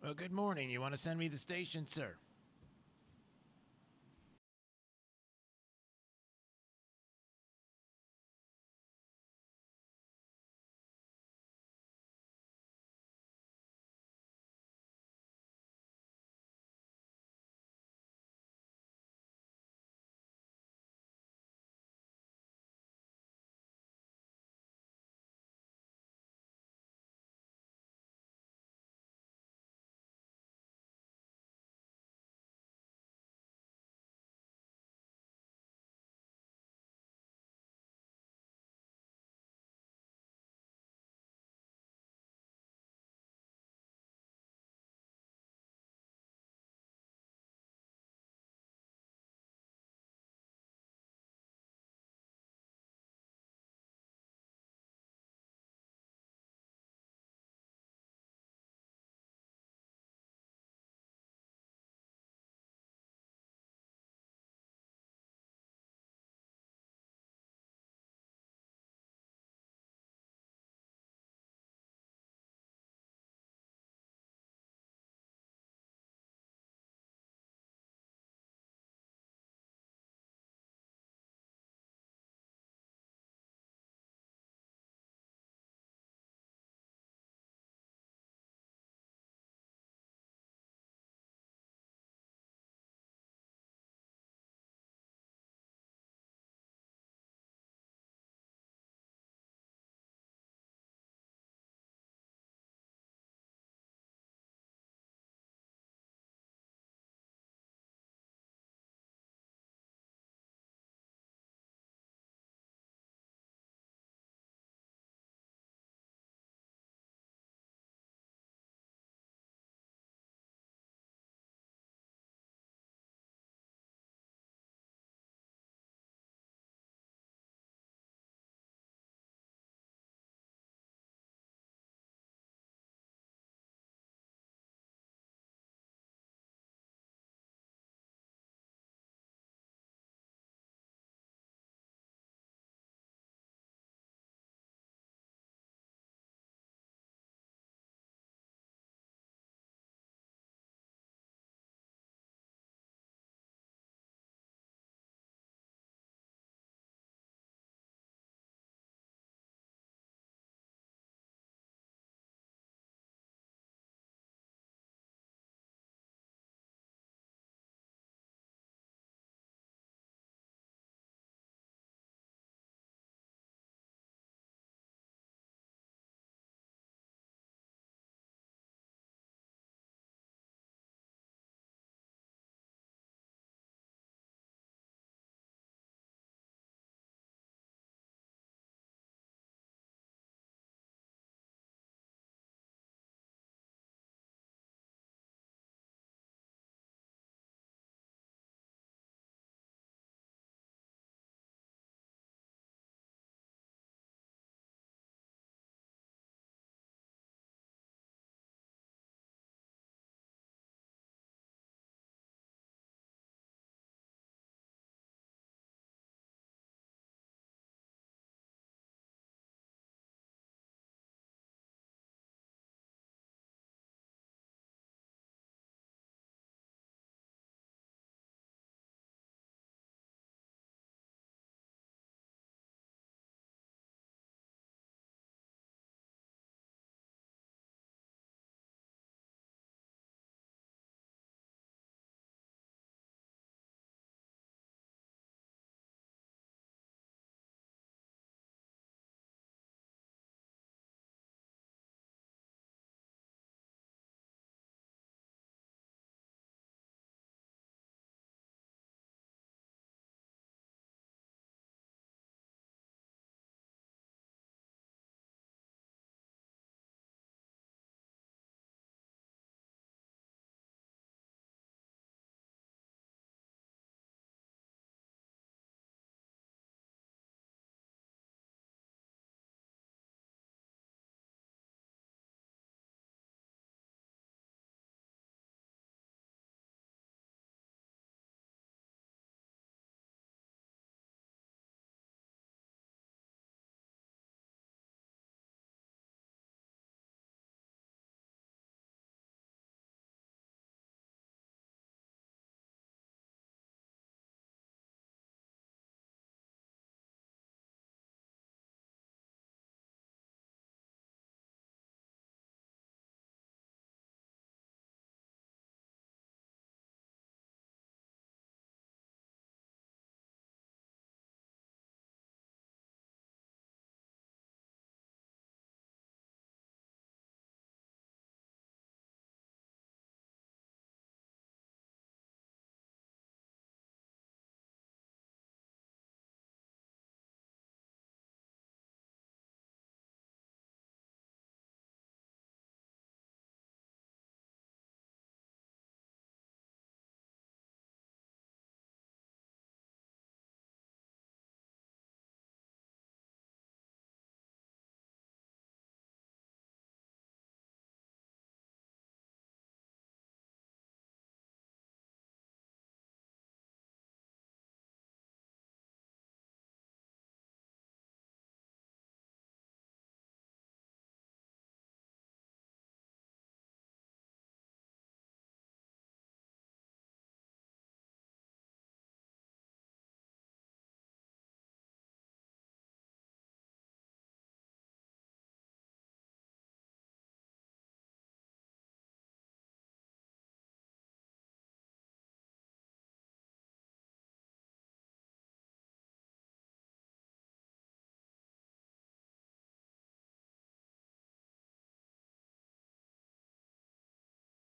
Well, good morning. You want to send me the station, sir?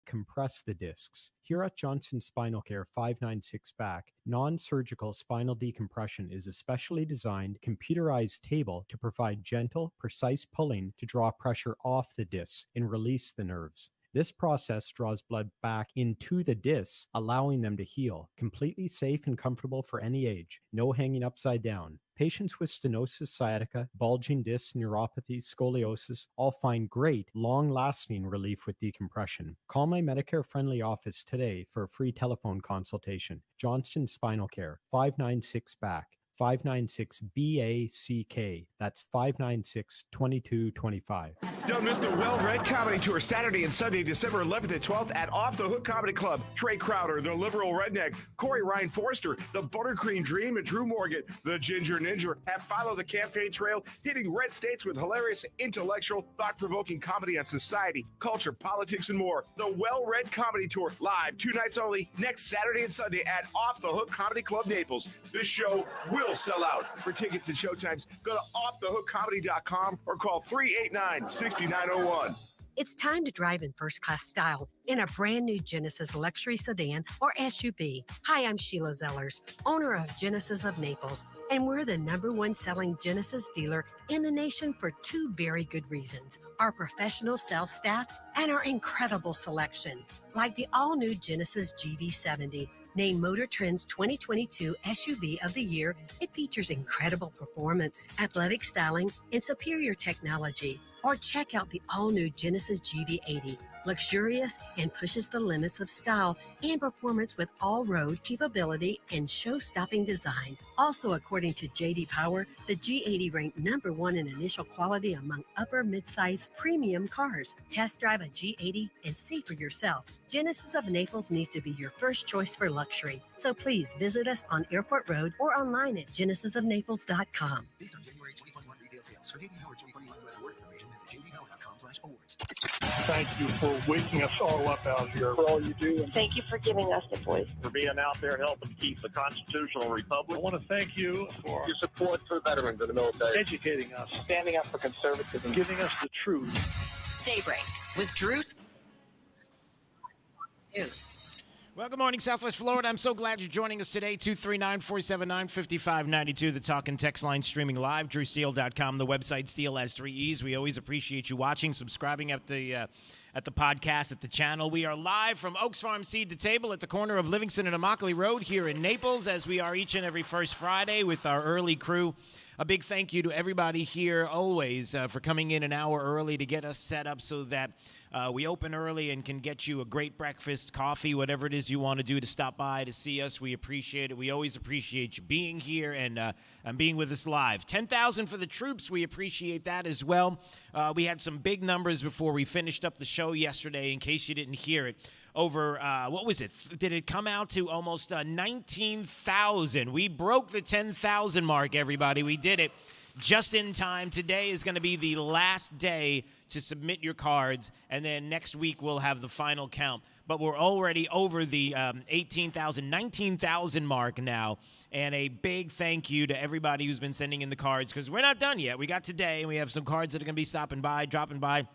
compress the discs. Here at Johnson Spinal Care 596 Back, non-surgical spinal decompression is a specially designed computerized table to provide gentle, precise pulling to draw pressure off the discs and release the nerves. This process draws blood back into the discs, allowing them to heal. Completely safe and comfortable for any age. No hanging upside down. Patients with stenosis sciatica, bulging discs, neuropathy, scoliosis all find great, long-lasting relief with decompression. Call my Medicare-friendly office today for a free telephone consultation. Johnson Spinal Care, 596 Back. 596 BACK. That's 596-2225. Don't miss the Well-Read Comedy Tour Saturday and Sunday, December 11th and 12th at Off the Hook Comedy Club. Trey Crowder, the Liberal Redneck, Corey Ryan Forster, the Buttercream Dream, and Drew Morgan, the Ginger Ninja, have followed the campaign trail, hitting red states with hilarious, intellectual, thought-provoking comedy on society, culture, politics, and more. The Well-Read Comedy Tour, live 2 nights only, next Saturday and Sunday at Off the Hook Comedy Club, Naples. This show will sell out. For tickets and showtimes, go to offthehookcomedy.com or call 389-6901. It's time to drive in first-class style in a brand new Genesis luxury sedan or SUV. Hi, I'm Sheila Zellers, owner of Genesis of Naples, and we're the #1 selling Genesis dealer in the nation for 2 very good reasons: our professional sales staff and our incredible selection, like the all-new Genesis GV70. Named Motor Trend's 2022 SUV of the Year, it features incredible performance, athletic styling, and superior technology. Or check out the all-new Genesis GV80, luxurious and pushes the limits of style and performance with all-road capability and show-stopping design. Also, according to J.D. Power, the G80 ranked #1 in initial quality among upper mid-size premium cars. Test drive a G80 and see for yourself. Genesis of Naples needs to be your first choice for luxury. So please visit us on Airport Road or online at genesisofnaples.com. Based on January 2021 retail sales. For J.D. Power 2021 U.S. award information, visit jdpower.com/awards. Thank you for waking us all up out here, for all you do. And thank you for giving us the voice. For being out there helping keep the constitutional republic. I want to thank you for your support for veterans in the military. Educating us. Standing up for conservatism. Giving us the truth. Daybreak with Drew News. Well, good morning, Southwest Florida. I'm so glad you're joining us today. 239-479-5592, the talk and text line streaming live. DrewSteele.com, the website. Steele has 3 E's. We always appreciate you watching, subscribing at the podcast, at the channel. We are live from Oaks Farm Seed to Table at the corner of Livingston and Immokalee Road here in Naples, as we are each and every first Friday with our early crew. A big thank you to everybody here always for coming in an hour early to get us set up so that we open early and can get you a great breakfast, coffee, whatever it is you want to do to stop by to see us. We appreciate it. We always appreciate you being here and being with us live. 10,000 for the troops. We appreciate that as well. We had some big numbers before we finished up the show yesterday, in case you didn't hear it. Over, what was it? Did it come out to almost 19,000? We broke the 10,000 mark, everybody. We did it just in time. Today is going to be the last day to submit your cards, and then next week we'll have the final count. But we're already over the 18,000, 19,000 mark now. And a big thank you to everybody who's been sending in the cards, because we're not done yet. We got today, and we have some cards that are going to be dropping by.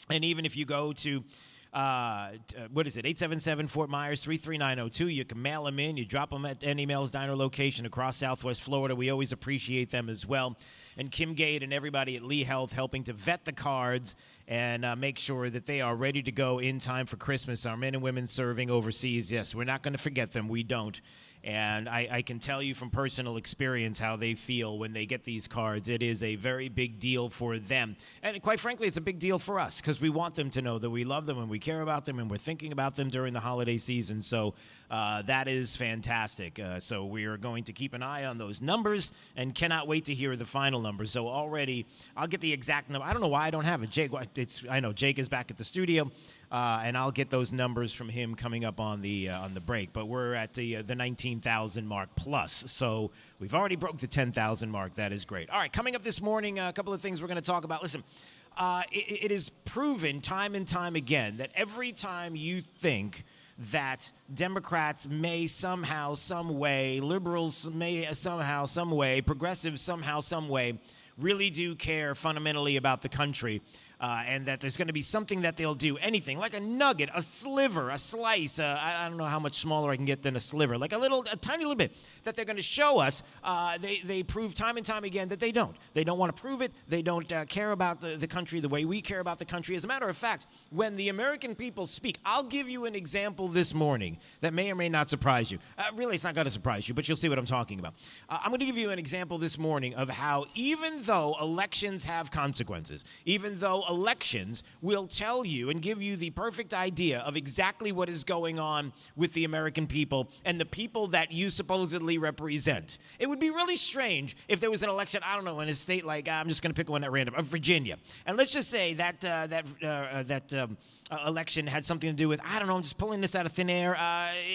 And even if you go to... what is it? 877 Fort Myers 33902. You can mail them in. You drop them at any Mel's Diner location across Southwest Florida. We always appreciate them as well. And Kim Gade and everybody at Lee Health helping to vet the cards and make sure that they are ready to go in time for Christmas. Our men and women serving overseas, yes, we're not going to forget them. We don't. And I can tell you from personal experience how they feel when they get these cards. It is a very big deal for them. And quite frankly, it's a big deal for us, because we want them to know that we love them and we care about them and we're thinking about them during the holiday season. So that is fantastic. So we are going to keep an eye on those numbers and cannot wait to hear the final numbers. So already, I'll get the exact number. I don't know why I don't have it. Jake, I know Jake is back at the studio. And I'll get those numbers from him coming up on the break. But we're at the 19,000 mark plus. So we've already broke the 10,000 mark. That is great. All right, coming up this morning, a couple of things we're going to talk about. Listen, it is proven time and time again that every time you think that Democrats may somehow, some way, liberals may somehow, some way, progressives somehow, some way, really do care fundamentally about the country, and that there's going to be something that they'll do, anything, like a nugget, a sliver, a slice, I don't know how much smaller I can get than a sliver, like a tiny little bit, that they're going to show us. They prove time and time again that they don't. They don't want to prove it. They don't care about the country the way we care about the country. As a matter of fact, when the American people speak, I'll give you an example this morning that may or may not surprise you. Really, it's not going to surprise you, but you'll see what I'm talking about. I'm going to give you an example this morning of how even though elections have consequences, even though elections will tell you and give you the perfect idea of exactly what is going on with the American people and the people that you supposedly represent. It would be really strange if there was an election, I don't know, in a state like, I'm just going to pick one at random, of Virginia. And let's just say that election had something to do with, I don't know, I'm just pulling this out of thin air.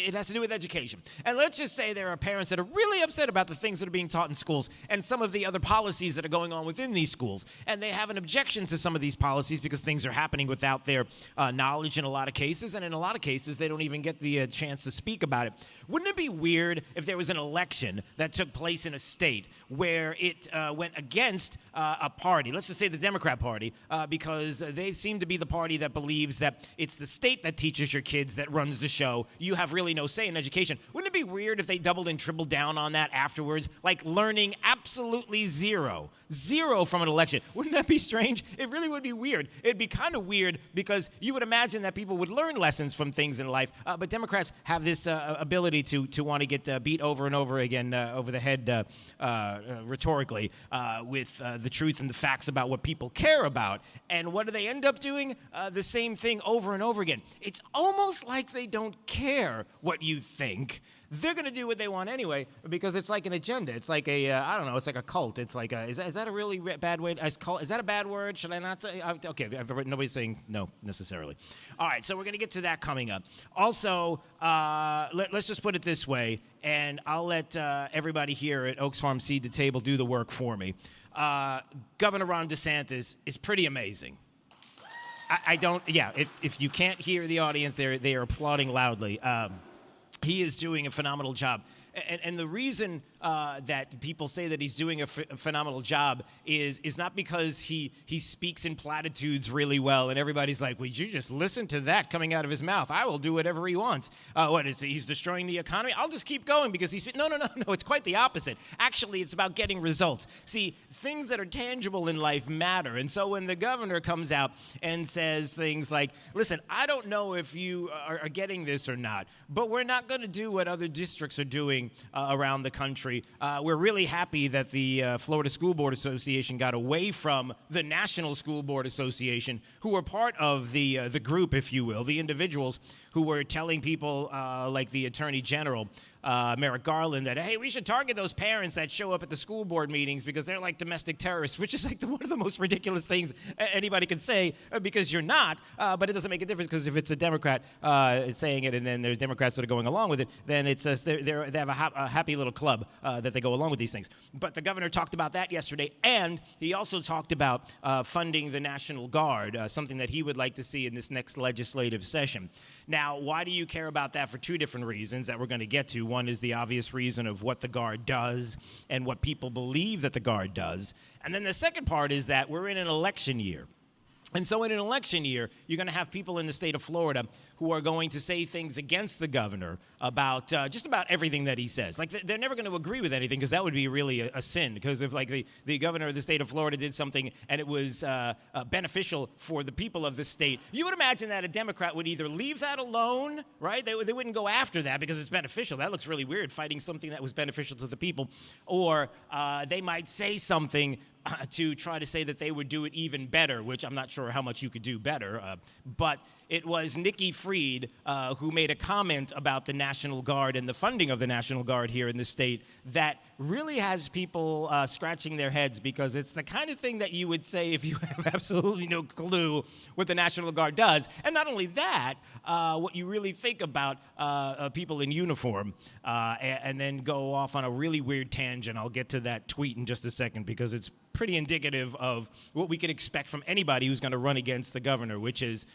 It has to do with education. And let's just say there are parents that are really upset about the things that are being taught in schools and some of the other policies that are going on within these schools. And they have an objection to some of these policies because things are happening without their knowledge in a lot of cases. And in a lot of cases, they don't even get the chance to speak about it. Wouldn't it be weird if there was an election that took place in a state where it went against a party, let's just say the Democrat Party, because they seem to be the party that believes that it's the state that teaches your kids that runs the show. You have really no say in education. Wouldn't it be weird if they doubled and tripled down on that afterwards? Like learning absolutely zero from an election. Wouldn't that be strange? It really would be weird. It'd be kind of weird because you would imagine that people would learn lessons from things in life, but Democrats have this ability to want to get beat over and over again over the head rhetorically with the truth and the facts about what people care about. And what do they end up doing? The same thing over and over again. It's almost like they don't care what you think. They're going to do what they want anyway because it's like an agenda. It's like I don't know, it's like a cult. It's like is that a really bad way? Is that a bad word? Should I not say? Okay, nobody's saying no necessarily. All right, so we're going to get to that coming up. Also, let's just put it this way, and I'll let everybody here at Oaks Farm Seed to Table do the work for me. Governor Ron DeSantis is pretty amazing. If you can't hear the audience, they are applauding loudly. He is doing a phenomenal job. And the reason that people say that he's doing a phenomenal job is not because he speaks in platitudes really well and everybody's like, would you just listen to that coming out of his mouth? I will do whatever he wants. What is it? He's destroying the economy? I'll just keep going because no, it's quite the opposite. Actually, it's about getting results. See, things that are tangible in life matter. And so when the governor comes out and says things like, listen, I don't know if you are getting this or not, but we're not going to do what other districts are doing around the country. We're really happy that the Florida School Board Association got away from the National School Board Association, who were part of the group, if you will, the individuals who were telling people like the Attorney General, Merrick Garland, that, hey, we should target those parents that show up at the school board meetings because they're like domestic terrorists, which is like one of the most ridiculous things anybody can say because you're not, but it doesn't make a difference because if it's a Democrat saying it and then there's Democrats that are going along with it, then it's they have a happy little club that they go along with these things. But the governor talked about that yesterday, and he also talked about funding the National Guard, something that he would like to see in this next legislative session. Now, why do you care about that? For two different reasons that we're going to get to. One is the obvious reason of what the Guard does and what people believe that the Guard does. And then the second part is that we're in an election year. And so in an election year, you're going to have people in the state of Florida who are going to say things against the governor about just about everything that he says. Like, they're never going to agree with anything because that would be really a sin. Because if, like, the governor of the state of Florida did something and it was beneficial for the people of the state, you would imagine that a Democrat would either leave that alone, right? They wouldn't go after that because it's beneficial. That looks really weird, fighting something that was beneficial to the people. Or they might say something to try to say that they would do it even better, which I'm not sure how much you could do better. But it was Nikki Fried who made a comment about the National Guard and the funding of the National Guard here in the state that really has people scratching their heads because it's the kind of thing that you would say if you have absolutely no clue what the National Guard does. And not only that, what you really think about people in uniform and then go off on a really weird tangent. I'll get to that tweet in just a second because it's pretty indicative of what we could expect from anybody who's going to run against the governor, which is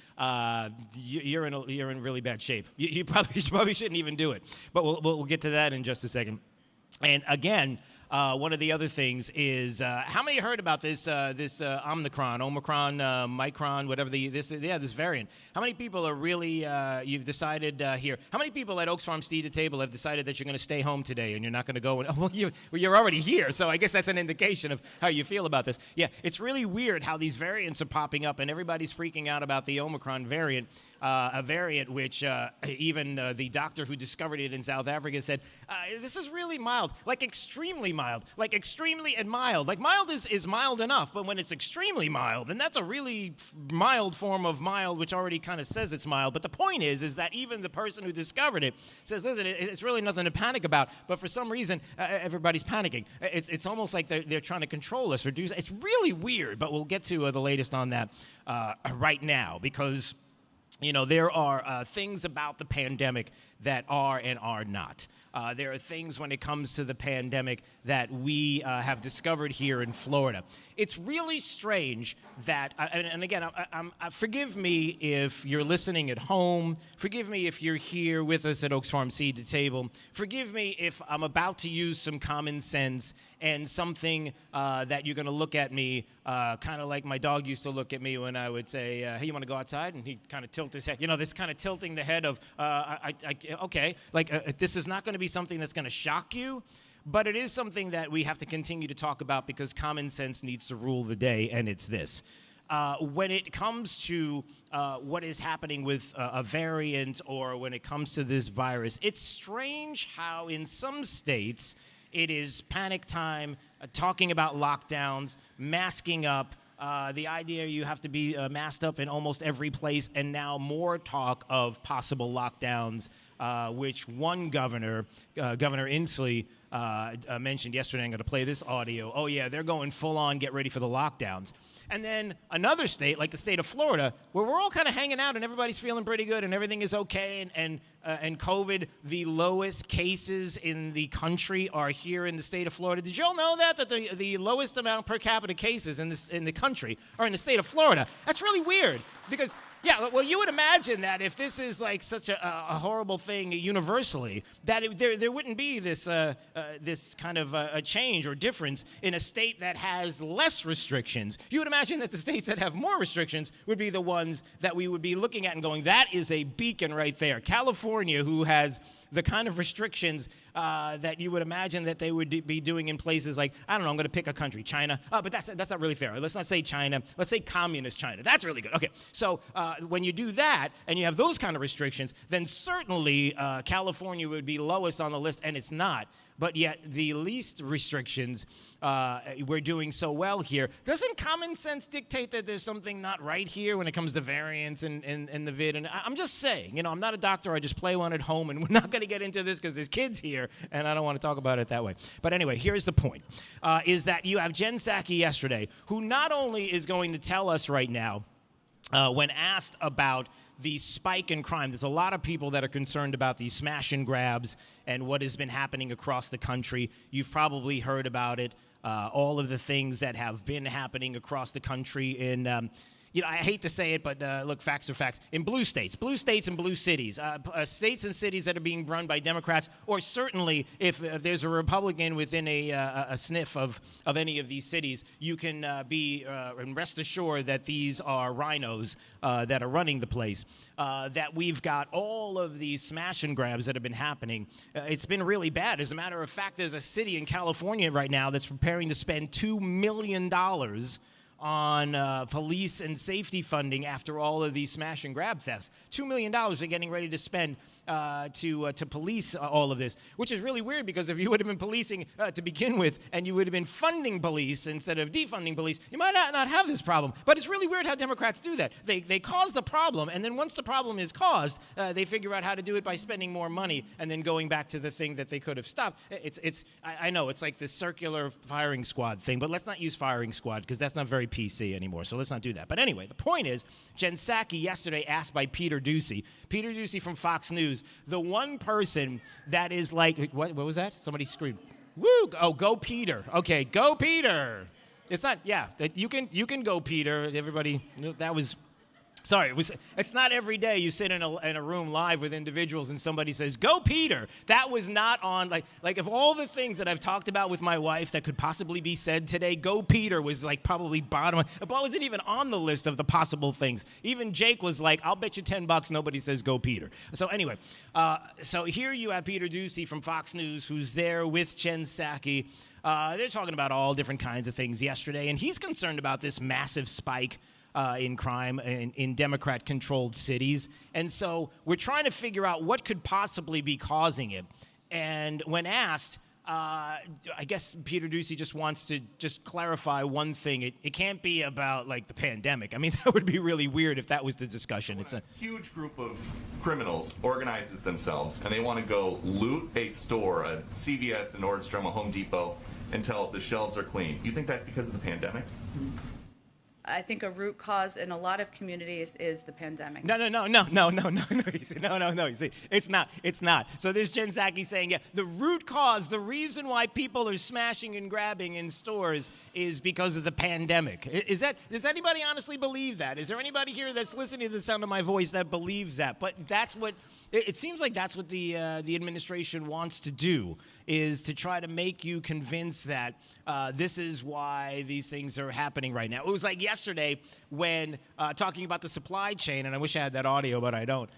you're in really bad shape. You probably shouldn't even do it. But we'll get to that in just a second. And again, one of the other things is how many heard about this Omicron, Micron, whatever this variant? How many people are really you've decided here? How many people at Oaks Farm Seed to Table have decided that you're going to stay home today and you're not going to go? Well, you're already here, so I guess that's an indication of how you feel about this. Yeah, it's really weird how these variants are popping up, and everybody's freaking out about the Omicron variant. A variant which even the doctor who discovered it in South Africa said, this is really mild, like extremely mild, like extremely and mild. Like mild is mild enough, but when it's extremely mild, then that's a really mild form of mild, which already kind of says it's mild. But the point is that even the person who discovered it says, listen, it's really nothing to panic about. But for some reason, everybody's panicking. It's almost like they're trying to control us or do. It's really weird, but we'll get to the latest on that right now, because there are things about the pandemic that are and are not. There are things when it comes to the pandemic that we have discovered here in Florida. It's really strange that, and again, forgive me if you're listening at home. Forgive me if you're here with us at Oaks Farm Seed to Table. Forgive me if I'm about to use some common sense and something that you're going to look at me kind of like my dog used to look at me when I would say, hey, you want to go outside? And he'd kind of tilt his head. This kind of tilting the head of, okay, like this is not going to be something that's going to shock you, but it is something that we have to continue to talk about because common sense needs to rule the day, and it's this. When it comes to what is happening with a variant or when it comes to this virus, it's strange how in some states it is panic time, talking about lockdowns, masking up, the idea you have to be masked up in almost every place, and now more talk of possible lockdowns, which one governor, Governor Inslee, mentioned yesterday. I'm going to play this audio. Oh, yeah, they're going full on, get ready for the lockdowns. And then another state, like the state of Florida, where we're all kind of hanging out and everybody's feeling pretty good and everything is okay. And COVID, the lowest cases in the country are here in the state of Florida. Did you all know that the lowest amount per capita cases in the country are in the state of Florida? That's really weird because, yeah, well, you would imagine that if this is like such a horrible thing universally, that there wouldn't be this kind of a change or difference in a state that has less restrictions. You would imagine that the states that have more restrictions would be the ones that we would be looking at and going, that is a beacon right there. California, who has the kind of restrictions that you would imagine that they would be doing in places like, I don't know, I'm going to pick a country, China. But that's not really fair. Let's not say China. Let's say communist China. That's really good. Okay, so when you do that and you have those kind of restrictions, then certainly California would be lowest on the list, and it's not. But yet the least restrictions, we're doing so well here. Doesn't common sense dictate that there's something not right here when it comes to variants and the vid? And I'm just saying, I'm not a doctor. I just play one at home, and we're not going to get into this because there's kids here, and I don't want to talk about it that way. But anyway, here's the point, is that you have Jen Psaki yesterday, who not only is going to tell us right now, when asked about the spike in crime, there's a lot of people that are concerned about these smash and grabs and what has been happening across the country. You've probably heard about it, all of the things that have been happening across the country in I hate to say it, but look, facts are facts. In blue states and blue cities, states and cities that are being run by Democrats, or certainly if there's a Republican within a sniff of any of these cities, you can be and rest assured that these are rhinos that are running the place. That we've got all of these smash and grabs that have been happening. It's been really bad. As a matter of fact, there's a city in California right now that's preparing to spend $2 million on police and safety funding after all of these smash and grab thefts. $2 million they're getting ready to spend to police all of this, which is really weird because if you would have been policing to begin with and you would have been funding police instead of defunding police, you might not have this problem. But it's really weird how Democrats do that. They cause the problem, and then once the problem is caused, they figure out how to do it by spending more money and then going back to the thing that they could have stopped. I know it's like this circular firing squad thing, but let's not use firing squad because that's not very PC anymore, so let's not do that. But anyway, the point is, Jen Psaki yesterday asked by Peter Doocy from Fox News, the one person that is like, what was that? Somebody screamed, woo, oh, go Peter. Okay, go Peter. It's not, yeah, you can go Peter. Everybody, that was Sorry, it's not every day you sit in a room live with individuals and somebody says, "Go Peter." That was not on, like of all the things that I've talked about with my wife that could possibly be said today, "Go Peter" was like probably bottom. It wasn't even on the list of the possible things. Even Jake was like, "I'll bet you $10 nobody says go Peter." So anyway, so here you have Peter Doocy from Fox News, who's there with Jen Psaki. They're talking about all different kinds of things yesterday, and he's concerned about this massive spike in crime in Democrat-controlled cities. And so we're trying to figure out what could possibly be causing it. And when asked, I guess Peter Doocy just wants to just clarify one thing. It can't be about, like, the pandemic. I mean, that would be really weird if that was the discussion. It's a huge group of criminals organizes themselves, and they want to go loot a store, a CVS, a Nordstrom, a Home Depot, until the shelves are clean. You think that's because of the pandemic? I think a root cause in a lot of communities is the pandemic. No. You see, it's not. So there's Jen Psaki saying, yeah, the root cause, the reason why people are smashing and grabbing in stores is because of the pandemic. Does anybody honestly believe that? Is there anybody here that's listening to the sound of my voice that believes that? But that's what it seems like. That's what the administration wants to do, is to try to make you convinced that this is why these things are happening right now. It was like yesterday when talking about the supply chain, and I wish I had that audio, but I don't,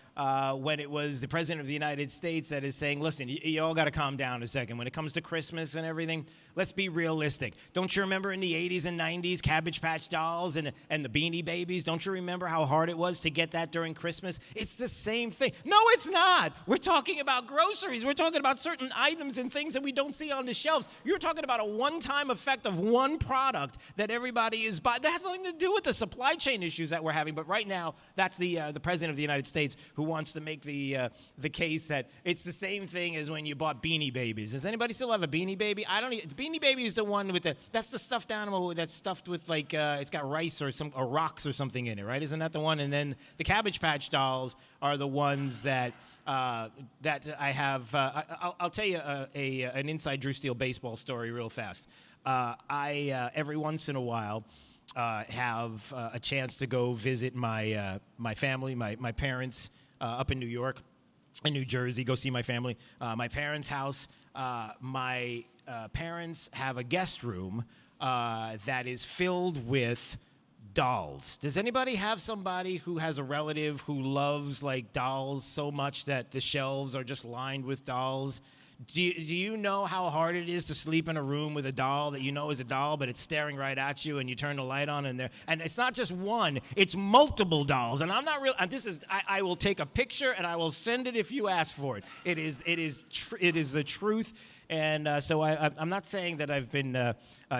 when it was the President of the United States that is saying, listen, you all got to calm down a second. When it comes to Christmas and everything, let's be realistic. Don't you remember in the 80s and 90s, Cabbage Patch Dolls and the Beanie Babies? Don't you remember how hard it was to get that during Christmas? It's the same thing. No, it's not. We're talking about groceries. We're talking about certain items and things that we don't see on the shelves. You're talking about a one-time effect of one product that everybody is buying. That has nothing to do with the supply chain issues that we're having. But right now, that's the President of the United States who wants to make the case that it's the same thing as when you bought Beanie Babies. Does anybody still have a Beanie Baby? The Beanie Baby is the one with that's the stuffed animal that's stuffed with, like, it's got rice or rocks or something in it, right? Isn't that the one? And then the Cabbage Patch Dolls are the ones that I have. I'll tell you an inside Drew Steele baseball story real fast. I every once in a while have a chance to go visit my family, my parents up in New York, in New Jersey, go see my family. My parents' house. My parents have a guest room that is filled with dolls. Does anybody have somebody who has a relative who loves, like, dolls so much that the shelves are just lined with dolls? Do you know how hard it is to sleep in a room with a doll that you know is a doll, but it's staring right at you, and you turn the light on, and it's not just one, it's multiple dolls. And I'm not real. I will take a picture and I will send it if you ask for it. It is the truth. And so I'm not saying that I've been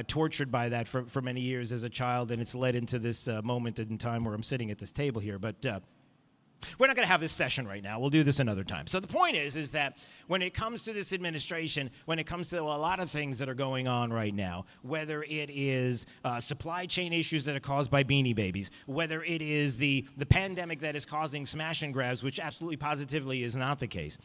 tortured by that for many years as a child, and it's led into this moment in time where I'm sitting at this table here. But we're not going to have this session right now. We'll do this another time. So the point is that when it comes to this administration, when it comes to a lot of things that are going on right now, whether it is supply chain issues that are caused by Beanie Babies, whether it is the pandemic that is causing smash and grabs, which absolutely positively is not the case,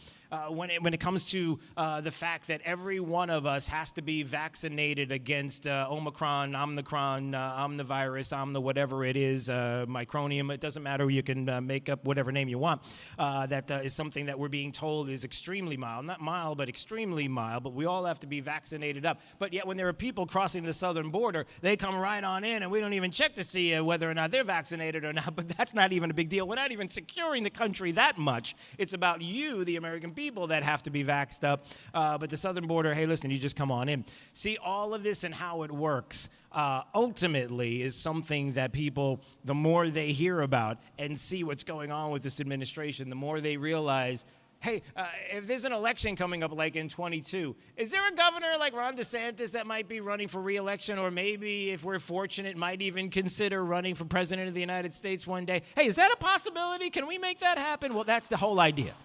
when it comes to the fact that every one of us has to be vaccinated against Omicron, Omnivirus, whatever it is, Micronium, it doesn't matter. You can make up whatever name you want. That is something that we're being told is extremely mild. Not mild, but extremely mild. But we all have to be vaccinated up. But yet when there are people crossing the southern border, they come right on in, and we don't even check to see whether or not they're vaccinated or not. But that's not even a big deal. We're not even securing the country that much. It's about you, the American people, that have to be vaxxed up. But the southern border, hey, listen, you just come on in. See, all of this and how it works ultimately is something that people, the more they hear about and see what's going on with this administration, the more they realize, hey, if there's an election coming up like in 22, is there a governor like Ron DeSantis that might be running for re-election, or maybe if we're fortunate might even consider running for president of the United States one day? Hey, is that a possibility? Can we make that happen? Well, that's the whole idea.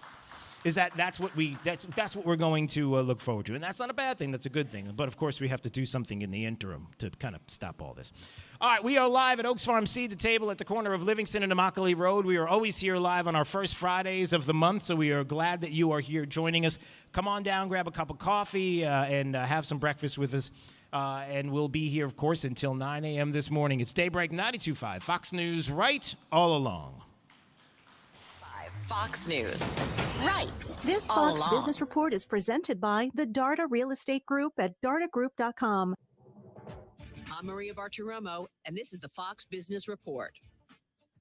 Is that's what we're going to look forward to. And that's not a bad thing. That's a good thing. But, of course, we have to do something in the interim to kind of stop all this. All right, we are live at Oaks Farm Seed to Table at the corner of Livingston and Immokalee Road. We are always here live on our first Fridays of the month, so we are glad that you are here joining us. Come on down, grab a cup of coffee, and have some breakfast with us. And we'll be here, of course, until 9 a.m. this morning. It's Daybreak 92.5, Fox News, right all along. Fox News. Right. This All Fox along. Business Report is presented by the Darda Real Estate Group at dardagroup.com. I'm Maria Bartiromo, and this is the Fox Business Report.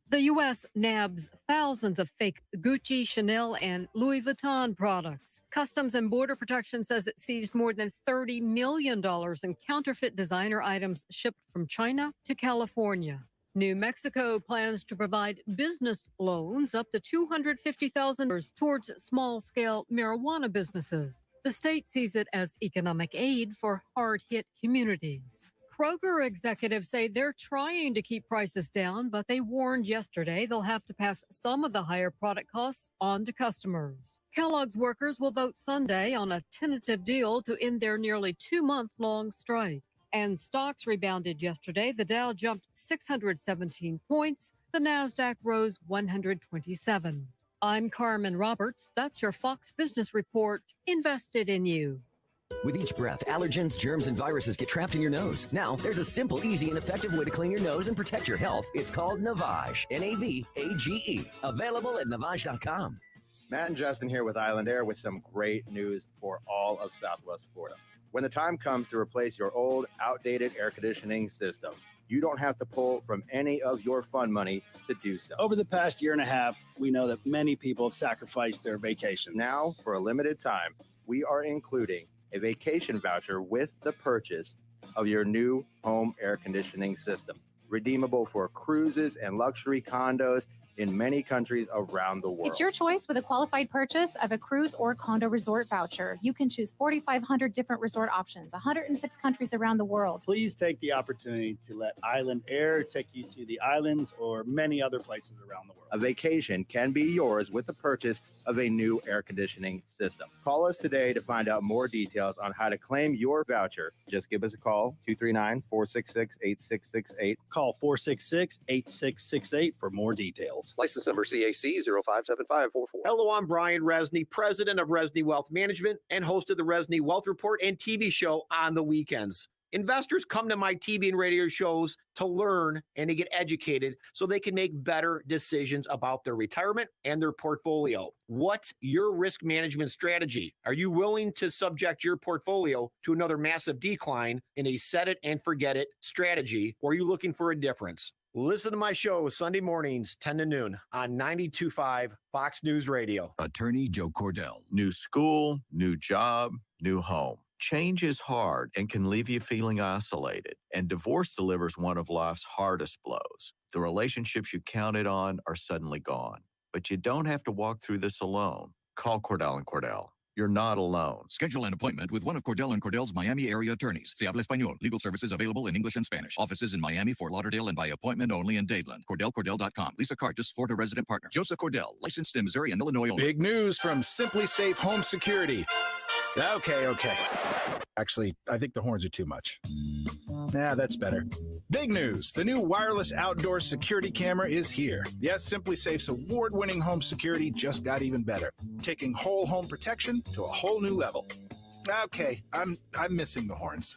The U.S. nabs thousands of fake Gucci, Chanel, and Louis Vuitton products. Customs and Border Protection says it seized more than $30 million in counterfeit designer items shipped from China to California. New Mexico plans to provide business loans up to $250,000 towards small-scale marijuana businesses. The state sees it as economic aid for hard-hit communities. Kroger executives say they're trying to keep prices down, but they warned yesterday they'll have to pass some of the higher product costs on to customers. Kellogg's workers will vote Sunday on a tentative deal to end their nearly 2-month-long strike. And stocks rebounded yesterday. The Dow jumped 617 points. The Nasdaq rose 127. I'm Carmen Roberts. That's your Fox Business Report. Invested in you. With each breath, allergens, germs, and viruses get trapped in your nose. Now, there's a simple, easy, and effective way to clean your nose and protect your health. It's called Navage. Navage. Available at Navage.com. Matt and Justin here with Island Air with some great news for all of Southwest Florida. When the time comes to replace your old, outdated air conditioning system, you don't have to pull from any of your fund money to do so. Over the past year and a half, we know that many people have sacrificed their vacations. Now, for a limited time, we are including a vacation voucher with the purchase of your new home air conditioning system, redeemable for cruises and luxury condos in many countries around the world. It's your choice with a qualified purchase of a cruise or condo resort voucher. You can choose 4,500 different resort options, 106 countries around the world. Please take the opportunity to let Island Air take you to the islands or many other places around the world. A vacation can be yours with the purchase of a new air conditioning system. Call us today to find out more details on how to claim your voucher. Just give us a call, 239-466-8668. Call 466-8668 for more details. License number CAC 057544. Hello, I'm Brian Resney, president of Resney Wealth Management and host of the Resney Wealth Report and TV show on the weekends. Investors come to my TV and radio shows to learn and to get educated so they can make better decisions about their retirement and their portfolio. What's your risk management strategy? Are you willing to subject your portfolio to another massive decline in a set it and forget it strategy, or are you looking for a difference? Listen to my show Sunday mornings, 10 to noon on 92.5 Fox News Radio. Attorney Joe Cordell. New school, new job, new home. Change is hard and can leave you feeling isolated, and divorce delivers one of life's hardest blows. The relationships you counted on are suddenly gone, but you don't have to walk through this alone. Call Cordell & Cordell. You're not alone. Schedule an appointment with one of Cordell & Cordell's Miami area attorneys. Se habla español. Legal services available in English and Spanish. Offices in Miami, Fort Lauderdale, and by appointment only in Dadeland. CordellCordell.com. Lisa Cartus, Florida resident partner. Joseph Cordell, licensed in Missouri and Illinois only. Big news from Simply Safe Home Security. Okay. Actually, I think the horns are too much. Nah, that's better. Big news. The new wireless outdoor security camera is here. Yes, Simply Safe's award-winning home security just got even better, taking whole home protection to a whole new level. Okay, I'm missing the horns.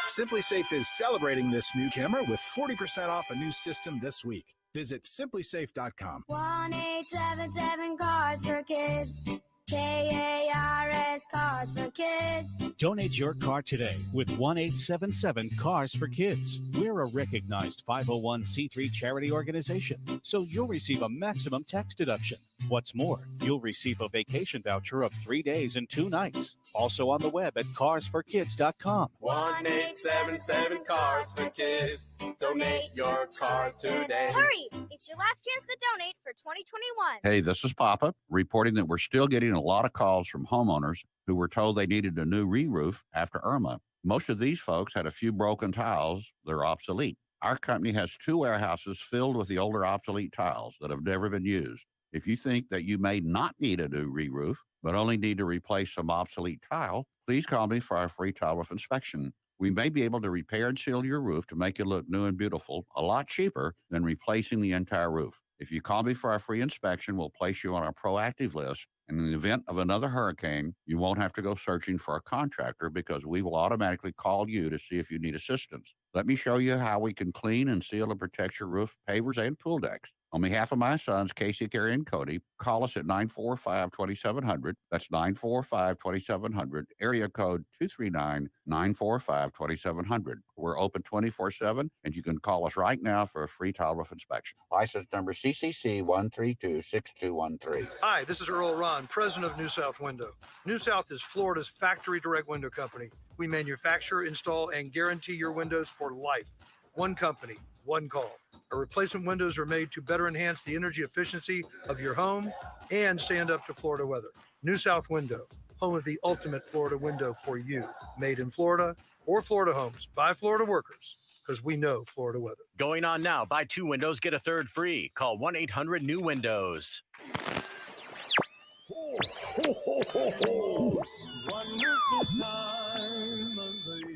Simply Safe is celebrating this new camera with 40% off a new system this week. Visit simplysafe.com. 1-877 Cards for Kids. KARS Cards for Kids. Donate your car today with 1-877 Cars for Kids. We're a recognized 501c3 charity organization, so you'll receive a maximum tax deduction. What's more, you'll receive a vacation voucher of 3 days and 2 nights. Also on the web at carsforkids.com. 1-877 Cars for Kids. Donate your car today. Hurry! It's your last chance to donate for 2021. Hey, this is Papa, reporting that we're still getting a lot of calls from homeowners who were told they needed a new re-roof after Irma. Most of these folks had a few broken tiles that are obsolete. Our company has 2 warehouses filled with the older obsolete tiles that have never been used. If you think that you may not need a new re-roof, but only need to replace some obsolete tile, please call me for our free tile roof inspection. We may be able to repair and seal your roof to make it look new and beautiful, a lot cheaper than replacing the entire roof. If you call me for our free inspection, we'll place you on our proactive list. And in the event of another hurricane, you won't have to go searching for a contractor because we will automatically call you to see if you need assistance. Let me show you how we can clean and seal and protect your roof, pavers, and pool decks. On behalf of my sons, Casey, Carrie, and Cody, call us at 945-2700. That's 945-2700, area code 239-945-2700. We're open 24/7, and you can call us right now for a free tile roof inspection. License number CCC 1326213. Hi, this is Earl Ron, president of New South Window. New South is Florida's factory direct window company. We manufacture, install, and guarantee your windows for life. One company, one call. Our replacement windows are made to better enhance the energy efficiency of your home and stand up to Florida weather. New South Window, home of the ultimate Florida window for you. Made in Florida or Florida homes by Florida workers, because we know Florida weather. Going on now. Buy 2 windows, get a third free. Call 1-800-NEW-WINDOWS.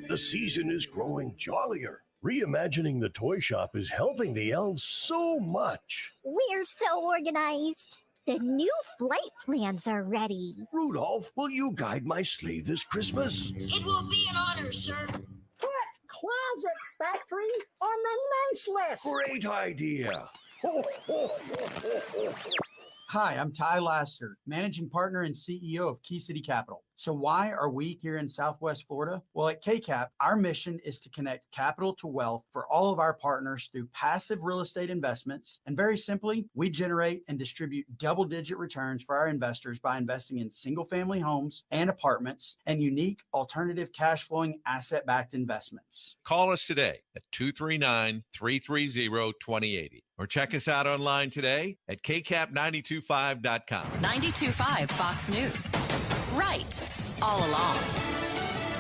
The season is growing jollier. Reimagining the toy shop is helping the elves so much. We're so organized. The new flight plans are ready. Rudolph, will you guide my sleigh this Christmas? It will be an honor, sir. Put Closet Factory on the nice list. Great idea. Hi, I'm Ty Laster, Managing Partner and CEO of Key City Capital. So why are we here in Southwest Florida? Well, at KCAP, our mission is to connect capital to wealth for all of our partners through passive real estate investments. And very simply, we generate and distribute double-digit returns for our investors by investing in single-family homes and apartments and unique alternative cash flowing asset-backed investments. Call us today at 239-330-2080 or check us out online today at kcap925.com. 92.5 Fox News. Right. All along.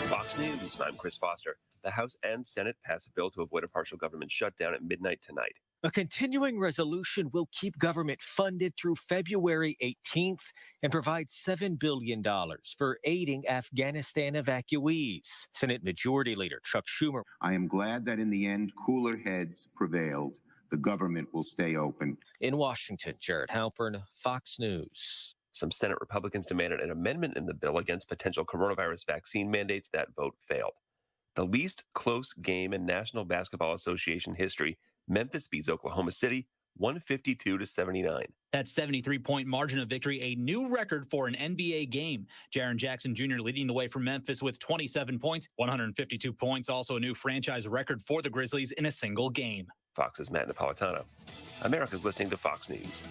Fox News, I'm Chris Foster. The House and Senate pass a bill to avoid a partial government shutdown at midnight tonight. A continuing resolution will keep government funded through February 18th and provide $7 billion for aiding Afghanistan evacuees. Senate Majority Leader Chuck Schumer. I am glad that in the end, cooler heads prevailed. The government will stay open. In Washington, Jared Halpern, Fox News. Some Senate Republicans demanded an amendment in the bill against potential coronavirus vaccine mandates. That vote failed. The least close game in National Basketball Association history, Memphis beats Oklahoma City 152-79. That 73-point margin of victory, a new record for an NBA game. Jaren Jackson Jr. leading the way for Memphis with 27 points, 152 points, also a new franchise record for the Grizzlies in a single game. Fox's Matt Napolitano. America's listening to Fox News.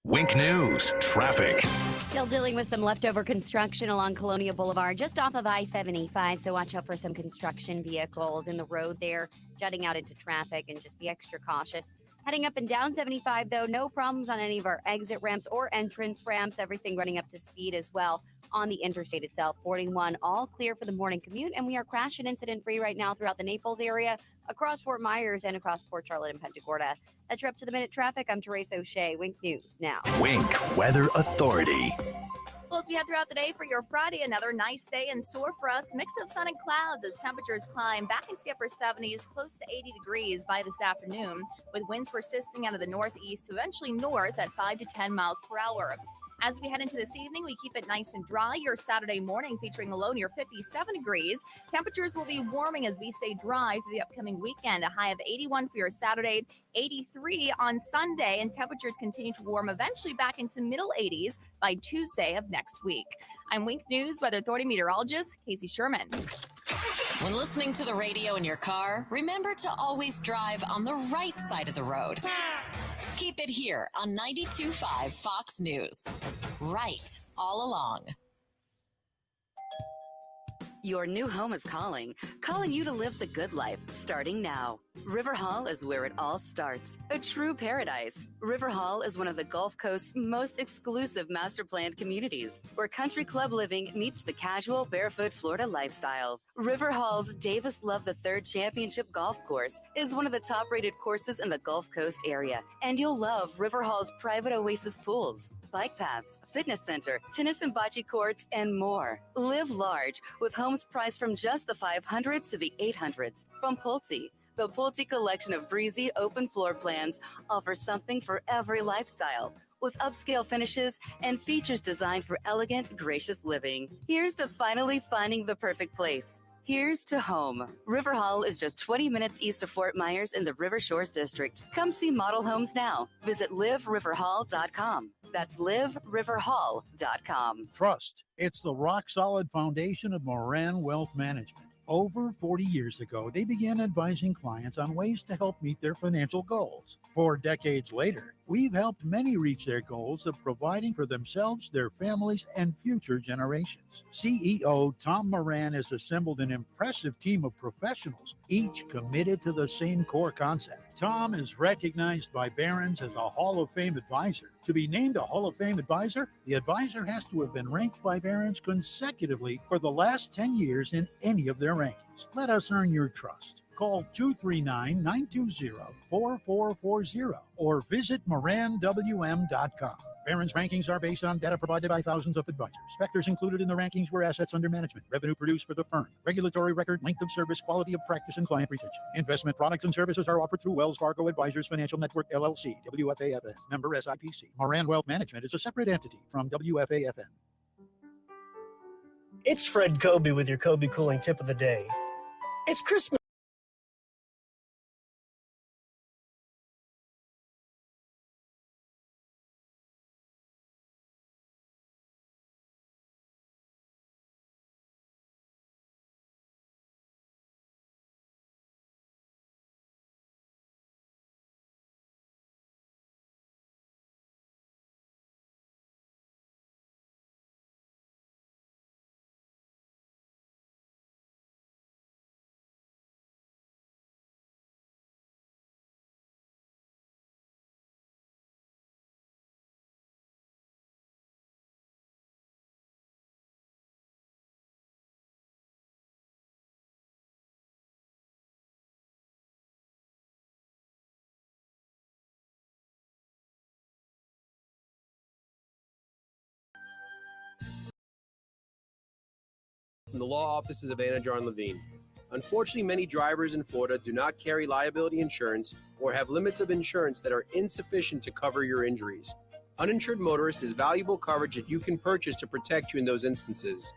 Wink News, traffic. Still dealing with some leftover construction along Colonial Boulevard, just off of I-75, so watch out for some construction vehicles in the road there, jutting out into traffic, and just be extra cautious. Heading up and down 75, though, no problems on any of our exit ramps or entrance ramps, everything running up to speed as well on the interstate itself. 41, all clear for the morning commute, and we are crash and incident-free right now throughout the Naples area, across Fort Myers, and across Port Charlotte and Punta Gorda. That's your up-to-the-minute traffic. I'm Teresa O'Shea. Wink News now. Wink Weather Authority. Well, as we head throughout the day for your Friday, another nice day in store for us. Mix of sun and clouds as temperatures climb back into the upper 70s, close to 80 degrees by this afternoon, with winds persisting out of the northeast to eventually north at 5 to 10 miles per hour. As we head into this evening, we keep it nice and dry. Your Saturday morning featuring a low near 57 degrees. Temperatures will be warming as we stay dry through the upcoming weekend. A high of 81 for your Saturday, 83 on Sunday, and temperatures continue to warm eventually back into middle 80s by Tuesday of next week. I'm Wink News Weather Authority meteorologist Casey Sherman. When listening to the radio in your car, remember to always drive on the right side of the road. Keep it here on 92.5 Fox News. Right all along. Your new home is calling you to live the good life, starting now. River Hall is where it all starts, a true paradise. River Hall is one of the Gulf Coast's most exclusive master-planned communities, where country club living meets the casual, barefoot Florida lifestyle. River Hall's Davis Love III Championship Golf Course is one of the top-rated courses in the Gulf Coast area, and you'll love River Hall's private Oasis pools, bike paths, fitness center, tennis and bocce courts, and more. Live large with homes priced from just the 500s to the 800s from Pulte. The Pulte collection of breezy open floor plans offers something for every lifestyle, with upscale finishes and features designed for elegant, gracious living. Here's to finally finding the perfect place. Here's to home. River Hall is just 20 minutes east of Fort Myers in the River Shores District. Come see model homes now. Visit liveriverhall.com. That's liveriverhall.com. Trust. It's the rock-solid foundation of Moran Wealth Management. Over 40 years ago, they began advising clients on ways to help meet their financial goals. 4 decades later, we've helped many reach their goals of providing for themselves, their families, and future generations. CEO Tom Moran has assembled an impressive team of professionals, each committed to the same core concept. Tom is recognized by Barron's as a Hall of Fame advisor. To be named a Hall of Fame advisor, the advisor has to have been ranked by Barron's consecutively for the last 10 years in any of their rankings. Let us earn your trust. Call 239-920-4440 or visit moranwm.com. Barron's rankings are based on data provided by thousands of advisors. Factors included in the rankings were assets under management, revenue produced for the firm, regulatory record, length of service, quality of practice, and client retention. Investment products and services are offered through Wells Fargo Advisors Financial Network, LLC, WFAFN, member SIPC. Moran Wealth Management is a separate entity from WFAFN. It's Fred Kobe with your Kobe Cooling Tip of the Day. It's Christmas. From the law offices of Anna John Levine. Unfortunately, many drivers in Florida do not carry liability insurance or have limits of insurance that are insufficient to cover your injuries. Uninsured motorist is valuable coverage that you can purchase to protect you in those instances.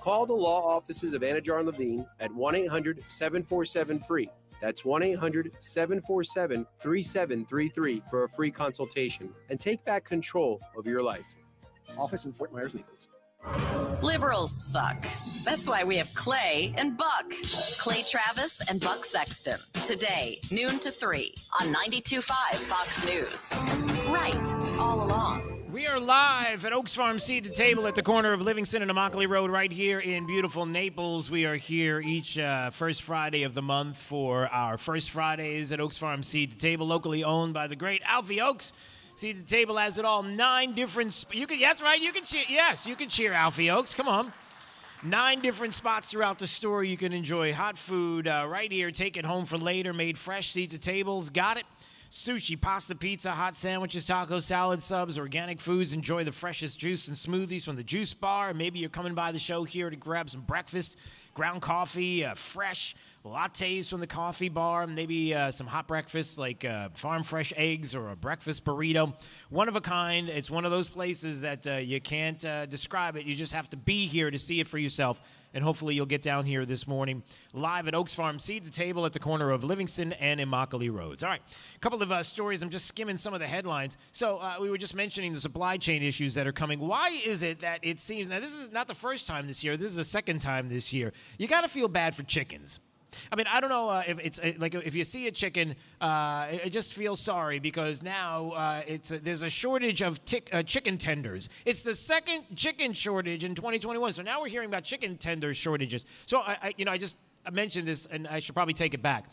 Call the law offices of Anna John Levine at 1-800-747-FREE. That's 1-800-747-3733 for a free consultation and take back control of your life. Office in Fort Myers Legals. Liberals suck. That's why we have Clay and Buck. Clay Travis and Buck Sexton. Today, noon to 3 on 92.5 Fox News. Right, all along. We are live at Oaks Farm Seed to Table at the corner of Livingston and Immokalee Road right here in beautiful Naples. We are here each first Friday of the month for our First Fridays at Oaks Farm Seed to Table, locally owned by the great Alfie Oaks. See, the table has it all. 9 different. That's right. You can cheer. Yes, you can cheer Alfie Oaks. Come on. 9 different spots throughout the store. You can enjoy hot food right here. Take it home for later. Made fresh. Seats at tables. Got it. Sushi, pasta, pizza, hot sandwiches, tacos, salad subs, organic foods. Enjoy the freshest juice and smoothies from the juice bar. Maybe you're coming by the show here to grab some breakfast, ground coffee, fresh lattes from the coffee bar, maybe some hot breakfast like farm fresh eggs or a breakfast burrito. One of a kind. It's one of those places that you can't describe it. You just have to be here to see it for yourself. And hopefully you'll get down here this morning live at Oaks Farm Seed to Table at the corner of Livingston and Immokalee Roads. All right, a couple of stories. I'm just skimming some of the headlines. So we were just mentioning the supply chain issues that are coming. Why is it that it seems, now this is not the first time this year, this is the second time this year, you got to feel bad for chickens. I mean, I don't know if it's like if you see a chicken, I just feel sorry because now there's a shortage of chicken tenders. It's the second chicken shortage in 2021. So now we're hearing about chicken tender shortages. So I just mentioned this, and I should probably take it back.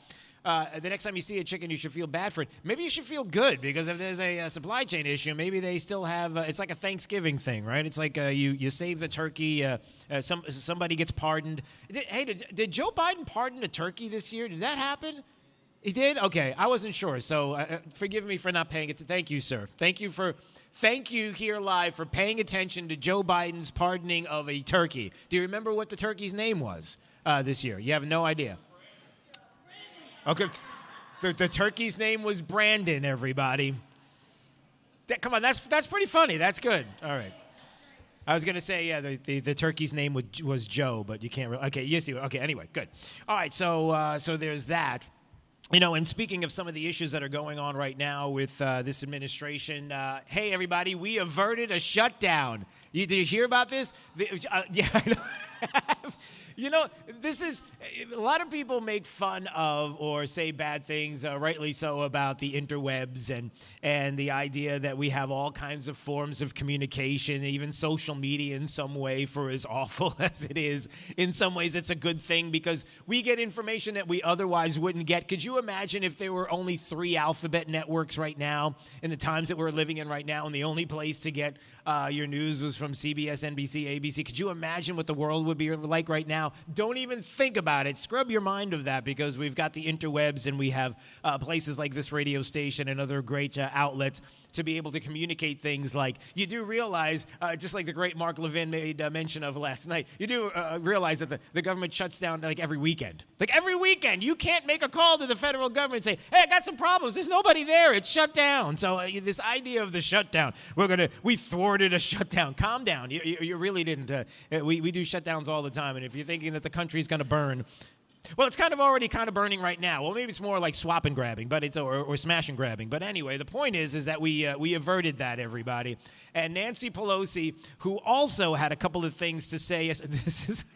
The next time you see a chicken, you should feel bad for it. Maybe you should feel good because if there's a supply chain issue, maybe they still have. It's like a Thanksgiving thing, right? It's like you save the turkey. Somebody gets pardoned. Did Joe Biden pardon a turkey this year? Did that happen? He did? Okay, I wasn't sure. So forgive me for not paying it. Thank you, sir. Thank you here live for paying attention to Joe Biden's pardoning of a turkey. Do you remember what the turkey's name was this year? You have no idea. Okay, the turkey's name was Brandon, everybody. Come on, that's pretty funny. That's good. All right. I was going to say, yeah, the turkey's name was Joe, but you can't really. Okay, you see. Okay, anyway, good. All right, so there's that. You know, and speaking of some of the issues that are going on right now with this administration, hey, everybody, we averted a shutdown. Did you hear about this? Yeah, I know. You know, this is a lot of people make fun of or say bad things, rightly so, about the interwebs and the idea that we have all kinds of forms of communication, even social media in some way. For as awful as it is, in some ways it's a good thing because we get information that we otherwise wouldn't get. Could you imagine if there were only 3 alphabet networks right now in the times that we're living in right now, and the only place to get your news was from CBS, NBC, ABC? Could you imagine what the world would be like right now? Don't even think about it. Scrub your mind of that, because we've got the interwebs and we have places like this radio station and other great outlets to be able to communicate things like, you do realize, just like the great Mark Levin made mention of last night, you do realize that the government shuts down like every weekend. Like every weekend, you can't make a call to the federal government and say, hey, I got some problems. There's nobody there. It's shut down. So this idea of the shutdown, we thwarted a shutdown. Calm down. You really didn't. We do shutdowns all the time. And if you're thinking that the country's going to burn, well, it's already burning right now. Well, maybe it's more like swap and grabbing, but it's or smash and grabbing. But anyway, the point is that we averted that, everybody. And Nancy Pelosi, who also had a couple of things to say. I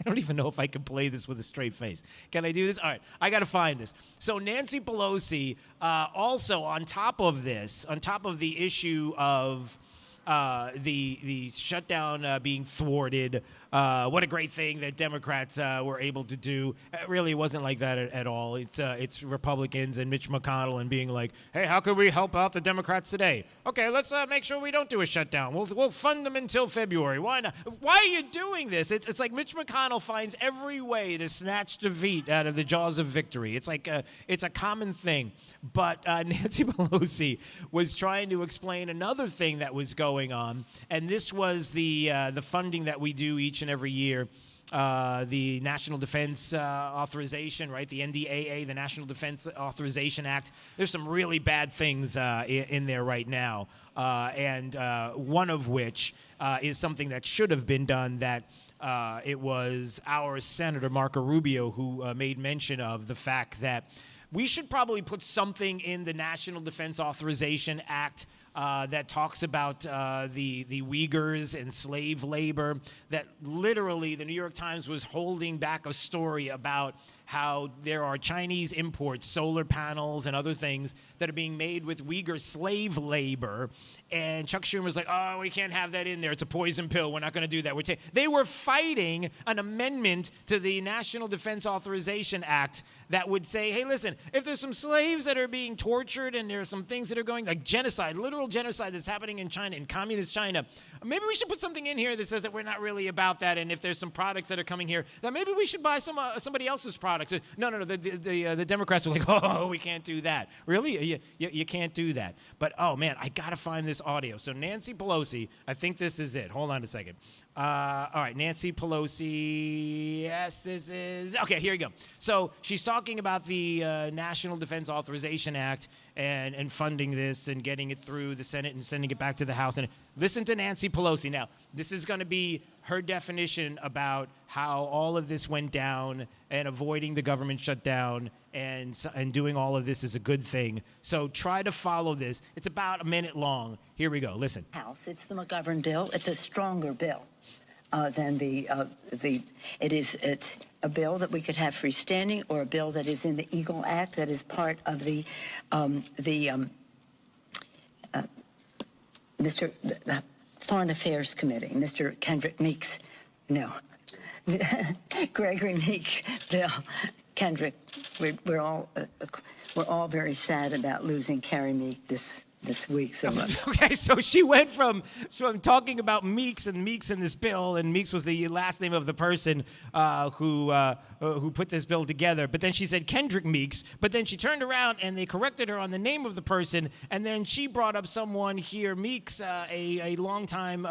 don't even know if I can play this with a straight face. Can I do this? All right, I got to find this. So Nancy Pelosi, also on top of the issue of the shutdown being thwarted. What a great thing that Democrats were able to do. It really wasn't like that at all. It's Republicans and Mitch McConnell and being like, hey, how could we help out the Democrats today? Okay, let's make sure we don't do a shutdown. We'll fund them until February. Why not? Why are you doing this? It's like Mitch McConnell finds every way to snatch defeat out of the jaws of victory. It's like it's a common thing. But Nancy Pelosi was trying to explain another thing that was going on, and this was the funding that we do each and every year, the National Defense Authorization, right? The NDAA, the National Defense Authorization Act. There's some really bad things in there right now, and one of which is something that should have been done that it was our Senator Marco Rubio who made mention of the fact that we should probably put something in the National Defense Authorization Act that talks about the Uyghurs and slave labor, that literally the New York Times was holding back a story about how there are Chinese imports, solar panels and other things that are being made with Uyghur slave labor. And Chuck Schumer was like, oh, we can't have that in there. It's a poison pill. We're not going to do that. They were fighting an amendment to the National Defense Authorization Act that would say, hey, listen, if there's some slaves that are being tortured and there are some things that are going, like genocide, literal genocide that's happening in China, in communist China, maybe we should put something in here that says that we're not really about that. And if there's some products that are coming here, that maybe we should buy somebody else's products. No. The Democrats were like, oh, we can't do that. Really? You can't do that. But, oh, man, I got to find this audio. So Nancy Pelosi, I think this is it. Hold on a second. All right, Nancy Pelosi. Yes, this is. Okay, here you go. So she's talking about the National Defense Authorization Act and funding this and getting it through the Senate and sending it back to the House. And listen to Nancy Pelosi. Now, this is going to be her definition about how all of this went down and avoiding the government shutdown and doing all of this is a good thing. So try to follow this. It's about a minute long. Here we go. Listen. House. It's the McGovern bill. It's a stronger bill than it's a bill that we could have freestanding or a bill that is in the Eagle Act that is part of the Foreign Affairs Committee, Mr. Kendrick Meeks. No. Gregory Meeks bill. Kendrick, we're all very sad about losing Carrie Meek this week. So okay, so she went from talking about Meeks in this bill, and Meeks was the last name of the person who put this bill together. But then she said Kendrick Meeks. But then she turned around and they corrected her on the name of the person, and then she brought up someone here, Meeks, a longtime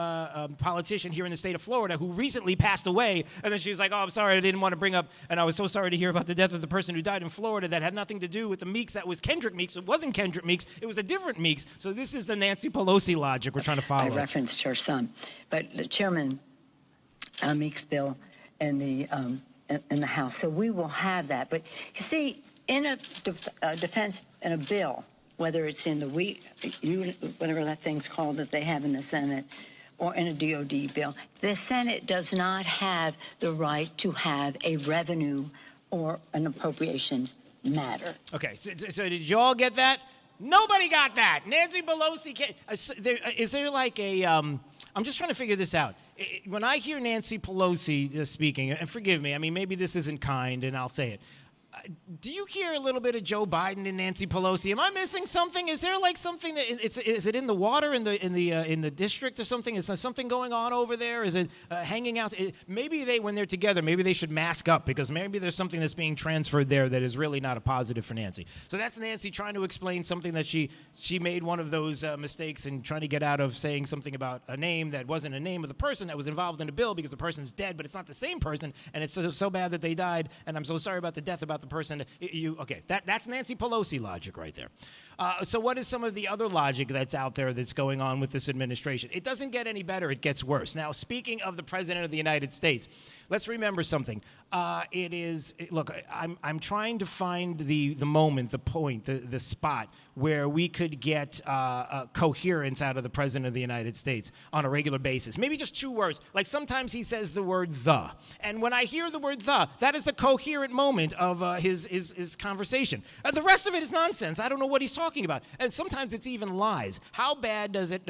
politician here in the state of Florida who recently passed away. And then she was like, "Oh, I'm sorry, I didn't want to bring up," and I was so sorry to hear about the death of the person who died in Florida that had nothing to do with the Meeks. That was Kendrick Meeks. It wasn't Kendrick Meeks. It was a different Meeks. So this is the Nancy Pelosi logic we're trying to follow. I referenced her son. But, Chairman Meeks bill in the House. So we will have that. But you see, in a defense, in a bill, whether it's in the whatever that thing's called that they have in the Senate, or in a DOD bill, the Senate does not have the right to have a revenue or an appropriations matter. Okay, so did you all get that? Nobody got that. Nancy Pelosi can't. Is there like a? I'm just trying to figure this out. When I hear Nancy Pelosi speaking, and forgive me, I mean maybe this isn't kind, and I'll say it. Do you hear a little bit of Joe Biden and Nancy Pelosi? Am I missing something? Is there like something that is it in the water in the district or something? Is there something going on over there? Is it hanging out? Maybe when they're together, maybe they should mask up because maybe there's something that's being transferred there that is really not a positive for Nancy. So that's Nancy trying to explain something that she made one of those mistakes and trying to get out of saying something about a name that wasn't a name of the person that was involved in a bill because the person's dead, but it's not the same person, and it's so bad that they died, and I'm so sorry about the death about the person. Okay, that's Nancy Pelosi logic right there. So what is some of the other logic that's out there that's going on with this administration? It doesn't get any better. It gets worse. Now, speaking of the President of the United States, let's remember something. Look, I'm trying to find the moment, the point, the spot where we could get coherence out of the President of the United States on a regular basis. Maybe just 2 words. Like sometimes he says the word the. And when I hear the word the, that is the coherent moment of his conversation. The rest of it is nonsense. I don't know what he's talking about. And sometimes it's even lies. How bad does it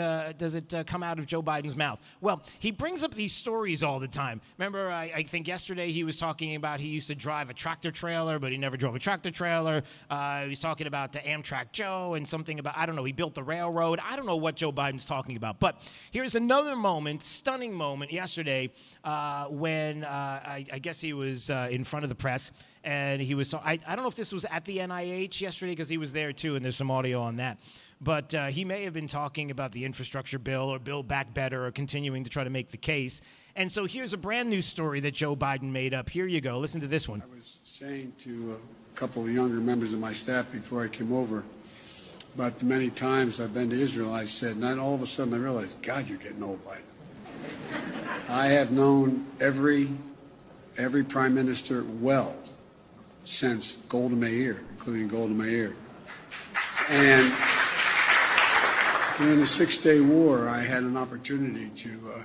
come out of Joe Biden's mouth? Well, he brings up these stories all the time. Remember, I think yesterday he was talking about he used to drive a tractor trailer, but he never drove a tractor trailer. He was talking about the Amtrak Joe and something about, I don't know, he built the railroad. I don't know what Joe Biden's talking about. But here's another moment, stunning moment yesterday when I guess he was in front of the press. And he was, I don't know if this was at the NIH yesterday because he was there too, and there's some audio on that. But he may have been talking about the infrastructure bill or Build Back Better or continuing to try to make the case. And so here's a brand new story that Joe Biden made up. Here you go. Listen to this one. I was saying to a couple of younger members of my staff before I came over about the many times I've been to Israel, I said, and then all of a sudden I realized, God, you're getting old, Biden. I have known every prime minister well since Golda Meir, including Golda Meir. And during the Six-Day War, I had an opportunity to,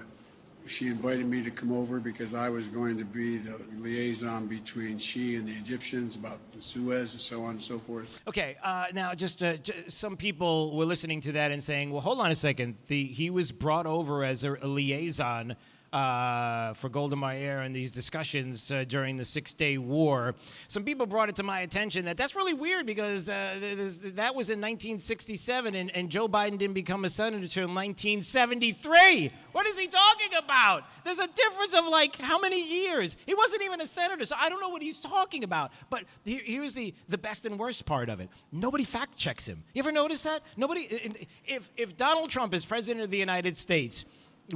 she invited me to come over because I was going to be the liaison between she and the Egyptians about the Suez and so on and so forth. Okay, now just some people were listening to that and saying, well, hold on a second. He was brought over as a liaison for Golda Meir and these discussions during the Six-Day War. Some people brought it to my attention that that's really weird because that was in 1967 and Joe Biden didn't become a senator until 1973. What is he talking about? There's a difference of like how many years? He wasn't even a senator, so I don't know what he's talking about. But here's the best and worst part of it. Nobody fact checks him. You ever notice that? Nobody. If Donald Trump is president of the United States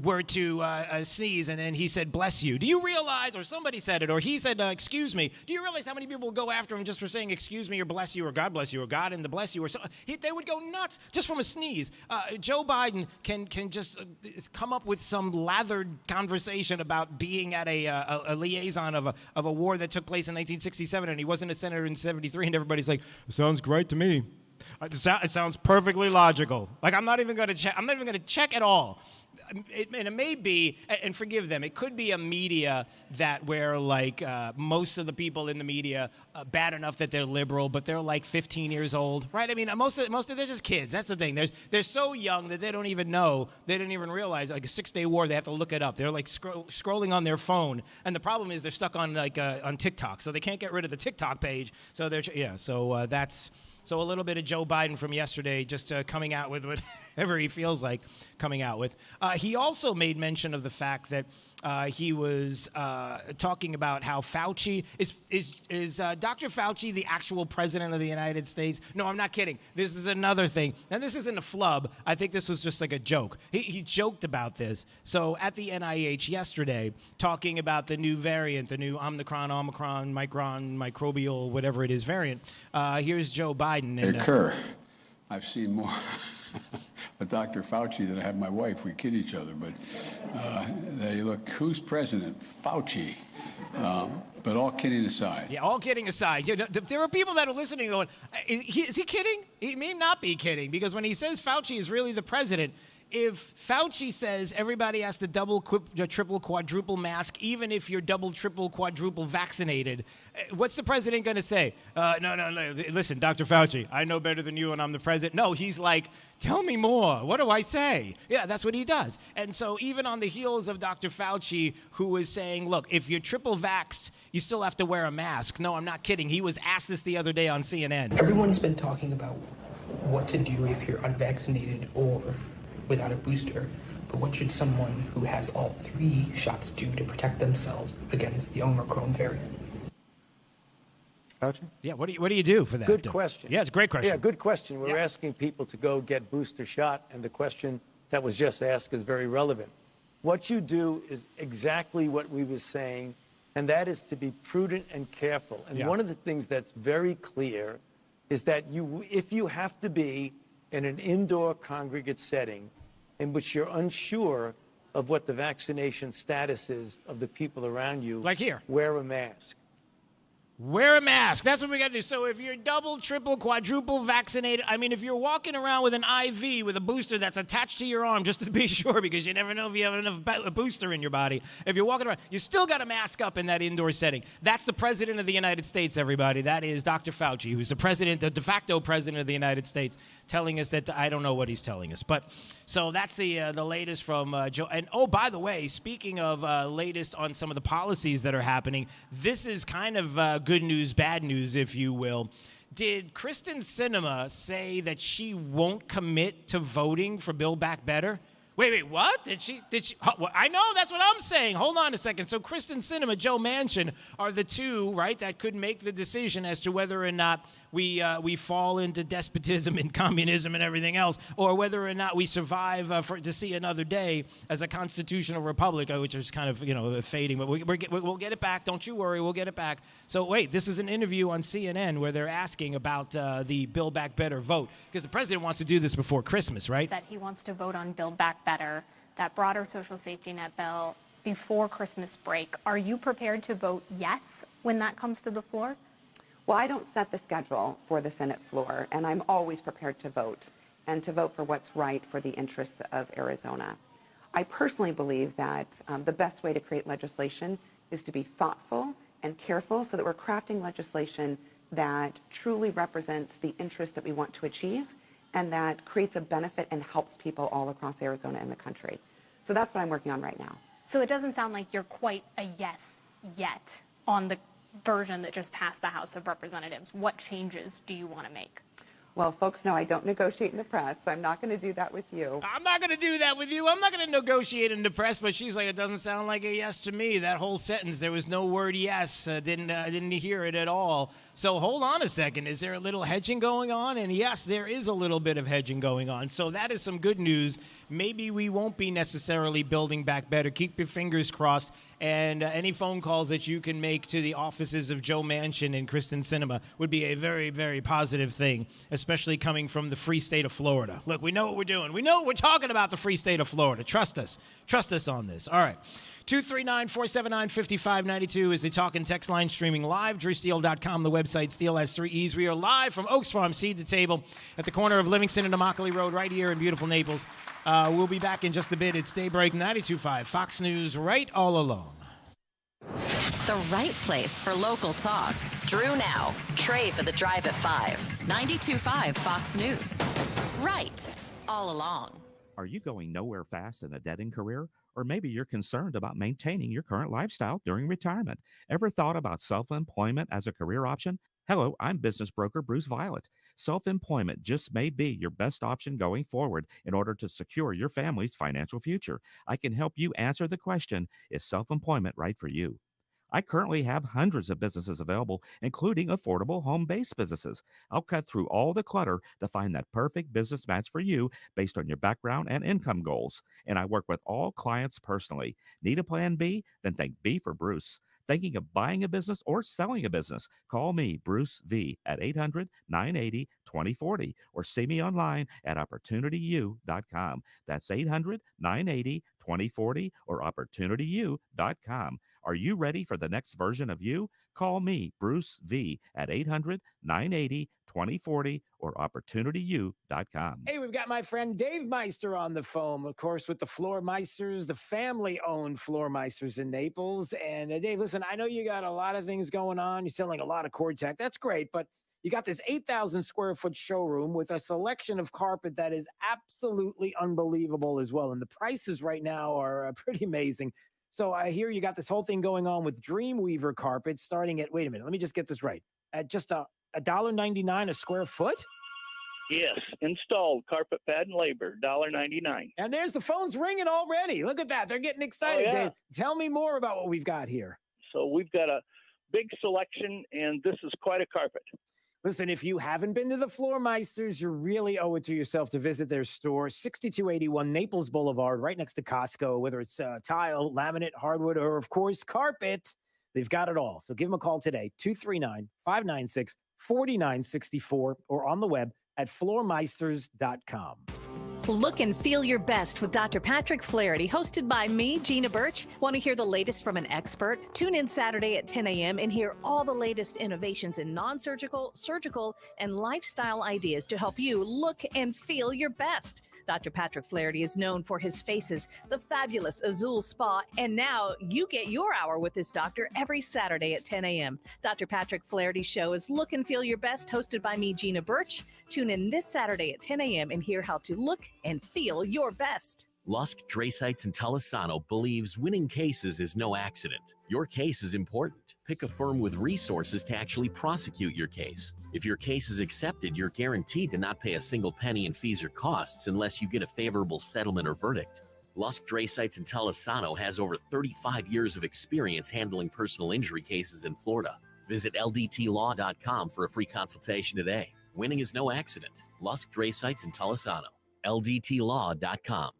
were to sneeze and then he said, bless you. Do you realize, or somebody said it, or he said, excuse me. Do you realize how many people will go after him just for saying, excuse me, or bless you, or God bless you, or God and the bless you, or so? They would go nuts just from a sneeze. Joe Biden can just come up with some lathered conversation about being at a liaison of a war that took place in 1967 and he wasn't a senator in 73 and everybody's like, sounds great to me. It sounds perfectly logical. Like I'm not even going to check. I'm not even going to check at all. And it may be, and forgive them, it could be a media where like most of the people in the media bad enough that they're liberal, but they're like 15 years old, right? I mean, most of they're just kids. That's the thing. They're so young that they don't even know, they didn't even realize like a Six-Day War. They have to look it up. They're like scrolling on their phone, and the problem is they're stuck on like on TikTok, so they can't get rid of the TikTok page. So that's. So a little bit of Joe Biden from yesterday, just coming out with whatever he feels like coming out with. He also made mention of the fact that he was talking about how Fauci is Dr. Fauci the actual president of the United States? No, I'm not kidding. This is another thing. Now, this isn't a flub. I think this was just like a joke. He joked about this. So at the NIH yesterday, talking about the new variant, the new Omicron, microbial, whatever it is variant, here's Joe Biden. Occur. I've seen more. Dr. Fauci that I have my wife. We kid each other, but they look, who's president? Fauci. But all kidding aside. Yeah, all kidding aside, there are people that are listening going, is he kidding? He may not be kidding, because when he says Fauci is really the president, if Fauci says everybody has to double, triple, quadruple mask, even if you're double, triple, quadruple vaccinated, what's the president going to say? No. Listen, Dr. Fauci, I know better than you and I'm the president. No, he's like, tell me more. What do I say? Yeah, that's what he does. And so even on the heels of Dr. Fauci, who was saying, look, if you're triple vaxxed, you still have to wear a mask. No, I'm not kidding. He was asked this the other day on CNN. Everyone's been talking about what to do if you're unvaccinated or without a booster, but what should someone who has all 3 shots do to protect themselves against the Omicron variant? Fauci? Yeah, what do you do for that? Good question. Yeah, it's a great question. Yeah, good question. We're asking people to go get booster shot, and the question that was just asked is very relevant. What you do is exactly what we were saying, and that is to be prudent and careful. And one of the things that's very clear is that if you have to be in an indoor congregate setting in which you're unsure of what the vaccination status is of the people around you, like here, wear a mask. Wear a mask. That's what we got to do. So if you're double, triple, quadruple vaccinated, I mean, if you're walking around with an IV with a booster that's attached to your arm, just to be sure, because you never know if you have enough booster in your body. If you're walking around, you still got to mask up in that indoor setting. That's the president of the United States, everybody. That is Dr. Fauci, who's the president, the de facto president of the United States, telling us that. I don't know what he's telling us. But so that's the latest from Joe. And oh, by the way, speaking of latest on some of the policies that are happening, this is kind of good news, bad news, if you will. Did Kristen Sinema say that she won't commit to voting for Build Back Better? Wait, what? Did she? I know, that's what I'm saying. Hold on a second. So Kristen Sinema, Joe Manchin are the two, right, that could make the decision as to whether or not we fall into despotism and communism and everything else, or whether or not we survive to see another day as a constitutional republic, which is kind of, fading. But we'll get it back. Don't you worry. We'll get it back. So wait, this is an interview on CNN where they're asking about the Build Back Better vote, because the president wants to do this before Christmas, right? That he wants to vote on Build Back Better, that broader social safety net bill, before Christmas break. Are you prepared to vote yes when that comes to the floor? Well, I don't set the schedule for the Senate floor, and I'm always prepared to vote, and to vote for what's right for the interests of Arizona. I personally believe that the best way to create legislation is to be thoughtful and careful so that we're crafting legislation that truly represents the interests that we want to achieve and that creates a benefit and helps people all across Arizona and the country. So that's what I'm working on right now. So it doesn't sound like you're quite a yes yet on the version that just passed the House of Representatives. What changes do you want to make? Well, folks know I don't negotiate in the press, so I'm not going to do that with you. I'm not going to do that with you. I'm not going to negotiate in the press, but she's like, it doesn't sound like a yes to me. That whole sentence, there was no word yes. Didn't hear it at all. So hold on a second. Is there a little hedging going on? And yes, there is a little bit of hedging going on. So that is some good news. Maybe we won't be necessarily building back better. Keep your fingers crossed. And any phone calls that you can make to the offices of Joe Manchin and Kristen Sinema would be a very, very positive thing, especially coming from the free state of Florida. Look, we know what we're doing. We know what we're talking about, the free state of Florida. Trust us. Trust us on this. All right. 239-479-5592 is the talk and text line, streaming live. DrewSteele.com, the website. Steele has 3 E's. We are live from Oaks Farm Seed to Table at the corner of Livingston and Immokalee Road right here in beautiful Naples. We'll be back in just a bit. It's Daybreak 92.5 Fox News, right all along. The right place for local talk. Drew now. Trey for the drive at 5. 92.5 Fox News. Right all along. Are you going nowhere fast in a dead-end career? Or maybe you're concerned about maintaining your current lifestyle during retirement. Ever thought about self-employment as a career option? Hello, I'm business broker Bruce Violet. Self-employment just may be your best option going forward in order to secure your family's financial future. I can help you answer the question, is self-employment right for you? I currently have hundreds of businesses available, including affordable home-based businesses. I'll cut through all the clutter to find that perfect business match for you based on your background and income goals. And I work with all clients personally. Need a plan B? Then think B for Bruce. Thinking of buying a business or selling a business? Call me, Bruce V, at 800-980-2040 or see me online at opportunityu.com. That's 800-980-2040 or opportunityu.com. Are you ready for the next version of you? Call me, Bruce V, at 800-980-2040 or opportunityu.com. Hey, we've got my friend Dave Meister on the phone, of course, with the Floor Meisters, the family-owned Floor Meisters in Naples. And Dave, listen, I know you got a lot of things going on. You're selling a lot of cord tech. That's great, but you got this 8,000 square foot showroom with a selection of carpet that is absolutely unbelievable as well. And the prices right now are pretty amazing. So I hear you got this whole thing going on with Dreamweaver carpet starting at, wait a minute, let me just get this right, at just $1.99 a square foot? Yes, installed carpet pad and labor, $1.99. And there's the phones ringing already. Look at that. They're getting excited. Oh, yeah. Dave, tell me more about what we've got here. So we've got a big selection, and this is quite a carpet. Listen, if you haven't been to the Floor Meisters, you really owe it to yourself to visit their store, 6281 Naples Boulevard, right next to Costco. Whether it's tile, laminate, hardwood, or, of course, carpet, they've got it all. So give them a call today, 239-596-4964, or on the web at floormeisters.com. Look and feel your best with Dr. Patrick Flaherty, hosted by me, Gina Birch. Want to hear the latest from an expert? Tune in Saturday at 10 a.m. and hear all the latest innovations in non-surgical, surgical, and lifestyle ideas to help you look and feel your best. Dr. Patrick Flaherty is known for his faces, the fabulous Azul Spa, and now you get your hour with this doctor every Saturday at 10 a.m. Dr. Patrick Flaherty's show is Look and Feel Your Best, hosted by me, Gina Birch. Tune in this Saturday at 10 a.m. and hear how to look and feel your best. Lusk, Drasites, and Talisano believes winning cases is no accident. Your case is important. Pick a firm with resources to actually prosecute your case. If your case is accepted, you're guaranteed to not pay a single penny in fees or costs unless you get a favorable settlement or verdict. Lusk, Drasites, and Talisano has over 35 years of experience handling personal injury cases in Florida. Visit ldtlaw.com for a free consultation today. Winning is no accident. Lusk, Drasites, and Talisano. ldtlaw.com.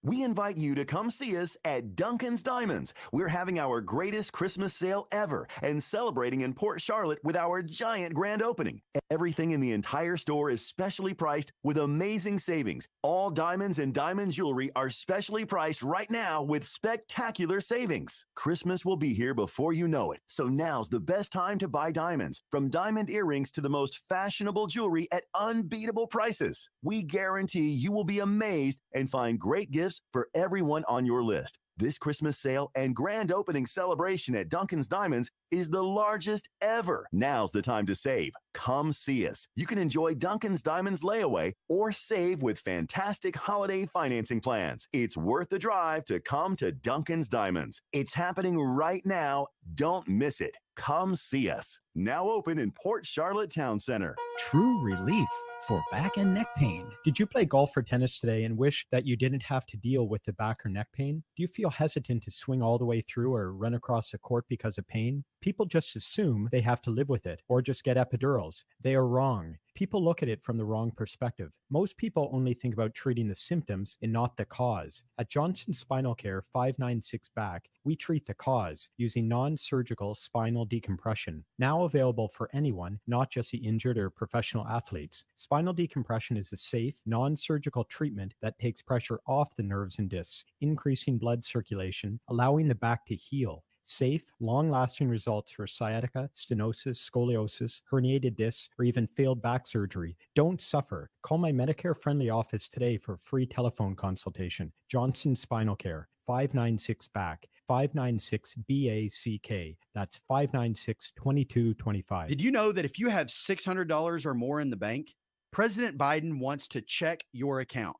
We invite you to come see us at Duncan's Diamonds. We're having our greatest Christmas sale ever and celebrating in Port Charlotte with our giant grand opening. Everything in the entire store is specially priced with amazing savings. All diamonds and diamond jewelry are specially priced right now with spectacular savings. Christmas will be here before you know it, so now's the best time to buy diamonds. From diamond earrings to the most fashionable jewelry at unbeatable prices. We guarantee you will be amazed and find great gifts for everyone on your list. This Christmas sale and grand opening celebration at Duncan's Diamonds is the largest ever. Now's the time to save. Come see us. You can enjoy Duncan's Diamonds layaway or save with fantastic holiday financing plans. It's worth the drive to come to Duncan's Diamonds. It's happening right now. Don't miss it. Come see us. Now open in Port Charlotte Town Center. True relief for back and neck pain. Did you play golf or tennis today and wish that you didn't have to deal with the back or neck pain? Do you feel hesitant to swing all the way through or run across the court because of pain? People just assume they have to live with it or just get epidurals. They are wrong. People look at it from the wrong perspective. Most people only think about treating the symptoms and not the cause. At Johnson Spinal Care 596 Back, we treat the cause using non-surgical spinal decompression. Now available for anyone, not just the injured or professional athletes. Spinal decompression is a safe, non-surgical treatment that takes pressure off the nerves and discs, increasing blood circulation, allowing the back to heal. Safe, long-lasting results for sciatica, stenosis, scoliosis, herniated discs, or even failed back surgery. Don't suffer. Call my Medicare-friendly office today for a free telephone consultation. Johnson Spinal Care, 596 Back, 596 BACK. That's 596-2225. Did you know that if you have $600 or more in the bank, President Biden wants to check your account?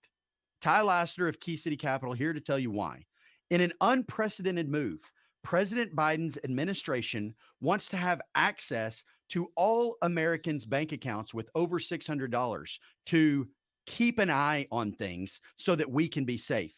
Ty Lassiter of Key City Capital here to tell you why. In an unprecedented move, President Biden's administration wants to have access to all Americans' bank accounts with over $600 to keep an eye on things so that we can be safe.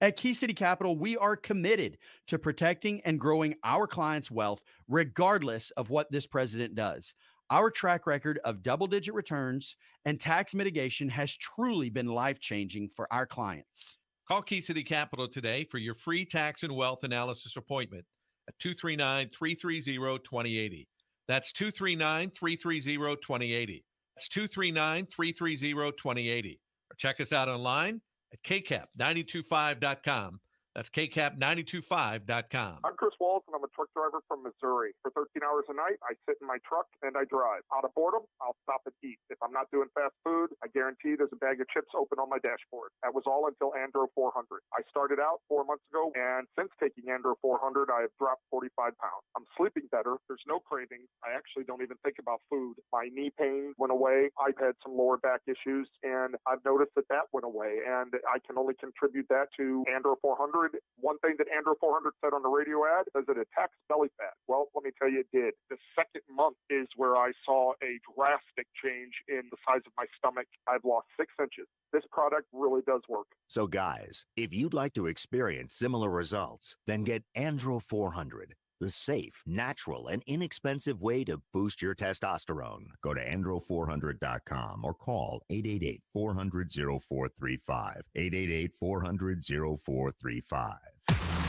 At Key City Capital, we are committed to protecting and growing our clients' wealth, regardless of what this president does. Our track record of double-digit returns and tax mitigation has truly been life-changing for our clients. Call Key City Capital today for your free tax and wealth analysis appointment at 239-330-2080. That's 239-330-2080. That's 239-330-2080. Or check us out online at kcap925.com. That's kcap925.com. I'm Chris Walls, and I'm a truck driver from Missouri. For 13 hours a night, I sit in my truck and I drive. Out of boredom, I'll stop and eat. If I'm not doing fast food, I guarantee there's a bag of chips open on my dashboard. That was all until Andro 400. I started out 4 months ago, and since taking Andro 400, I have dropped 45 pounds. I'm sleeping better. There's no cravings. I actually don't even think about food. My knee pain went away. I've had some lower back issues, and I've noticed that went away, and I can only contribute that to Andro 400. One thing that Andro 400 said on the radio ad is it attacks belly fat. Well, let me tell you, it did. The second month is where I saw a drastic change in the size of my stomach. I've lost 6 inches. This product really does work. So guys, if you'd like to experience similar results, then get Andro 400. The safe, natural, and inexpensive way to boost your testosterone. Go to andro400.com or call 888-400-0435. 888-400-0435.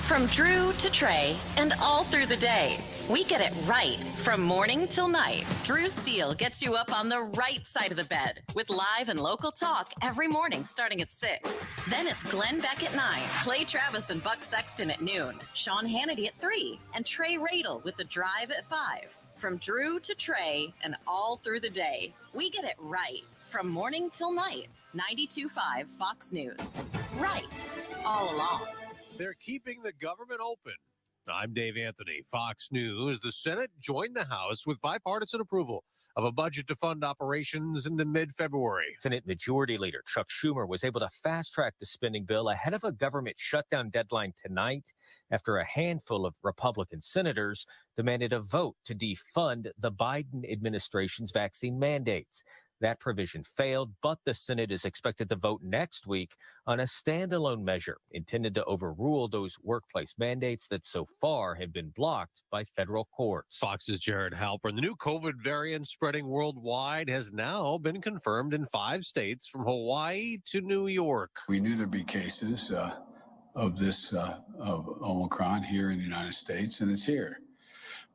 From Drew to Trey and all through the day, we get it right from morning till night. Drew Steele gets you up on the right side of the bed with live and local talk every morning starting at 6. Then it's Glenn Beck at 9, Clay Travis and Buck Sexton at noon, Sean Hannity at 3, and Trey Radel with The Drive at 5. From Drew to Trey and all through the day, we get it right from morning till night. 92.5 Fox News. Right all along. They're keeping the government open. I'm Dave Anthony, Fox News. The Senate joined the House with bipartisan approval of a budget to fund operations into mid-February. Senate Majority Leader Chuck Schumer was able to fast-track the spending bill ahead of a government shutdown deadline tonight after a handful of Republican senators demanded a vote to defund the Biden administration's vaccine mandates. That provision failed, but the Senate is expected to vote next week on a standalone measure intended to overrule those workplace mandates that so far have been blocked by federal courts. Fox's Jared Halpern. The new COVID variant spreading worldwide has now been confirmed in 5 states from Hawaii to New York. We knew there'd be cases of this of Omicron here in the United States, and it's here.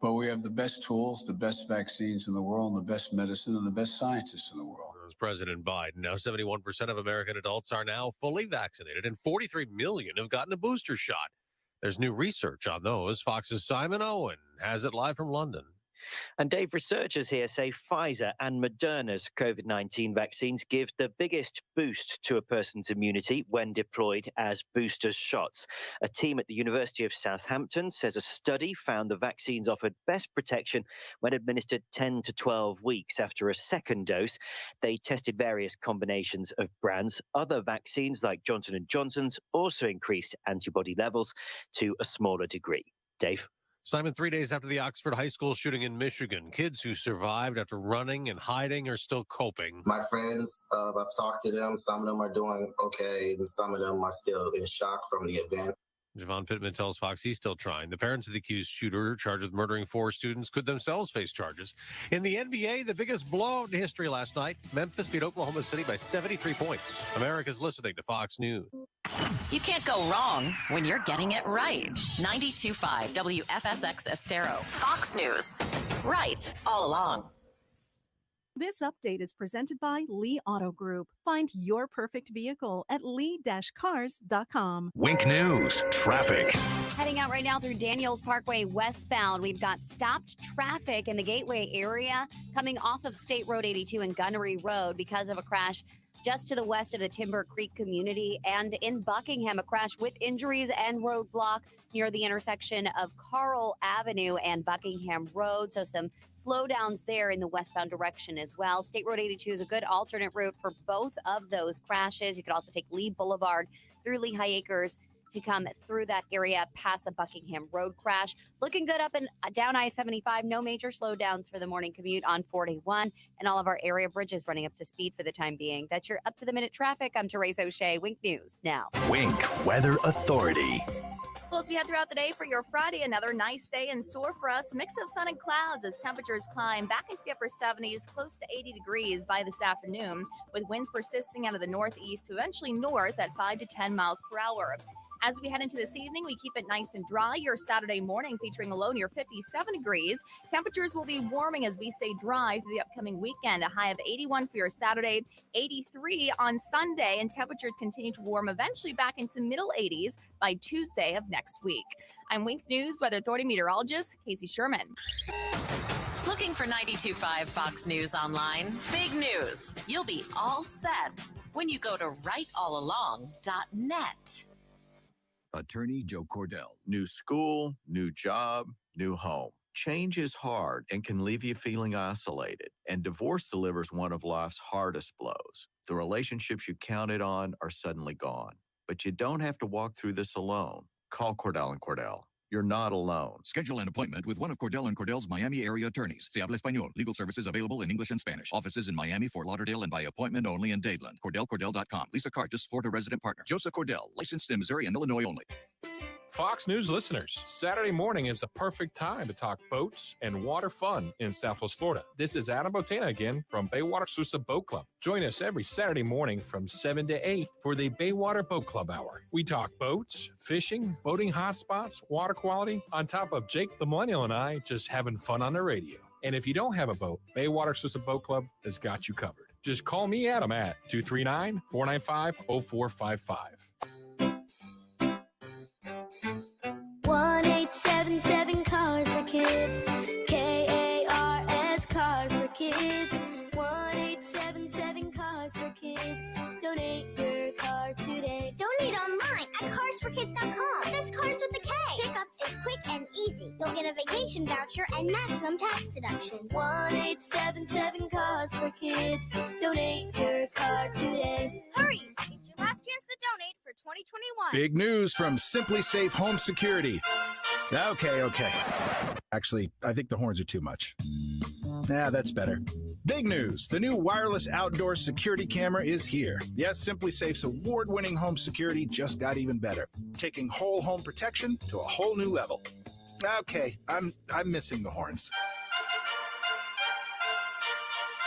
But we have the best tools, the best vaccines in the world, and the best medicine and the best scientists in the world. As President Biden, now 71% of American adults are now fully vaccinated, and 43 million have gotten a booster shot. There's new research on those. Fox's Simon Owen has it live from London. And Dave, researchers here say Pfizer and Moderna's COVID-19 vaccines give the biggest boost to a person's immunity when deployed as booster shots. A team at the University of Southampton says a study found the vaccines offered best protection when administered 10 to 12 weeks after a second dose. They tested various combinations of brands. Other vaccines like Johnson & Johnson's also increased antibody levels to a smaller degree. Dave? Simon, 3 days after the Oxford High School shooting in Michigan, kids who survived after running and hiding are still coping. My friends, I've talked to them. Some of them are doing okay, and some of them are still in shock from the event. Javon Pittman tells Fox he's still trying. The parents of the accused shooter, charged with murdering 4 students, could themselves face charges. In the NBA, the biggest blowout in history last night. Memphis beat Oklahoma City by 73 points. America's listening to Fox News. You can't go wrong when you're getting it right. 92.5 WFSX Estero. Fox News. Right all along. This update is presented by Lee Auto Group. Find your perfect vehicle at lee-cars.com. Wink News, traffic. Heading out right now through Daniels Parkway westbound, we've got stopped traffic in the Gateway area coming off of State Road 82 and Gunnery Road because of a crash just to the west of the Timber Creek community. And in Buckingham, a crash with injuries and roadblock near the intersection of Carl Avenue and Buckingham Road. So some slowdowns there in the westbound direction as well. State Road 82 is a good alternate route for both of those crashes. You could also take Lee Boulevard through Lehigh Acres to come through that area past the Buckingham Road crash. Looking good up and down I-75. No major slowdowns for the morning commute on 41, and all of our area bridges running up to speed for the time being. That's your up-to-the-minute traffic. I'm Therese O'Shea. Wink News now. Wink Weather Authority. Well, as we head throughout the day for your Friday, another nice day in store for us. Mix of sun and clouds as temperatures climb back into the upper 70s, close to 80 degrees by this afternoon, with winds persisting out of the northeast to eventually north at 5 to 10 miles per hour. As we head into this evening, we keep it nice and dry. Your Saturday morning featuring a low near 57 degrees. Temperatures will be warming as we stay dry through the upcoming weekend. A high of 81 for your Saturday, 83 on Sunday, and temperatures continue to warm eventually back into middle 80s by Tuesday of next week. I'm Wink News Weather Authority meteorologist Casey Sherman. Looking for 92.5 Fox News online? Big news. You'll be all set when you go to rightallalong.net. Attorney Joe Cordell. New school, new job, new home. Change is hard and can leave you feeling isolated. And divorce delivers one of life's hardest blows. The relationships you counted on are suddenly gone. But you don't have to walk through this alone. Call Cordell & Cordell. You're not alone. Schedule an appointment with one of Cordell & Cordell's Miami area attorneys. Se habla español. Legal services available in English and Spanish. Offices in Miami, Fort Lauderdale, and by appointment only in Dadeland. CordellCordell.com. Lisa Cartus, Florida resident partner. Joseph Cordell, licensed in Missouri and Illinois only. Fox News listeners, Saturday morning is the perfect time to talk boats and water fun in Southwest Florida. This is Adam Botana again from Baywater Sousa Boat Club. Join us every Saturday morning from 7 to 8 for the Baywater Boat Club Hour. We talk boats, fishing, boating hotspots, water quality, on top of Jake the Millennial and I just having fun on the radio. And if you don't have a boat, Baywater Sousa Boat Club has got you covered. Just call me, Adam, at 239-495-0455. 1877 Cars for Kids. KARS Cars for Kids. 1877 Cars for Kids. Donate your car today. Donate online at carsforkids.com. That's cars with a K. Pickup is quick and easy. You'll get a vacation voucher and maximum tax deduction. 1877 Cars for Kids. Donate your car today. Hurry! It's your last chance to donate for 2021. Big news from Simply Safe Home Security. Okay. Actually, I think the horns are too much. That's better. Big news. The new wireless outdoor security camera is here. Yes, Simply Safe's award-winning home security just got even better, taking whole home protection to a whole new level. Okay, I'm missing the horns.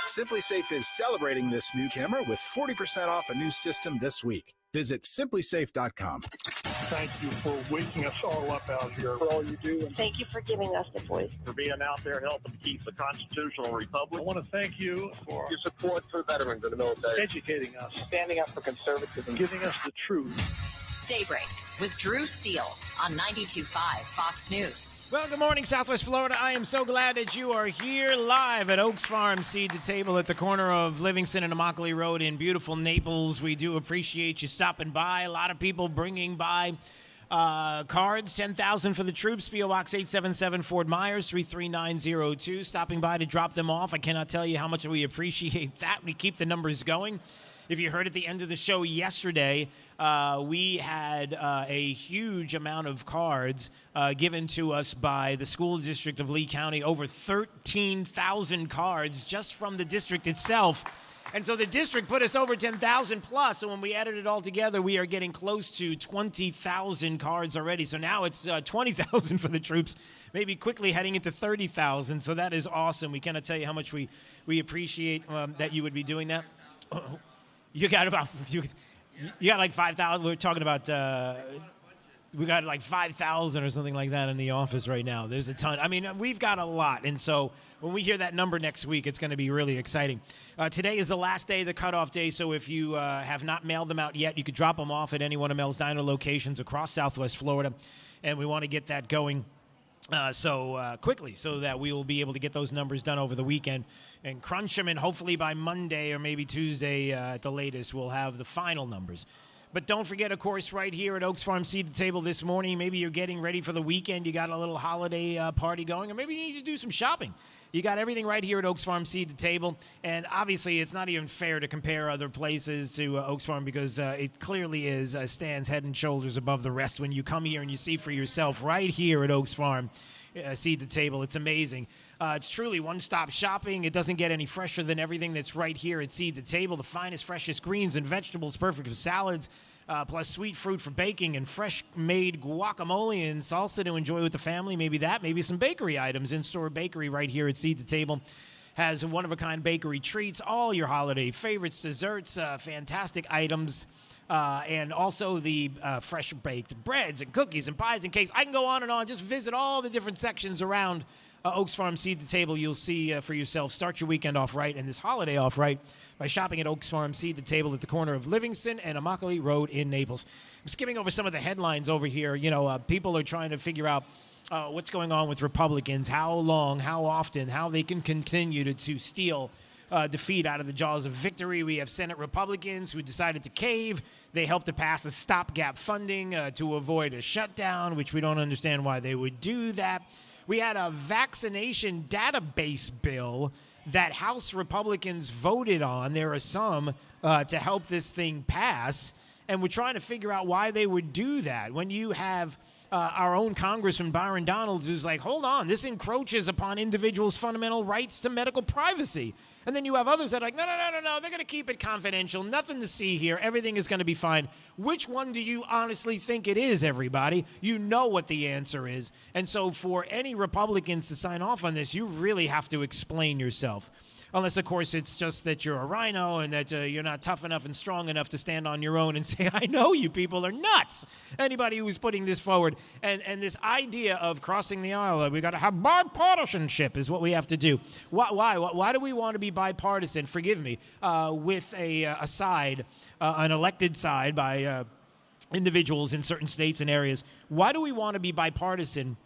Simply Safe is celebrating this new camera with 40% off a new system this week. Visit simplysafe.com. Thank you for waking us all up out here, for all you do. And thank you for giving us the voice. for being out there helping to keep the constitutional republic. I want to thank you for your support for veterans in the military, educating us, standing up for conservatism, giving us the truth. Daybreak with Drew Steele on 92.5 Fox News. Well, good morning, Southwest Florida. I am so glad that you are here live at Oaks Farm Seed to Table at the corner of Livingston and Immokalee Road in beautiful Naples. We do appreciate you stopping by. A lot of people bringing by cards, 10,000 for the troops, P.O. Box 877 Fort Myers, 33902. Stopping by to drop them off. I cannot tell you how much we appreciate that. We keep the numbers going. If you heard at the end of the show yesterday, we had a huge amount of cards given to us by the school district of Lee County, over 13,000 cards just from the district itself. And so the district put us over 10,000 plus. So when we added it all together, we are getting close to 20,000 cards already. So now it's 20,000 for the troops, maybe quickly heading into 30,000. So that is awesome. We cannot tell you how much we appreciate that you would be doing that. You got like 5,000. We're talking about we got like 5,000 or something like that in the office right now. There's a ton. I mean, we've got a lot, and so when we hear that number next week, it's going to be really exciting. Today is the last day, the cutoff day. So if you have not mailed them out yet, you could drop them off at any one of Mel's Diner locations across Southwest Florida, and we want to get that going. Quickly, so that we will be able to get those numbers done over the weekend and crunch them, and hopefully by Monday or maybe Tuesday at the latest, we'll have the final numbers. But don't forget, of course, right here at Oaks Farm Seed to Table this morning, maybe you're getting ready for the weekend, you got a little holiday party going, or maybe you need to do some shopping. You got everything right here at Oaks Farm Seed to Table, and obviously it's not even fair to compare other places to Oaks Farm because it clearly stands head and shoulders above the rest when you come here and you see for yourself right here at Oaks Farm Seed to Table. It's amazing. It's truly one-stop shopping. It doesn't get any fresher than everything that's right here at Seed to Table. The finest, freshest greens and vegetables, perfect for salads. plus sweet fruit for baking and fresh-made guacamole and salsa to enjoy with the family. Maybe some bakery items. In-store bakery right here at Seed to Table has one-of-a-kind bakery treats, all your holiday favorites, desserts, fantastic items, and also the fresh-baked breads and cookies and pies and cakes. I can go on and on. Just visit all the different sections around Oaks Farm Seed to Table. You'll see for yourself. Start your weekend off right and this holiday off right by shopping at Oaks Farm Seed to Table at the corner of Livingston and Immokalee Road in Naples. I'm skimming over some of the headlines over here. You know, people are trying to figure out what's going on with Republicans, how long, how often, how they can continue to steal defeat out of the jaws of victory. We have Senate Republicans who decided to cave. They helped to pass a stopgap funding to avoid a shutdown, which we don't understand why they would do that. We had a vaccination database bill that House Republicans voted on. There are some to help this thing pass, and we're trying to figure out why they would do that. When you have our own Congressman Byron Donalds who's like, hold on, this encroaches upon individuals' fundamental rights to medical privacy. And then you have others that are like, no, they're going to keep it confidential. Nothing to see here. Everything is going to be fine. Which one do you honestly think it is, everybody? You know what the answer is. And so for any Republicans to sign off on this, you really have to explain yourself. Unless, of course, it's just that you're a rhino and that you're not tough enough and strong enough to stand on your own and say, I know you people are nuts. Anybody who's putting this forward and this idea of crossing the aisle, we got to have bipartisanship is what we have to do. Why do we want to be bipartisan, forgive me, with a side, an elected side by individuals in certain states and areas? Why do we want to be bipartisan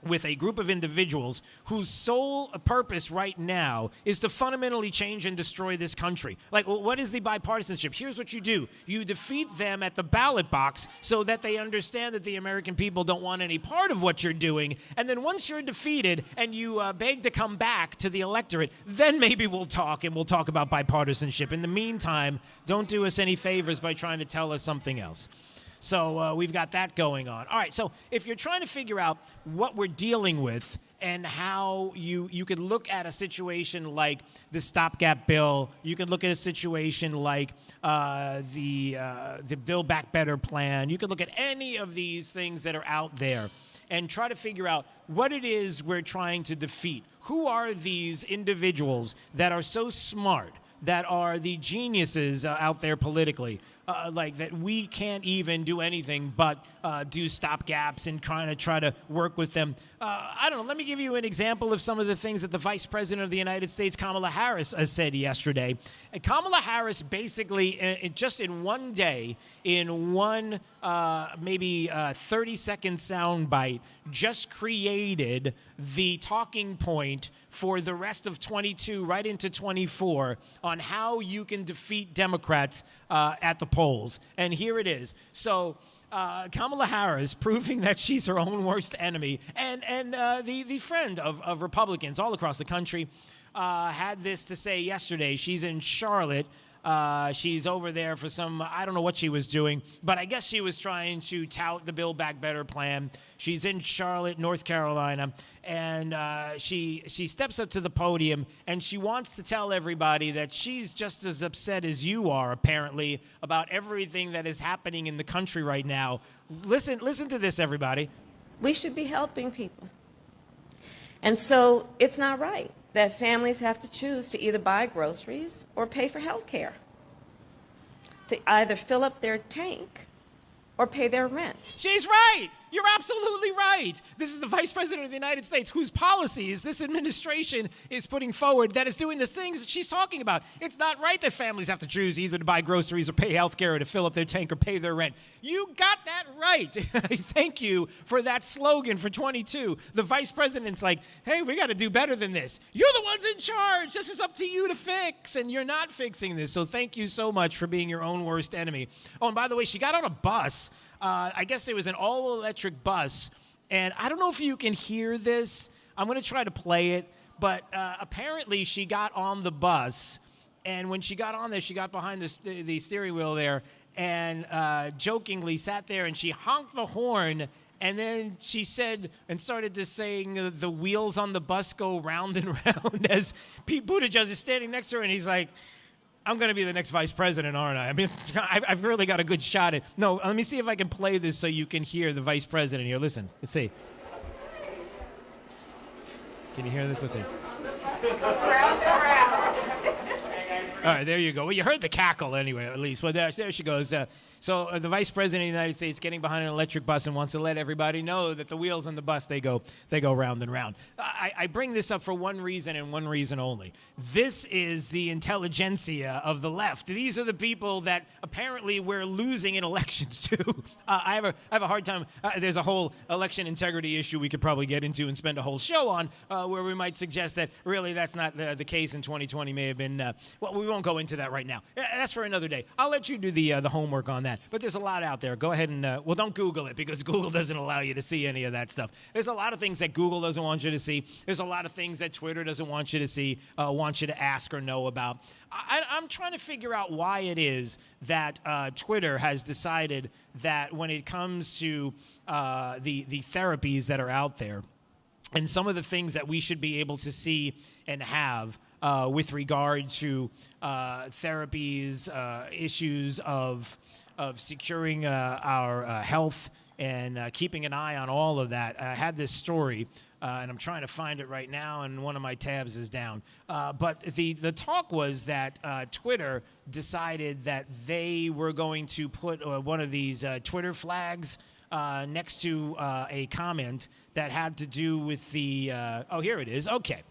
with a group of individuals whose sole purpose right now is to fundamentally change and destroy this country? Like, what is the bipartisanship? Here's what you do. You defeat them at the ballot box so that they understand that the American people don't want any part of what you're doing. And then once you're defeated and you beg to come back to the electorate, then maybe we'll talk, and we'll talk about bipartisanship. In the meantime, don't do us any favors by trying to tell us something else. So we've got that going on. All right, so if you're trying to figure out what we're dealing with and how you could look at a situation like the stopgap bill, you could look at a situation like the Build Back Better plan, you could look at any of these things that are out there and try to figure out what it is we're trying to defeat. Who are these individuals that are so smart, that are the geniuses out there politically, like that we can't even do anything but do stopgaps and try to work with them. I don't know. Let me give you an example of some of the things that the Vice President of the United States, Kamala Harris, said yesterday. And Kamala Harris basically, just in one day, in one maybe 30-second soundbite, just created the talking point for the rest of 22 right into 24 on how you can defeat Democrats at the polls. And here it is. So Kamala Harris proving that she's her own worst enemy and the friend of Republicans all across the country had this to say yesterday. She's in Charlotte. She's over there for some, I don't know what she was doing, but I guess she was trying to tout the Build Back Better plan. She's in Charlotte, North Carolina, and she steps up to the podium, and she wants to tell everybody that she's just as upset as you are, apparently, about everything that is happening in the country right now. Listen to this, everybody. We should be helping people. And so it's not right that families have to choose to either buy groceries or pay for health care, to either fill up their tank or pay their rent. She's right. You're absolutely right. This is the Vice President of the United States whose policies this administration is putting forward that is doing the things that she's talking about. It's not right that families have to choose either to buy groceries or pay health care or to fill up their tank or pay their rent. You got that right. Thank you for that slogan for 22. The Vice President's like, hey, we got to do better than this. You're the ones in charge. This is up to you to fix, and you're not fixing this. So thank you so much for being your own worst enemy. Oh, and by the way, she got on a bus. I guess it was an all-electric bus, and I don't know if you can hear this. I'm going to try to play it, but apparently she got on the bus, and when she got on there, she got behind the steering wheel there and jokingly sat there, and she honked the horn, and then she said and started to saying the wheels on the bus go round and round as Pete Buttigieg is standing next to her, and he's like, I'm going to be the next vice president, aren't I? I mean, I've really got a good shot at. No, let me see if I can play this so you can hear the vice president here. Listen, let's see. Can you hear this? Let's see. All right, there you go. Well, you heard the cackle anyway, at least. Well, there she goes. So the vice president of the United States getting behind an electric bus and wants to let everybody know that the wheels on the bus, they go round and round. I bring this up for one reason and one reason only. This is the intelligentsia of the left. These are the people that apparently we're losing in elections to. I have a hard time. There's a whole election integrity issue we could probably get into and spend a whole show on, where we might suggest that really that's not the case in 2020 may have been. Well, we won't go into that right now. That's for another day. I'll let you do the homework on that. But there's a lot out there. Go ahead and, well, don't Google it because Google doesn't allow you to see any of that stuff. There's a lot of things that Google doesn't want you to see. There's a lot of things that Twitter doesn't want you to see, want you to ask or know about. I'm trying to figure out why it is that Twitter has decided that when it comes to the therapies that are out there and some of the things that we should be able to see and have with regard to therapies, issues of securing our health and keeping an eye on all of that. I had this story, and I'm trying to find it right now, and one of my tabs is down. But the talk was that Twitter decided that they were going to put one of these Twitter flags next to a comment that had to do with the oh, here it is. Okay.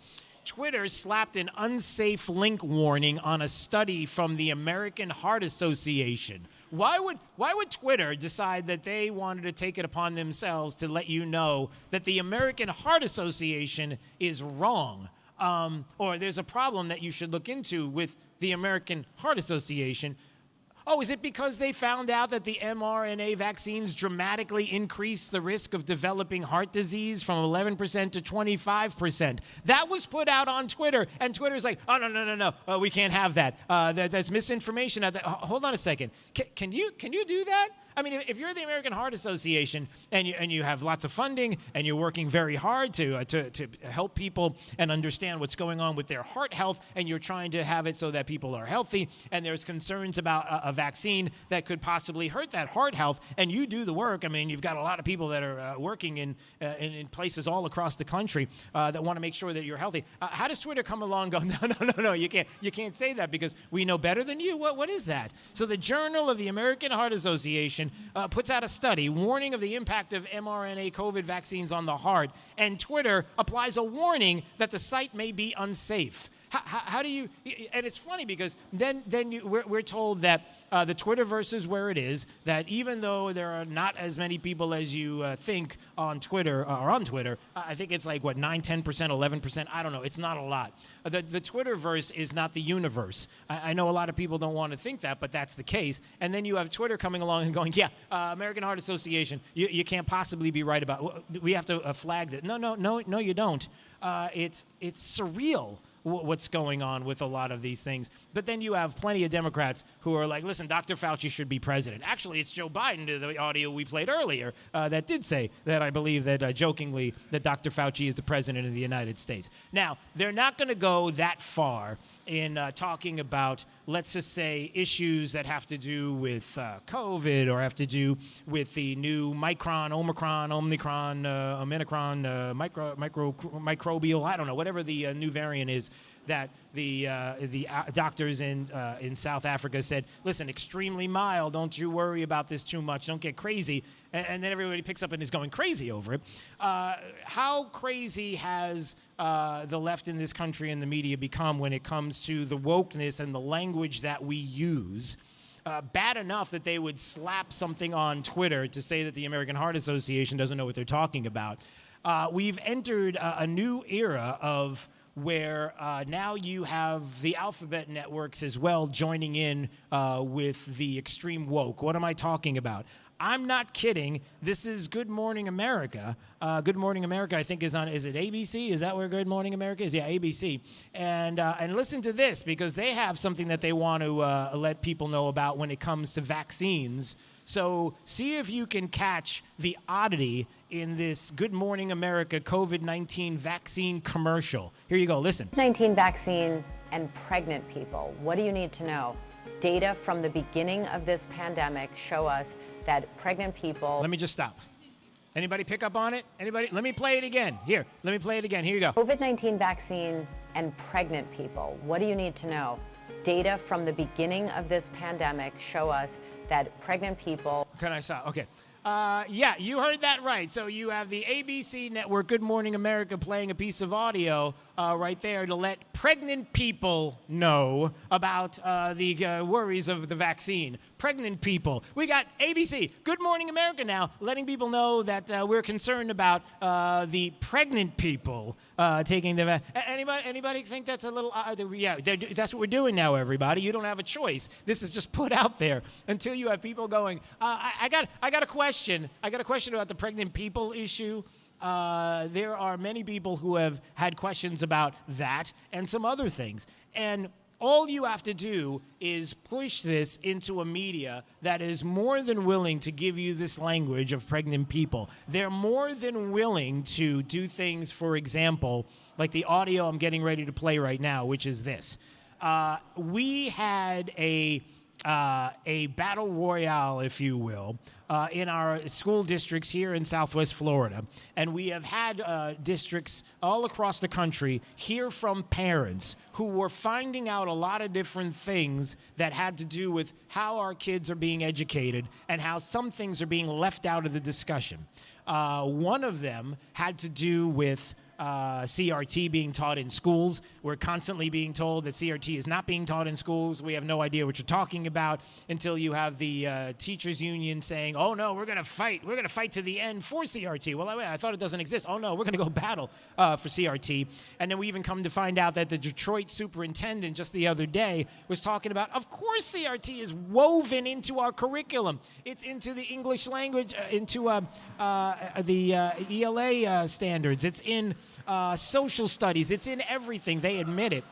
Twitter slapped an unsafe link warning on a study from the American Heart Association. Why would Twitter decide that they wanted to take it upon themselves to let you know that the American Heart Association is wrong? Or there's a problem that you should look into with the American Heart Association? Oh, is it because they found out that the mRNA vaccines dramatically increase the risk of developing heart disease from 11% to 25%? That was put out on Twitter, and Twitter's like, oh, no, we can't have that. That's misinformation. Hold on a second. Can you do that? I mean, if you're the American Heart Association and you have lots of funding and you're working very hard to help people and understand what's going on with their heart health, and you're trying to have it so that people are healthy, and there's concerns about a vaccine that could possibly hurt that heart health, and you do the work. I mean, you've got a lot of people that are working in places all across the country that want to make sure that you're healthy. How does Twitter come along and go, no, you can't say that because we know better than you? What is that? So the Journal of the American Heart Association puts out a study warning of the impact of mRNA COVID vaccines on the heart, and Twitter applies a warning that the site may be unsafe. How do you? And it's funny because then we're told that the Twitterverse is where it is. That even though there are not as many people as you think on Twitter or on Twitter, I think it's like what 9, 10%, 11%. I don't know. It's not a lot. The Twitterverse is not the universe. I know a lot of people don't want to think that, but that's the case. And then you have Twitter coming along and going, yeah, American Heart Association, you can't possibly be right about. We have to flag that. No, you don't. It's surreal what's going on with a lot of these things. But then you have plenty of Democrats who are like, listen, Dr. Fauci should be president. Actually, it's Joe Biden, to the audio we played earlier, that did say that, I believe that jokingly, that Dr. Fauci is the president of the United States. Now, they're not going to go that far in talking about, let's just say, issues that have to do with COVID or have to do with the new Omicron, microbial, I don't know, whatever the new variant is, that the doctors in South Africa said, listen, extremely mild, don't you worry about this too much, don't get crazy. And then everybody picks up and is going crazy over it. How crazy has the left in this country and the media become when it comes to the wokeness and the language that we use? Bad enough that they would slap something on Twitter to say that the American Heart Association doesn't know what they're talking about. We've entered a new era of where now you have the alphabet networks as well joining in with the extreme woke. What am I talking about? I'm not kidding. This is Good Morning America. Good Morning America, I think, is on, is it ABC? Is that where Good Morning America is? Yeah, ABC. And listen to this, because they have something that they want to let people know about when it comes to vaccines. So see if you can catch the oddity in this Good Morning America COVID-19 vaccine commercial. Here you go, listen. 19 vaccine and pregnant people. What do you need to know? Data from the beginning of this pandemic show us that pregnant people... Let me just stop. Anybody pick up on it? Anybody? Let me play it again. Here, let me play it again. Here you go. COVID-19 vaccine and pregnant people. What do you need to know? Data from the beginning of this pandemic show us that pregnant people... Can I stop? Okay. Yeah, you heard that right. So you have the ABC network, Good Morning America, playing a piece of audio right there to let pregnant people know about the worries of the vaccine. Pregnant people. We got ABC, Good Morning America now, letting people know that we're concerned about the pregnant people taking the vaccine. Anybody think that's a little... yeah, that's what we're doing now, everybody. You don't have a choice. This is just put out there until you have people going, I got a question. I got a question about the pregnant people issue. There are many people who have had questions about that and some other things. And all you have to do is push this into a media that is more than willing to give you this language of pregnant people. They're more than willing to do things, for example, like the audio I'm getting ready to play right now, which is this. We had a battle royale, if you will, in our school districts here in Southwest Florida. And we have had districts all across the country hear from parents who were finding out a lot of different things that had to do with how our kids are being educated and how some things are being left out of the discussion. One of them had to do with CRT being taught in schools. We're constantly being told that CRT is not being taught in schools. We have no idea what you're talking about until you have the teachers union saying, oh no, we're going to fight. We're going to fight to the end for CRT. Well, I thought it doesn't exist. Oh no, we're going to go battle for CRT. And then we even come to find out that the Detroit superintendent just the other day was talking about, of course CRT is woven into our curriculum. It's into the English language, into the ELA standards. It's in social studies. It's in everything. They admit it.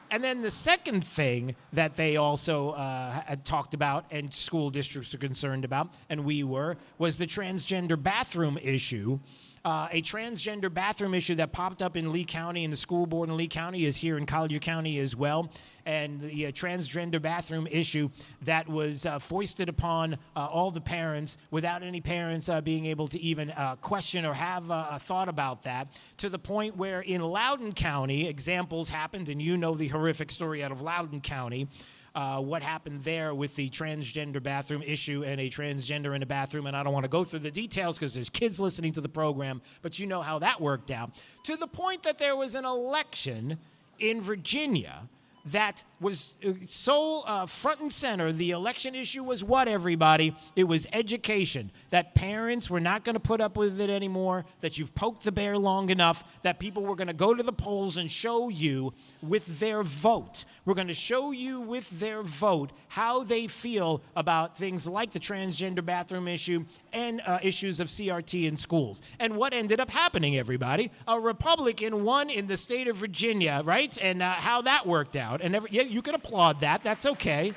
And then the second thing that they also had talked about and school districts are concerned about, and we were, was the transgender bathroom issue. A transgender bathroom issue that popped up in Lee County, and the school board in Lee County is here in Collier County as well. And the transgender bathroom issue that was foisted upon all the parents without any parents being able to even question or have a thought about that, to the point where in Loudoun County, examples happened, and you know the horrific story out of Loudoun County, what happened there with the transgender bathroom issue and a transgender in a bathroom. And I don't want to go through the details because there's kids listening to the program, but you know how that worked out. To the point that there was an election in Virginia that was so front and center. The election issue was what, everybody? It was education. That parents were not going to put up with it anymore, that you've poked the bear long enough, that people were going to go to the polls and show you with their vote. We're going to show you with their vote how they feel about things like the transgender bathroom issue and issues of CRT in schools. And what ended up happening, everybody? A Republican won in the state of Virginia, right? And how that worked out. And you can applaud that. That's okay.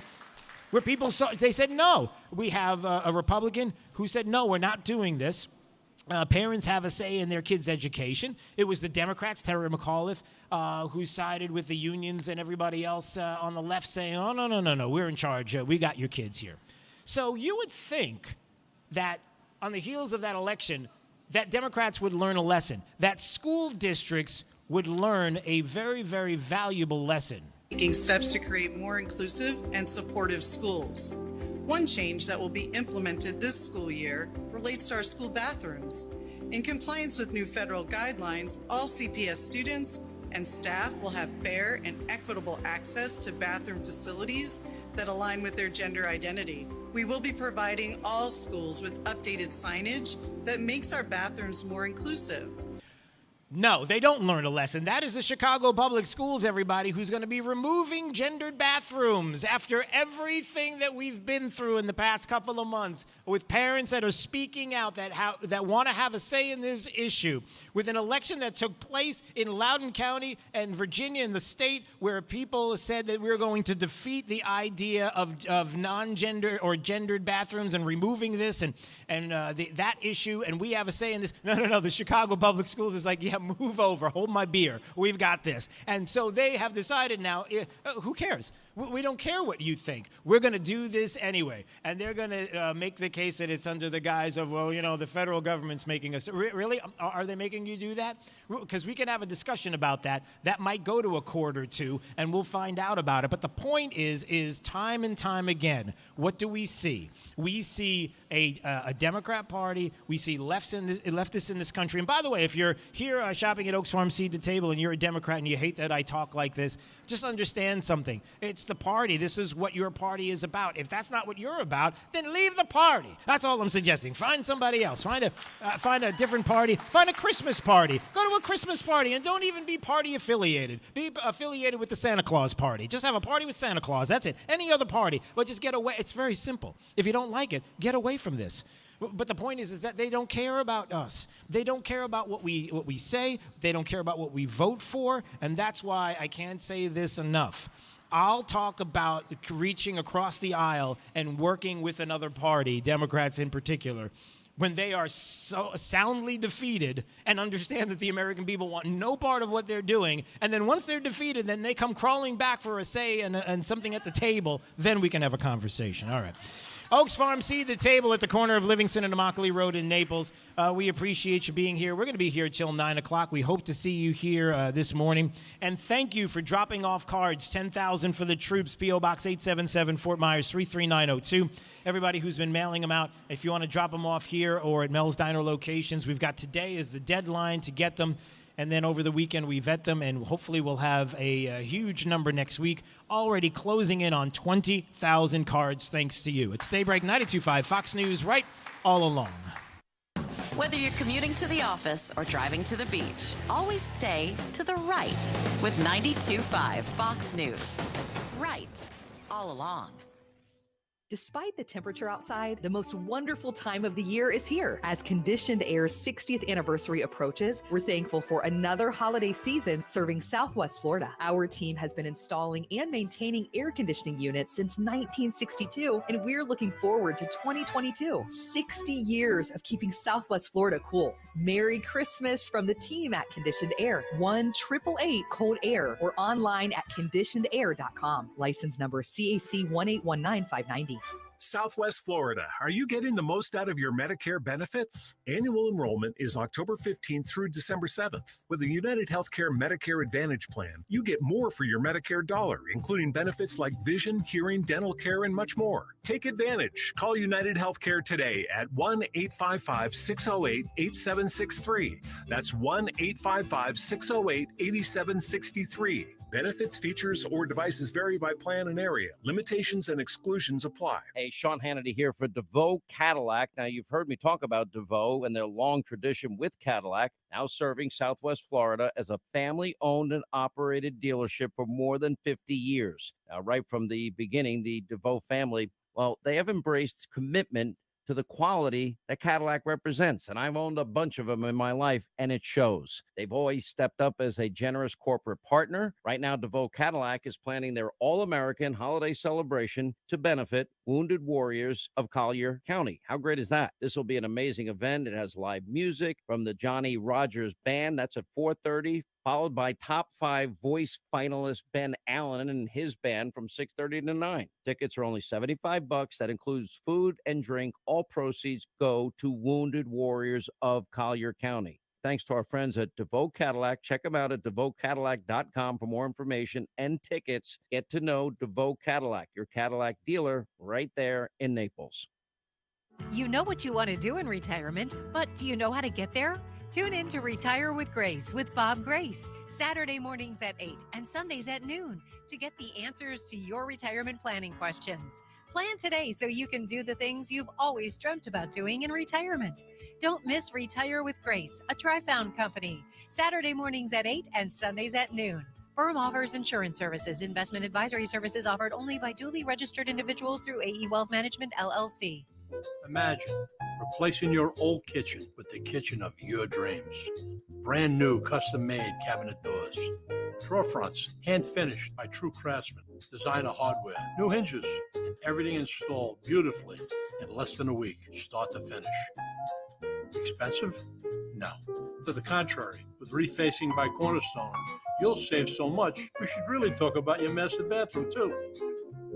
Where people they said no. We have a Republican who said no, we're not doing this. Parents have a say in their kids' education. It was the Democrats, Terry McAuliffe, who sided with the unions and everybody else on the left saying, oh, no, we're in charge. We got your kids here. So you would think that on the heels of that election, that Democrats would learn a lesson, that school districts would learn a very, very valuable lesson. Taking steps to create more inclusive and supportive schools. One change that will be implemented this school year relates to our school bathrooms. In compliance with new federal guidelines, all CPS students and staff will have fair and equitable access to bathroom facilities that align with their gender identity. We will be providing all schools with updated signage that makes our bathrooms more inclusive. No, they don't learn a lesson. That is the Chicago Public Schools, everybody, who's going to be removing gendered bathrooms after everything that we've been through in the past couple of months with parents that are speaking out that want to have a say in this issue, with an election that took place in Loudoun County and Virginia in the state where people said that we were going to defeat the idea of non-gender or gendered bathrooms and removing this and that issue, and we have a say in this. No, the Chicago Public Schools is like, yeah, move over, hold my beer. We've got this. And so they have decided now, who cares? We don't care what you think. We're going to do this anyway. And they're going to make the case that it's under the guise of, well, the federal government's making us. Really? Are they making you do that? Because we can have a discussion about that. That might go to a court or two, and we'll find out about it. But the point is time and time again, what do we see? We see a Democrat Party. We see leftists in this country. And by the way, if you're here shopping at Oaks Farm Seed to Table and you're a Democrat and you hate that I talk like this, just understand something. It's the party. This is what your party is about. If that's not what you're about, then leave the party. That's all I'm suggesting. Find somebody else. Find a different party. Find a Christmas party. Go to a Christmas party and don't even be party affiliated. Be affiliated with the Santa Claus party. Just have a party with Santa Claus. That's it. Any other party. But just get away. It's very simple. If you don't like it, get away from this. But the point is that they don't care about us. They don't care about what we say. They don't care about what we vote for. And that's why I can't say this enough. I'll talk about reaching across the aisle and working with another party, Democrats in particular, when they are so soundly defeated and understand that the American people want no part of what they're doing. And then once they're defeated, then they come crawling back for a say and something at the table. Then we can have a conversation. All right. Oaks Farm Seed the Table at the corner of Livingston and Immokalee Road in Naples. We appreciate you being here. We're going to be here till 9 o'clock. We hope to see you here this morning. And thank you for dropping off cards. 10,000 for the troops, P.O. Box 877, Fort Myers 33902. Everybody who's been mailing them out, if you want to drop them off here or at Mel's Diner locations, we've got today is the deadline to get them. And then over the weekend, we vet them, and hopefully we'll have a huge number next week, already closing in on 20,000 cards thanks to you. It's Daybreak 92.5 Fox News, right all along. Whether you're commuting to the office or driving to the beach, always stay to the right with 92.5 Fox News. Right all along. Despite the temperature outside, the most wonderful time of the year is here. As Conditioned Air's 60th anniversary approaches, we're thankful for another holiday season serving Southwest Florida. Our team has been installing and maintaining air conditioning units since 1962, and we're looking forward to 2022. 60 years of keeping Southwest Florida cool. Merry Christmas from the team at Conditioned Air. 1-888-COLD-AIR or online at conditionedair.com. License number CAC 1819590. Southwest Florida, are you getting the most out of your Medicare benefits? Annual enrollment is October 15th through December 7th. With the United Healthcare Medicare Advantage Plan, you get more for your Medicare dollar, including benefits like vision, hearing, dental care, and much more. Take advantage. Call United Healthcare today at 1-855-608-8763. That's 1-855-608-8763. Benefits, features, or devices vary by plan and area. Limitations and exclusions apply. Hey, Sean Hannity here for DeVoe Cadillac. Now, you've heard me talk about DeVoe and their long tradition with Cadillac, now serving Southwest Florida as a family-owned and operated dealership for more than 50 years. Now, right from the beginning, the DeVoe family, well, they have embraced commitment to the quality that Cadillac represents. And I've owned a bunch of them in my life, and it shows. They've always stepped up as a generous corporate partner. Right now, DeVoe Cadillac is planning their all-American holiday celebration to benefit wounded warriors of Collier County. How great is that? This will be an amazing event. It has live music from the Johnny Rogers Band. That's at 4:30. Followed by top 5 voice finalist Ben Allen and his band from 6:30 to 9. Tickets are only $75. That includes food and drink. All proceeds go to wounded warriors of Collier County. Thanks to our friends at DeVoe Cadillac. Check them out at DeVoeCadillac.com for more information and tickets. Get to know DeVoe Cadillac, your Cadillac dealer right there in Naples. You know what you want to do in retirement, but do you know how to get there? Tune in to Retire with Grace with Bob Grace, Saturday mornings at 8 and Sundays at noon to get the answers to your retirement planning questions. Plan today so you can do the things you've always dreamt about doing in retirement. Don't miss Retire with Grace, a Tri-Found company, Saturday mornings at 8 and Sundays at noon. Firm offers insurance services. Investment advisory services offered only by duly registered individuals through AE Wealth Management, LLC. Imagine replacing your old kitchen with the kitchen of your dreams. Brand new custom-made cabinet doors. Drawer fronts, hand-finished by true craftsmen. Designer hardware, new hinges, and everything installed beautifully in less than a week, start to finish. Expensive? No. To the contrary, with with refacing by Cornerstone. You'll save so much, we should really talk about your master bathroom, too.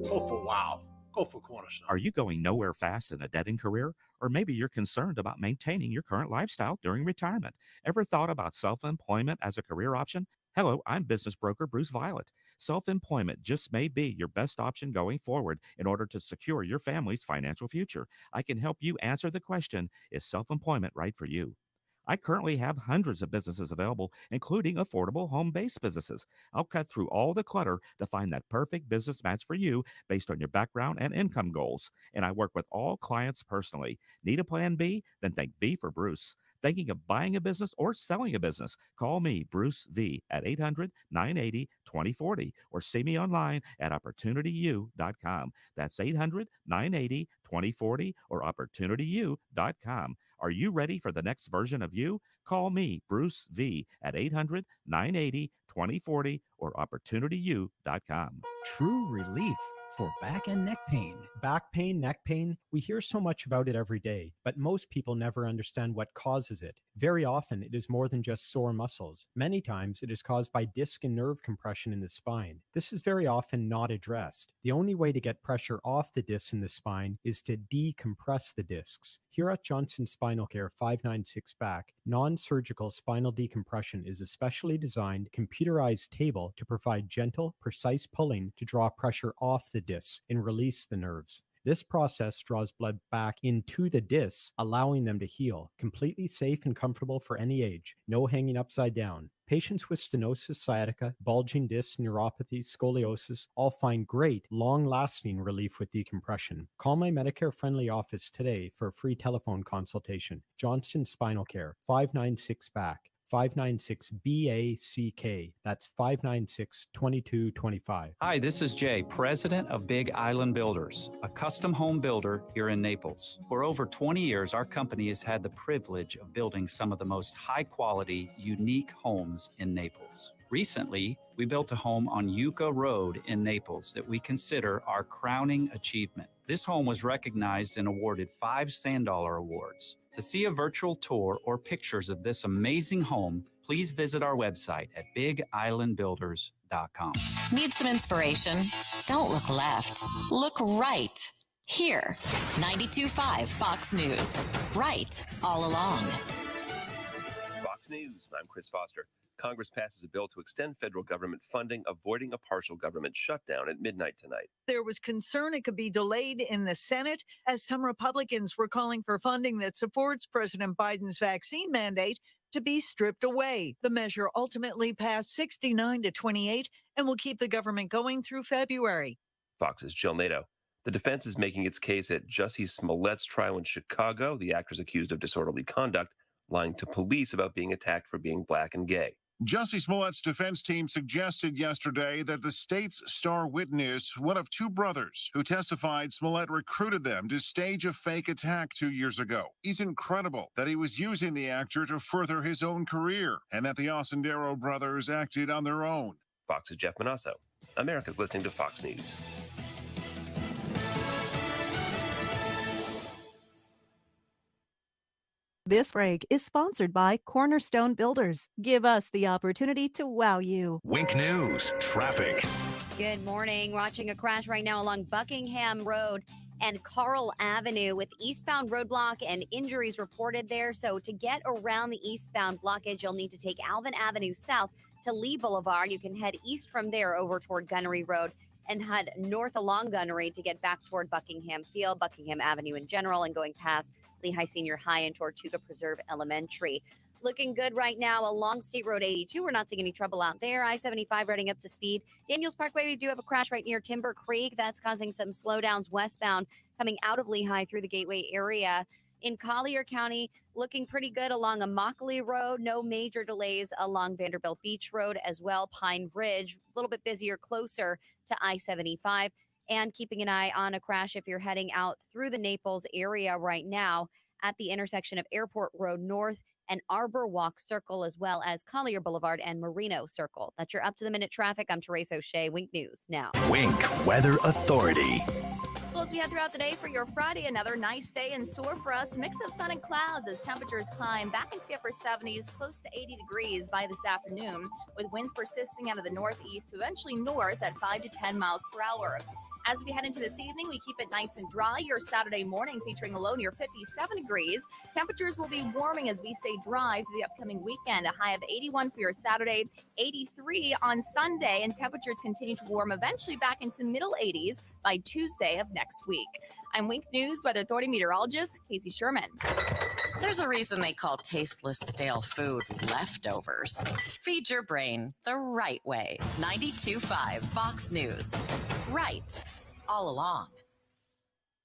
Go for wow. Go for Cornerstone. Are you going nowhere fast in a dead-end career? Or maybe you're concerned about maintaining your current lifestyle during retirement. Ever thought about self-employment as a career option? Hello, I'm business broker Bruce Violet. Self-employment just may be your best option going forward in order to secure your family's financial future. I can help you answer the question, is self-employment right for you? I currently have hundreds of businesses available, including affordable home-based businesses. I'll cut through all the clutter to find that perfect business match for you based on your background and income goals. And I work with all clients personally. Need a plan B? Then think B for Bruce. Thinking of buying a business or selling a business? Call me, Bruce V, at 800-980-2040 or see me online at OpportunityU.com. That's 800-980-2040 or OpportunityU.com. Are you ready for the next version of you? Call me, Bruce V, at 800-980-2040 or OpportunityU.com. True relief for back and neck pain. Back pain, neck pain, we hear so much about it every day, but most people never understand what causes it. Very often, it is more than just sore muscles. Many times, it is caused by disc and nerve compression in the spine. This is very often not addressed. The only way to get pressure off the discs in the spine is to decompress the discs. Here at Johnson Spinal Care 596 Back, non-surgical spinal decompression is a specially designed computerized table to provide gentle, precise pulling to draw pressure off the discs and release the nerves. This process draws blood back into the discs, allowing them to heal. Completely safe and comfortable for any age. No hanging upside down. Patients with stenosis, sciatica, bulging discs, neuropathy, scoliosis all find great, long-lasting relief with decompression. Call my Medicare-friendly office today for a free telephone consultation. Johnson Spinal Care, 596 Back. 596-BACK. That's 596-2225. Hi, this is Jay, president of Big Island Builders, a custom home builder here in Naples. For over 20 years, our company has had the privilege of building some of the most high-quality, unique homes in Naples. Recently, we built a home on Yucca Road in Naples that we consider our crowning achievement. This home was recognized and awarded 5 Sandollar Awards. To see a virtual tour or pictures of this amazing home, please visit our website at bigislandbuilders.com. Need some inspiration? Don't look left. Look right. Here, 92.5 Fox News. Right all along. Fox News, I'm Chris Foster. Congress passes a bill to extend federal government funding, avoiding a partial government shutdown at midnight tonight. There was concern it could be delayed in the Senate, as some Republicans were calling for funding that supports President Biden's vaccine mandate to be stripped away. The measure ultimately passed 69-28 and will keep the government going through February. Fox's Jill Nato. The defense is making its case at Jussie Smollett's trial in Chicago. The actor is accused of disorderly conduct, lying to police about being attacked for being black and gay. Jussie Smollett's defense team suggested yesterday that the state's star witness, one of 2 brothers who testified Smollett recruited them to stage a fake attack 2 years ago. It's incredible that he was using the actor to further his own career and that the Osendero brothers acted on their own. Fox's Jeff Manasso. America's listening to Fox News. This break is sponsored by Cornerstone Builders. Give us the opportunity to wow you. Wink News, traffic. Good morning. Watching a crash right now along Buckingham Road and Carl Avenue with eastbound roadblock and injuries reported there. So to get around the eastbound blockage, you'll need to take Alvin Avenue south to Lee Boulevard. You can head east from there over toward Gunnery Road and head north along Gunnery to get back toward Buckingham Field, Buckingham Avenue in general, and going past Lehigh Senior High and toward Tuga Preserve Elementary. Looking good right now along State Road 82. We're not seeing any trouble out there. I-75 running up to speed. Daniels Parkway, we do have a crash right near Timber Creek. That's causing some slowdowns westbound coming out of Lehigh through the Gateway area. In Collier County, looking pretty good along Immokalee Road. No major delays along Vanderbilt Beach Road as well. Pine Ridge, a little bit busier closer to I-75. And keeping an eye on a crash if you're heading out through the Naples area right now at the intersection of Airport Road North and Arbor Walk Circle, as well as Collier Boulevard and Marino Circle. That's your up-to-the-minute traffic. I'm Teresa O'Shea. Wink News now. Wink Weather Authority. Well, as we head throughout the day for your Friday, another nice day in store for us. Mix of sun and clouds as temperatures climb back into the upper 70s, close to 80 degrees by this afternoon, with winds persisting out of the northeast to eventually north at 5 to 10 miles per hour. As we head into this evening, we keep it nice and dry. Your Saturday morning featuring a low near 57 degrees. Temperatures will be warming as we stay dry through the upcoming weekend. A high of 81 for your Saturday, 83 on Sunday, and temperatures continue to warm eventually back into middle 80s by Tuesday of next week. I'm Wink News Weather Authority meteorologist Casey Sherman. There's a reason they call tasteless, stale food leftovers. Feed your brain the right way. 92.5 Fox News. Right. All along.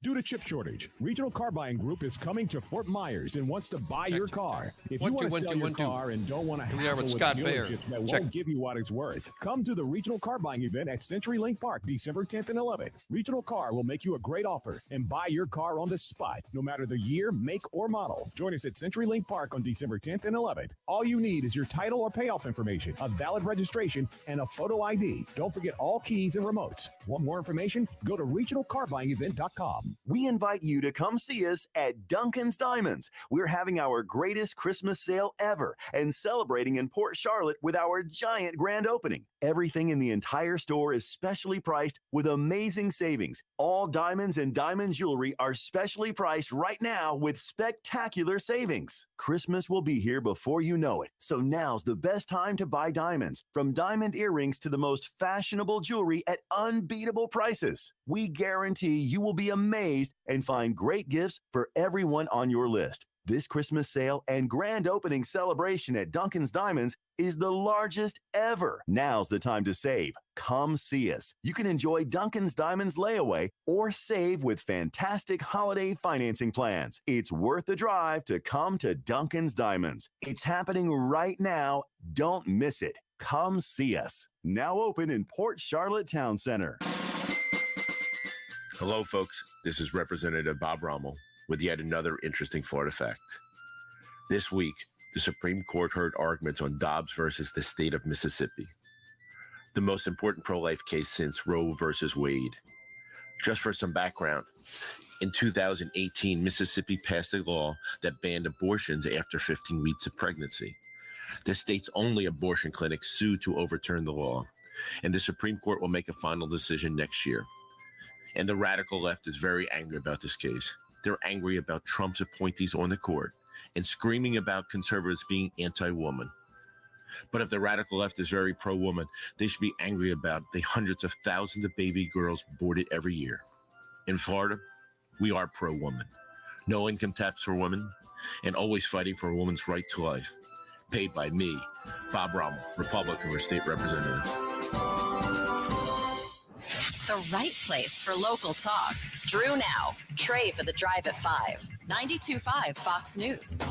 Due to chip shortage, Regional Car Buying Group is coming to Fort Myers and wants to buy your car. If you want to sell your car and don't want to hassle with dealerships that won't give you what it's worth, come to the Regional Car Buying event at CenturyLink Park December 10th and 11th. Regional Car will make you a great offer and buy your car on the spot, no matter the year, make, or model. Join us at CenturyLink Park on December 10th and 11th. All you need is your title or payoff information, a valid registration, and a photo ID. Don't forget all keys and remotes. Want more information? Go to regionalcarbuyingevent.com. We invite you to come see us at Duncan's Diamonds. We're having our greatest Christmas sale ever and celebrating in Port Charlotte with our giant grand opening. Everything in the entire store is specially priced with amazing savings. All diamonds and diamond jewelry are specially priced right now with spectacular savings. Christmas will be here before you know it, so now's the best time to buy diamonds. From diamond earrings to the most fashionable jewelry at unbeatable prices. We guarantee you will be amazed and find great gifts for everyone on your list. This Christmas sale and grand opening celebration at Duncan's Diamonds is the largest ever. Now's the time to save. Come see us. You can enjoy Duncan's Diamonds layaway or save with fantastic holiday financing plans. It's worth the drive to come to Duncan's Diamonds. It's happening right now. Don't miss it. Come see us. Now open in Port Charlotte Town Center. Hello, folks. This is Representative Bob Rommel with yet another interesting Florida fact. This week, the Supreme Court heard arguments on Dobbs versus the state of Mississippi, the most important pro-life case since Roe versus Wade. Just for some background, in 2018, Mississippi passed a law that banned abortions after 15 weeks of pregnancy. The state's only abortion clinic sued to overturn the law, and the Supreme Court will make a final decision next year. And the radical left is very angry about this case. They're angry about Trump's appointees on the court and screaming about conservatives being anti-woman. But if the radical left is very pro-woman, they should be angry about the hundreds of thousands of baby girls aborted every year. In Florida, we are pro-woman. No income tax for women, and always fighting for a woman's right to life. Paid by me, Bob Rommel, Republican for State Representative. The right place for local talk. Drew now. Trey for the drive at 5. 92.5 Fox News.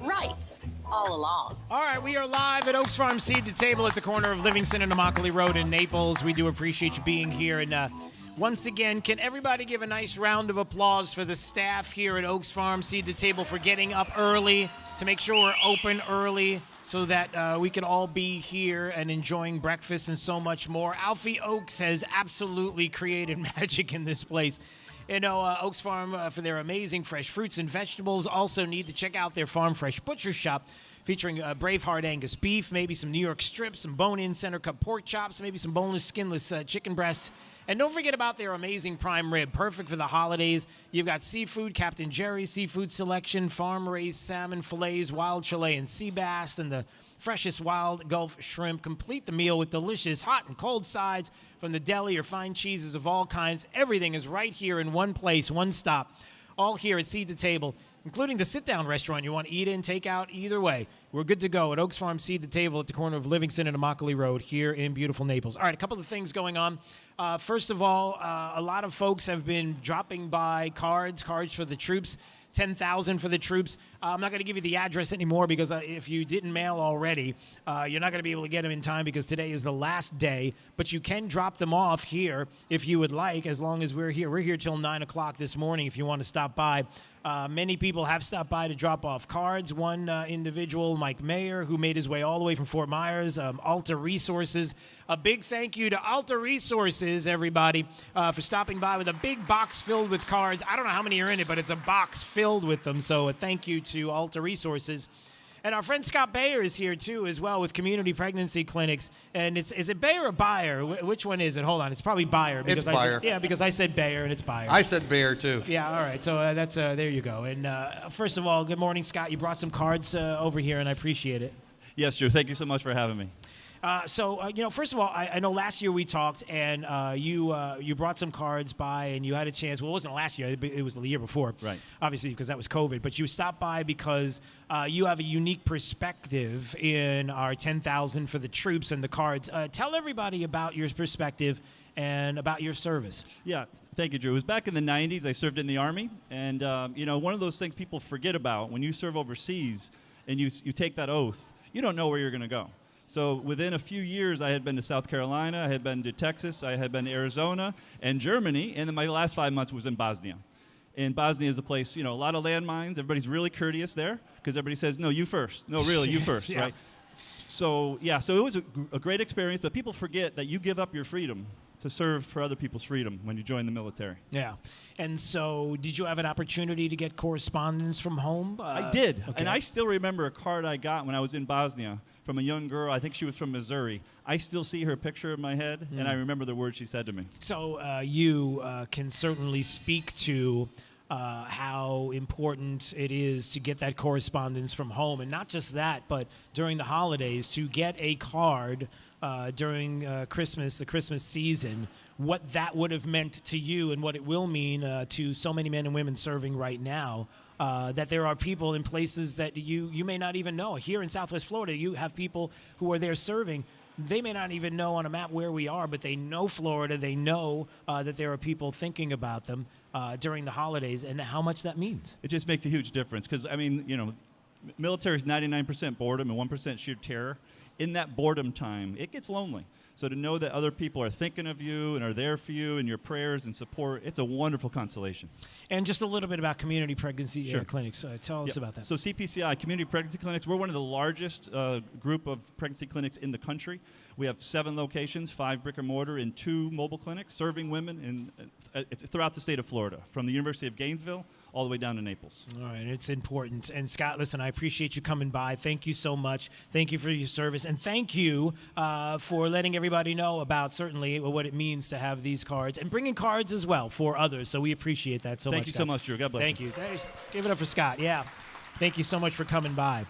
Right. All along. All right, we are live at Oaks Farm Seed to Table at the corner of Livingston and Immokalee Road in Naples. We do appreciate you being here. And once again, can everybody give a nice round of applause for the staff here at Oaks Farm Seed to Table for getting up early to make sure we're open early so that we can all be here and enjoying breakfast and so much more. Alfie Oaks has absolutely created magic in this place. You know, Oaks Farm, for their amazing fresh fruits and vegetables, also need to check out their Farm Fresh Butcher Shop, featuring Braveheart Angus beef, maybe some New York strips, some bone-in center-cut pork chops, maybe some boneless, skinless chicken breasts. And don't forget about their amazing prime rib, perfect for the holidays. You've got seafood, Captain Jerry's seafood selection, farm-raised salmon, fillets, wild Chilean sea bass, and the freshest wild Gulf shrimp. Complete the meal with delicious hot and cold sides from the deli or fine cheeses of all kinds. Everything is right here in one place, one stop, all here at Seed to Table, including the sit-down restaurant you want to eat in, take out, either way. We're good to go at Oaks Farm Seed to Table at the corner of Livingston and Immokalee Road here in beautiful Naples. All right, a couple of things going on. First of all, a lot of folks have been dropping by cards for the troops. 10,000 for the troops. I'm not going to give you the address anymore because if you didn't mail already, you're not going to be able to get them in time because today is the last day. But you can drop them off here if you would like, as long as we're here. We're here till 9 o'clock this morning if you want to stop by. Many people have stopped by to drop off cards. One individual, Mike Mayer, who made his way all the way from Fort Myers, Alta Resources. A big thank you to Alta Resources, everybody, for stopping by with a big box filled with cards. I don't know how many are in it, but it's a box filled with them. So a thank you to Alta Resources. And our friend Scott Bayer is here, too, as well, with community pregnancy clinics. And is it Bayer or Bayer? Which one is it? Hold on. It's probably Bayer. It's Bayer. Because I said Bayer, and it's Bayer. I said Bayer, too. Yeah, all right. So that's there you go. And first of all, good morning, Scott. You brought some cards over here, and I appreciate it. Yes, Drew. Thank you so much for having me. First of all, I know last year we talked, and you brought some cards by, and you had a chance. Well, it wasn't last year; it was the year before, right? Obviously, because that was COVID. But you stopped by because you have a unique perspective in our 10,000 for the troops and the cards. Tell everybody about your perspective and about your service. Yeah, thank you, Drew. It was back in the 90s. I served in the Army, and one of those things people forget about when you serve overseas and you take that oath. You don't know where you're going to go. So within a few years, I had been to South Carolina, I had been to Texas, I had been to Arizona and Germany, and then my last 5 months was in Bosnia. And Bosnia is a place, a lot of landmines. Everybody's really courteous there because everybody says, no, you first. No, really, you first, Yeah. right? So it was a great experience, but people forget that you give up your freedom to serve for other people's freedom when you join the military. Yeah. And so did you have an opportunity to get correspondence from home? I did. Okay. And I still remember a card I got when I was in Bosnia from a young girl. I think she was from Missouri. I still see her picture in my head, and I remember the words she said to me. So you can certainly speak to how important it is to get that correspondence from home. And not just that, but during the holidays, to get a card during Christmas, the Christmas season, what that would have meant to you and what it will mean to so many men and women serving right now. That there are people in places that you may not even know. Here in Southwest Florida, you have people who are there serving. They may not even know on a map where we are, but they know Florida. They know that there are people thinking about them during the holidays and how much that means. It just makes a huge difference because, military is 99% boredom and 1% sheer terror. In that boredom time, it gets lonely. So to know that other people are thinking of you and are there for you and your prayers and support, it's a wonderful consolation. And just a little bit about community pregnancy clinics. Tell us about that. So CPCI, Community Pregnancy Clinics, we're one of the largest group of pregnancy clinics in the country. We have 7 locations, 5 brick and mortar and 2 mobile clinics serving women it's throughout the state of Florida, from the University of Gainesville all the way down to Naples. All right, it's important. And Scott, listen, I appreciate you coming by. Thank you so much. Thank you for your service. And thank you for letting everybody know about certainly what it means to have these cards and bringing cards as well for others. So we appreciate that so much. Thank you so much, Drew. God bless you. Thank you. Thanks. Give it up for Scott. Yeah. Thank you so much for coming by.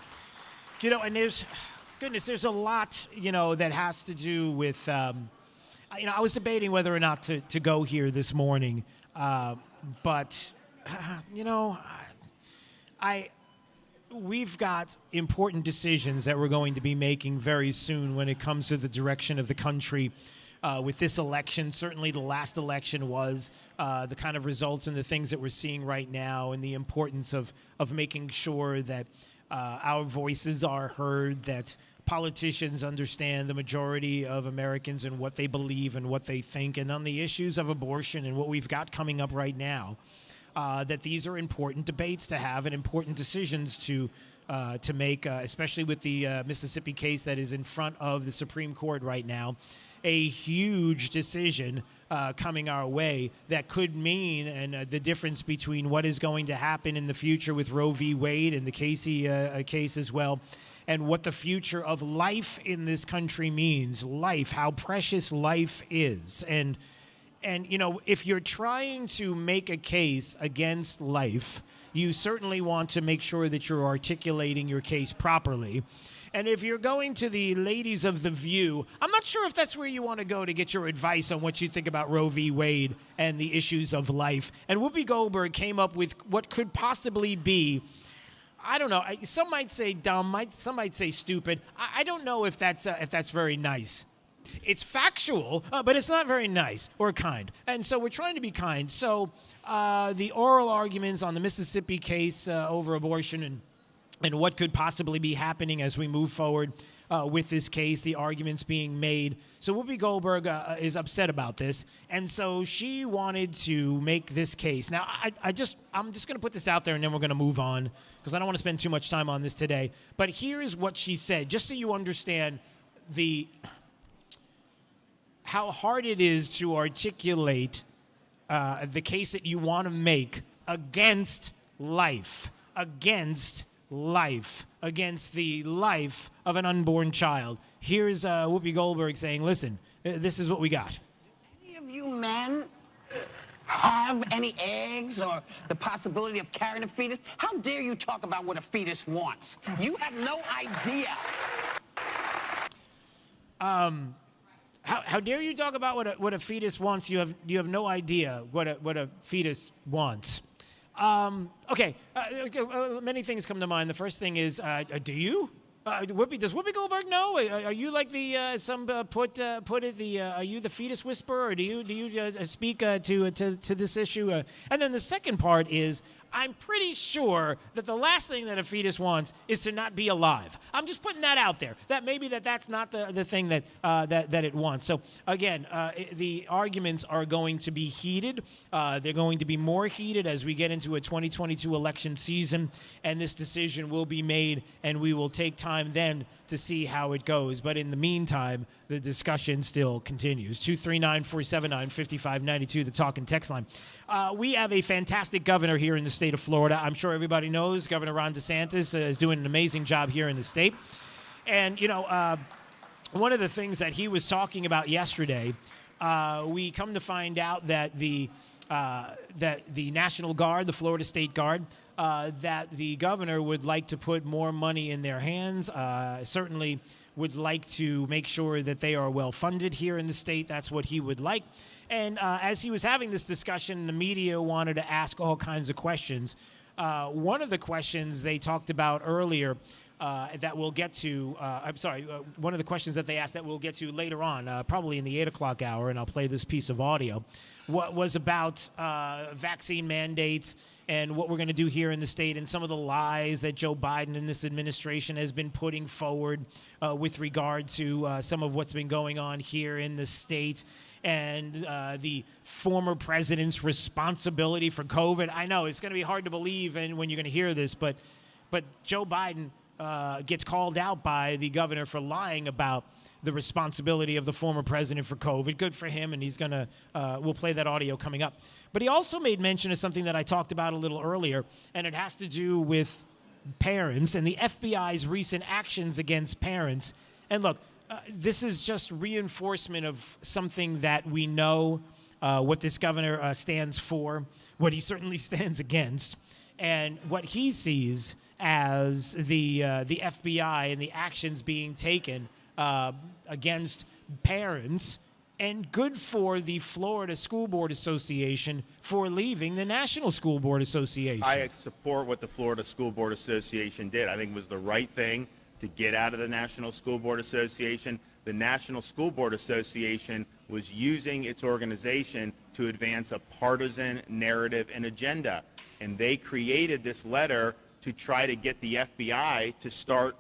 And there's a lot, that has to do with, I was debating whether or not to go here this morning, but we've got important decisions that we're going to be making very soon when it comes to the direction of the country with this election. Certainly the last election was the kind of results and the things that we're seeing right now, and the importance of making sure that our voices are heard, that politicians understand the majority of Americans and what they believe and what they think, and on the issues of abortion and what we've got coming up right now. That these are important debates to have and important decisions to make, especially with the Mississippi case that is in front of the Supreme Court right now. A huge decision coming our way that could mean the difference between what is going to happen in the future with Roe v. Wade and the Casey case as well, and what the future of life in this country means. Life, how precious life is. And if you're trying to make a case against life, you certainly want to make sure that you're articulating your case properly. And if you're going to the ladies of The View, I'm not sure if that's where you want to go to get your advice on what you think about Roe v. Wade and the issues of life. And Whoopi Goldberg came up with what could possibly be, I don't know, some might say dumb, some might say stupid. I don't know if that's very nice. It's factual, but it's not very nice or kind. And so we're trying to be kind. So the oral arguments on the Mississippi case over abortion and and what could possibly be happening as we move forward with this case, the arguments being made. So Whoopi Goldberg is upset about this, and so she wanted to make this case. Now, I'm just going to put this out there, and then we're going to move on, because I don't want to spend too much time on this today. But here is what she said, just so you understand how hard it is to articulate the case that you want to make against life, against the life of an unborn child. Here's Whoopi Goldberg saying, listen, this is what we got. Any of you men have any eggs or the possibility of carrying a fetus? How dare you talk about what a fetus wants? You have no idea. How dare you talk about what a fetus wants? You have no idea what a fetus wants. Okay, many things come to mind. The first thing is, do you? Does Whoopi Goldberg know? Are you like the are you the fetus whisperer, or do you speak to this issue? And then the second part is, I'm pretty sure that the last thing that a fetus wants is to not be alive. I'm just putting that out there. That maybe that's not the thing that it wants. So again, the arguments are going to be heated. They're going to be more heated as we get into a 2022 election season, and this decision will be made, and we will take time then to see how it goes. But in the meantime, the discussion still continues. 239-479-5592, the talk and text line. We have a fantastic governor here in the state of Florida. I'm sure everybody knows Governor Ron DeSantis is doing an amazing job here in the state. And, one of the things that he was talking about yesterday, we come to find out that the National Guard, the Florida State Guard, that the governor would like to put more money in their hands, certainly would like to make sure that they are well funded here in the state. That's what he would like. And as he was having this discussion, the media wanted to ask all kinds of questions. One of the questions they talked about earlier that we'll get to, one of the questions that they asked that we'll get to later on, probably in the 8 o'clock hour, and I'll play this piece of audio, was about vaccine mandates and what we're going to do here in the state, and some of the lies that Joe Biden and this administration has been putting forward with regard to some of what's been going on here in the state, and the former president's responsibility for COVID. I know it's going to be hard to believe when you're going to hear this, but Joe Biden gets called out by the governor for lying about the responsibility of the former president for COVID. Good for him, and he's going to, we'll play that audio coming up. But he also made mention of something that I talked about a little earlier, and it has to do with parents and the FBI's recent actions against parents. And look, this is just reinforcement of something that we know what this governor stands for, what he certainly stands against, and what he sees as the FBI and the actions being taken against parents, and good for the Florida School Board Association for leaving the National School Board Association. I support what the Florida School Board Association did. I think it was the right thing to get out of the National School Board Association. The National School Board Association was using its organization to advance a partisan narrative and agenda, and they created this letter to try to get the FBI to start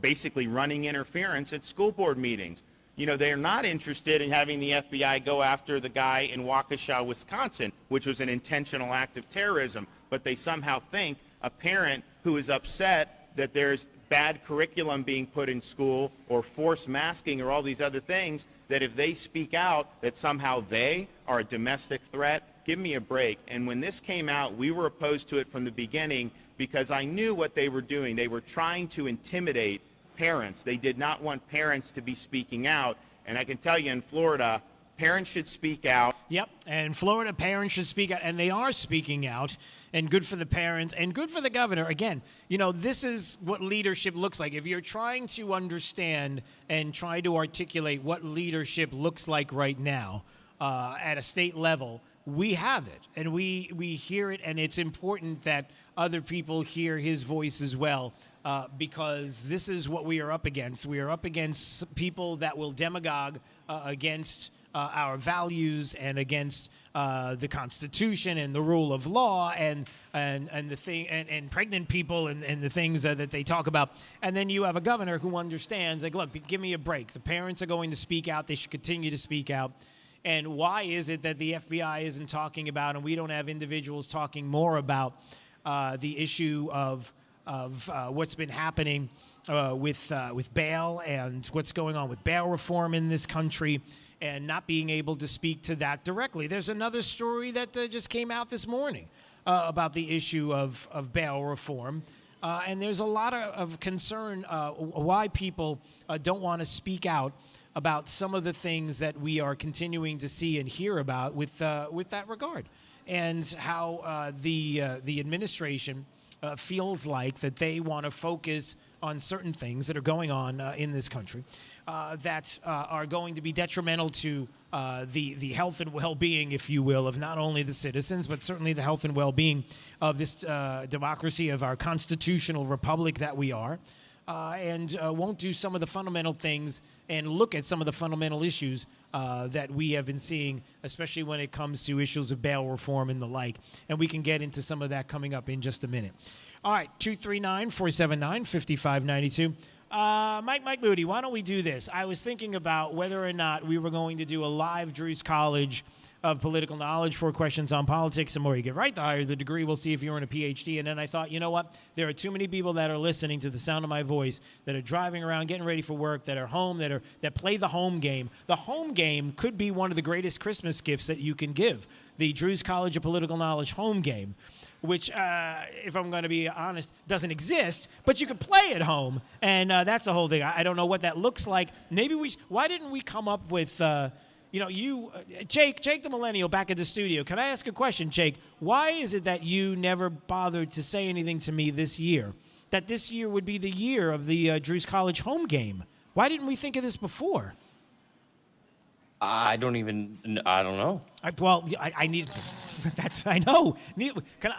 basically running interference at school board meetings. You know, they're not interested in having the FBI go after the guy in Waukesha, Wisconsin, which was an intentional act of terrorism, but they somehow think a parent who is upset that there's bad curriculum being put in school or forced masking or all these other things, that if they speak out, that somehow they are a domestic threat. Give me a break. And when this came out, we were opposed to it from the beginning because I knew what they were doing. They were trying to intimidate parents. They did not want parents to be speaking out. And I can tell you, in Florida, parents should speak out. Yep, and Florida parents should speak out, and they are speaking out, and good for the parents, and good for the governor. Again, you know, this is what leadership looks like. If you're trying to understand and try to articulate what leadership looks like right now at a state level, we have it, and we hear it, and it's important that other people hear his voice as well, because this is what we are up against. We are up against people that will demagogue against our values and against the Constitution and the rule of law, and and the thing and pregnant people and the things that they talk about. And then you have a governor who understands, like, look, give me a break. The parents are going to speak out. They should continue to speak out. And why is it that the FBI isn't talking about, and we don't have individuals talking more about the issue of what's been happening with bail and what's going on with bail reform in this country, and not being able to speak to that directly? There's another story that just came out this morning about the issue of bail reform. And there's a lot of concern why people don't want to speak out about some of the things that we are continuing to see and hear about with that regard, and how the administration feels like that they want to focus on certain things that are going on in this country that are going to be detrimental to the health and well-being, if you will, of not only the citizens, but certainly the health and well-being of this democracy, of our constitutional republic that we are, and won't do some of the fundamental things and look at some of the fundamental issues that we have been seeing, especially when it comes to issues of bail reform and the like. And we can get into some of that coming up in just a minute. All right, 239-479-5592. Mike Moody, why don't we do this? I was thinking about whether or not we were going to do a live Drew's College of Political Knowledge, 4 questions on politics. The more you get right, the higher the degree. We'll see if you earn a PhD. And then I thought, you know what? There are too many people that are listening to the sound of my voice, that are driving around, getting ready for work, that are home, that play the home game. The home game could be one of the greatest Christmas gifts that you can give. The Drew's College of Political Knowledge home game, which, if I'm going to be honest, doesn't exist, but you can play at home. And that's the whole thing. I don't know what that looks like. Maybe why didn't we come up with, Jake the millennial back at the studio. Can I ask a question, Jake? Why is it that you never bothered to say anything to me this year, that this year would be the year of the Drew's College home game? Why didn't we think of this before? I don't know. I need. I know.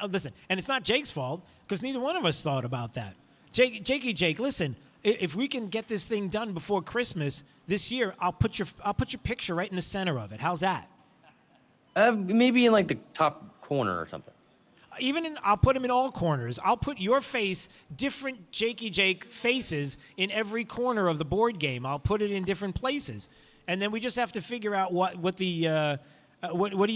Listen, and it's not Jake's fault, because neither one of us thought about that. Jake, listen. If we can get this thing done before Christmas this year, I'll put your picture right in the center of it. How's that? Maybe in like the top corner or something. I'll put them in all corners. I'll put your face, different Jake faces in every corner of the board game. I'll put it in different places. And then we just have to figure out what do you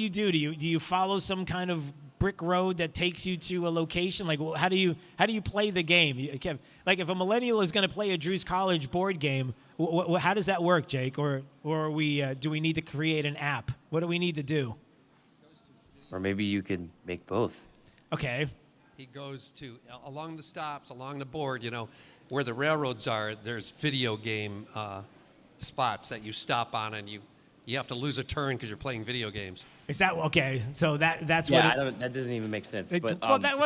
do? Do you follow some kind of brick road that takes you to a location? Like, how do you play the game? Like, if a millennial is going to play a Drew's College board game, how does that work, Jake? Or do we need to create an app? What do we need to do? Or maybe you could make both. Okay. He goes to along the stops, along the board, where the railroads are. There's video game spots that you stop on, and you have to lose a turn because you're playing video games. Is that okay? So that's that doesn't even make sense. But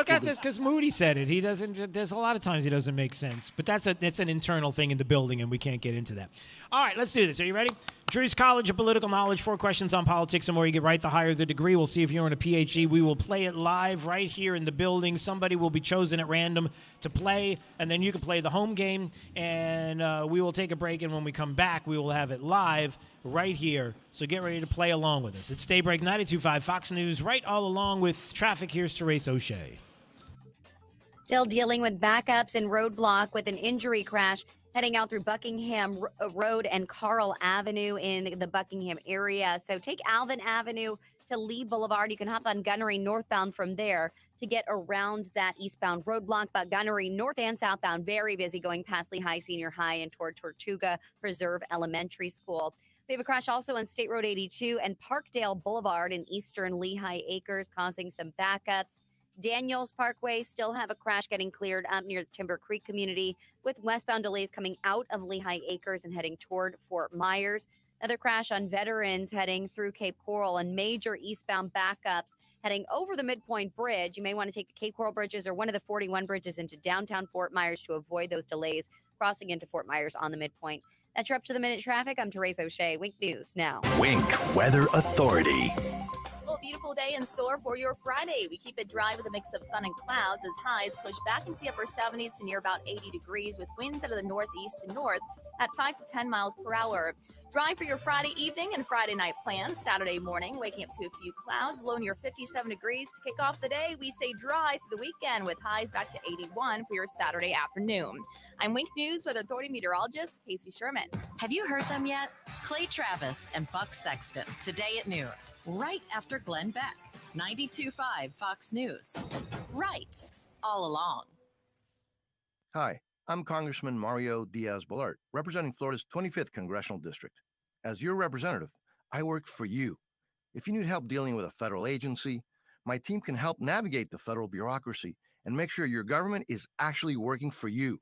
that's because Moody said it. He doesn't. There's a lot of times he doesn't make sense. But that's an internal thing in the building, and we can't get into that. All right, let's do this. Are you ready? Drew's College of Political Knowledge. 4 questions on politics. The more you get right, the higher the degree. We'll see if you're in a PhD. We will play it live right here in the building. Somebody will be chosen at random to play, and then you can play the home game. And we will take a break, and when we come back, we will have it live right here. So get ready to play along with us. It's Daybreak 92.5 Fox News, right all along with traffic. Here's Therese O'Shea. Still dealing with backups and roadblock with an injury crash heading out through Buckingham Road and Carl Avenue in the Buckingham area. So take Alvin Avenue to Lee Boulevard. You can hop on Gunnery northbound from there to get around that eastbound roadblock. But Gunnery north and southbound, very busy going past Lehigh Senior High and toward Tortuga Preserve Elementary School. We have a crash also on State Road 82 and Parkdale Boulevard in eastern Lehigh Acres, causing some backups. Daniels Parkway still have a crash getting cleared up near the Timber Creek community, with westbound delays coming out of Lehigh Acres and heading toward Fort Myers. Another crash on Veterans heading through Cape Coral, and major eastbound backups heading over the Midpoint Bridge. You may want to take the Cape Coral bridges or one of the 41 bridges into downtown Fort Myers to avoid those delays crossing into Fort Myers on the Midpoint. That's your up-to-the-minute traffic. I'm Therese O'Shea. Wink News now. Wink Weather Authority. A beautiful day in store for your Friday. We keep it dry with a mix of sun and clouds as highs push back into the upper 70s to near about 80 degrees with winds out of the northeast to north at 5 to 10 miles per hour. Dry for your Friday evening and Friday night plans. Saturday morning, waking up to a few clouds, low near 57 degrees to kick off the day. We say dry through the weekend with highs back to 81 for your Saturday afternoon. I'm Wink News Weather Authority meteorologist Casey Sherman. Have you heard them yet? Clay Travis and Buck Sexton, today at noon, right after Glenn Beck. 92.5 Fox News. Right all along. Hi, I'm Congressman Mario Diaz-Balart, representing Florida's 25th Congressional District. As your representative, I work for you. If you need help dealing with a federal agency, my team can help navigate the federal bureaucracy and make sure your government is actually working for you.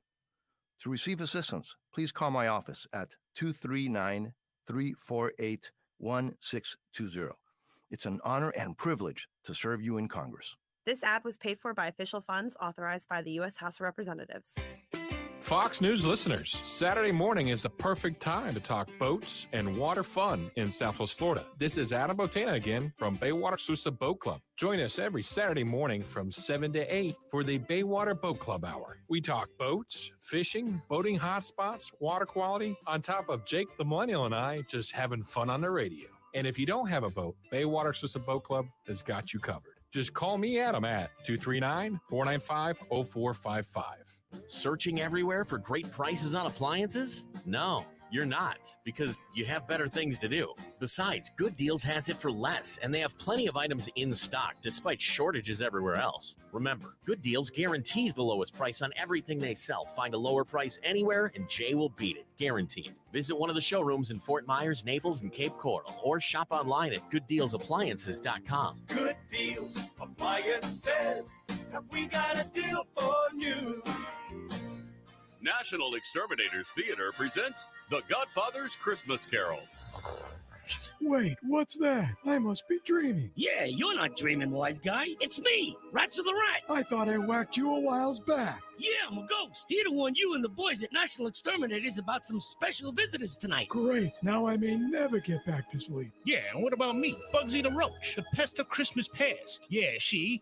To receive assistance, please call my office at 239-348-1620. It's an honor and privilege to serve you in Congress. This ad was paid for by official funds authorized by the U.S. House of Representatives. Fox News listeners, Saturday morning is the perfect time to talk boats and water fun in Southwest Florida. This is Adam Botana again from Baywater Sousa Boat Club. Join us every Saturday morning from 7 to 8 for the Baywater Boat Club Hour. We talk boats, fishing, boating hotspots, water quality, on top of Jake the Millennial and I just having fun on the radio. And if you don't have a boat, Baywater Sousa Boat Club has got you covered. Just call me, Adam, at 239-495-0455. Searching everywhere for great prices on appliances? No, you're not, because you have better things to do. Besides, Good Deals has it for less, and they have plenty of items in stock, despite shortages everywhere else. Remember, Good Deals guarantees the lowest price on everything they sell. Find a lower price anywhere, and Jay will beat it. Guaranteed. Visit one of the showrooms in Fort Myers, Naples, and Cape Coral, or shop online at gooddealsappliances.com. Good Deals Appliances. Have we got a deal for you? National Exterminators Theater presents The Godfather's Christmas Carol. Wait, what's that? I must be dreaming. Yeah, you're not dreaming, wise guy. It's me, Rats of the Rat. I thought I whacked you a whiles back. Yeah, I'm a ghost. Here to warn you and the boys at National Exterminators about some special visitors tonight. Great. Now I may never get back to sleep. Yeah, and what about me, Bugsy the Roach, the pest of Christmas past? Yeah,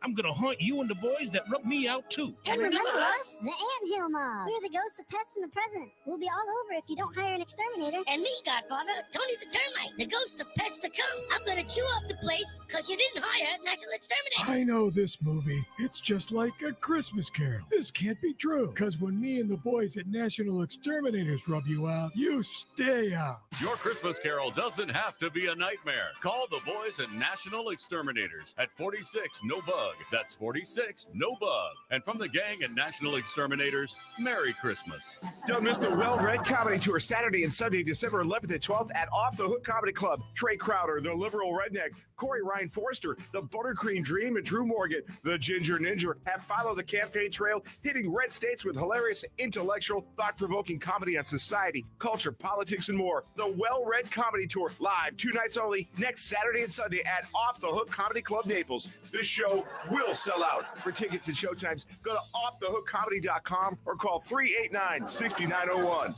I'm gonna haunt you and the boys that rub me out too. And remember us? The Anthill Mob. We're the ghosts of pests in the present. We'll be all over if you don't hire an exterminator. And me, Godfather, Tony the Termite, the ghost of pests to come. I'm gonna chew up the place because you didn't hire National Exterminators. I know this movie. It's just like A Christmas Carol. This can't be true, because when me and the boys at National Exterminators rub you out, you stay out. Your Christmas Carol doesn't have to be a nightmare. Call the boys at National Exterminators at 46 No Bug. That's 46 No Bug. And from the gang at National Exterminators, Merry Christmas. Don't miss the Well Read Comedy Tour Saturday and Sunday, December 11th and 12th at Off the Hook Comedy Club. Trey Crowder, the Liberal Redneck, Corey Ryan Forrester, the Buttercream Dream, and Drew Morgan, the Ginger Ninja, have followed the campaign trail, hitting red states with hilarious, intellectual, thought-provoking comedy on society, culture, politics, and more. The Well-Read Comedy Tour, live 2 nights only, next Saturday and Sunday at Off the Hook Comedy Club Naples. This show will sell out. For tickets and showtimes, go to offthehookcomedy.com or call 389-6901.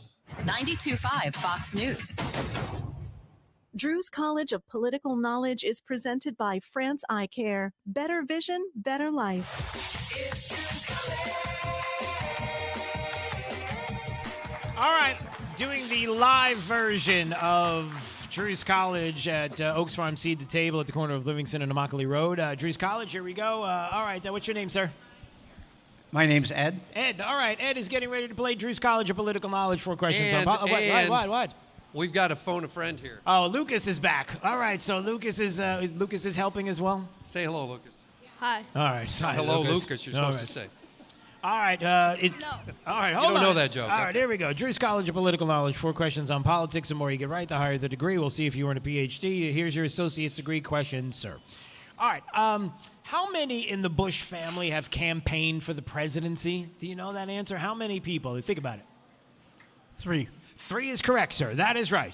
92.5 Fox News. Drew's College of Political Knowledge is presented by France Eye Care. Better vision, better life. All right, doing the live version of Drew's College at Oaks Farm Seed to Table at the corner of Livingston and Immokalee Road. Drew's College, here we go. All right, what's your name, sir? My name's Ed. Ed, all right. Ed is getting ready to play Drew's College of Political Knowledge. 4 questions. And What? We've got to phone a friend here. Oh, Lucas is back. All right, so Lucas is helping as well. Say hello, Lucas. Hi. All right. Sorry, hello, Lucas. You're supposed to say. All right. It's no. All right. You Hold don't on. know that joke. All right. Here we go. Drew's College of Political Knowledge. 4 questions on politics. The more you get right, the higher the degree. We'll see if you earn a PhD. Here's your associate's degree question, sir. All right. How many in the Bush family have campaigned for the presidency? Do you know that answer? How many people? Think about it. 3. 3 is correct, sir. That is right.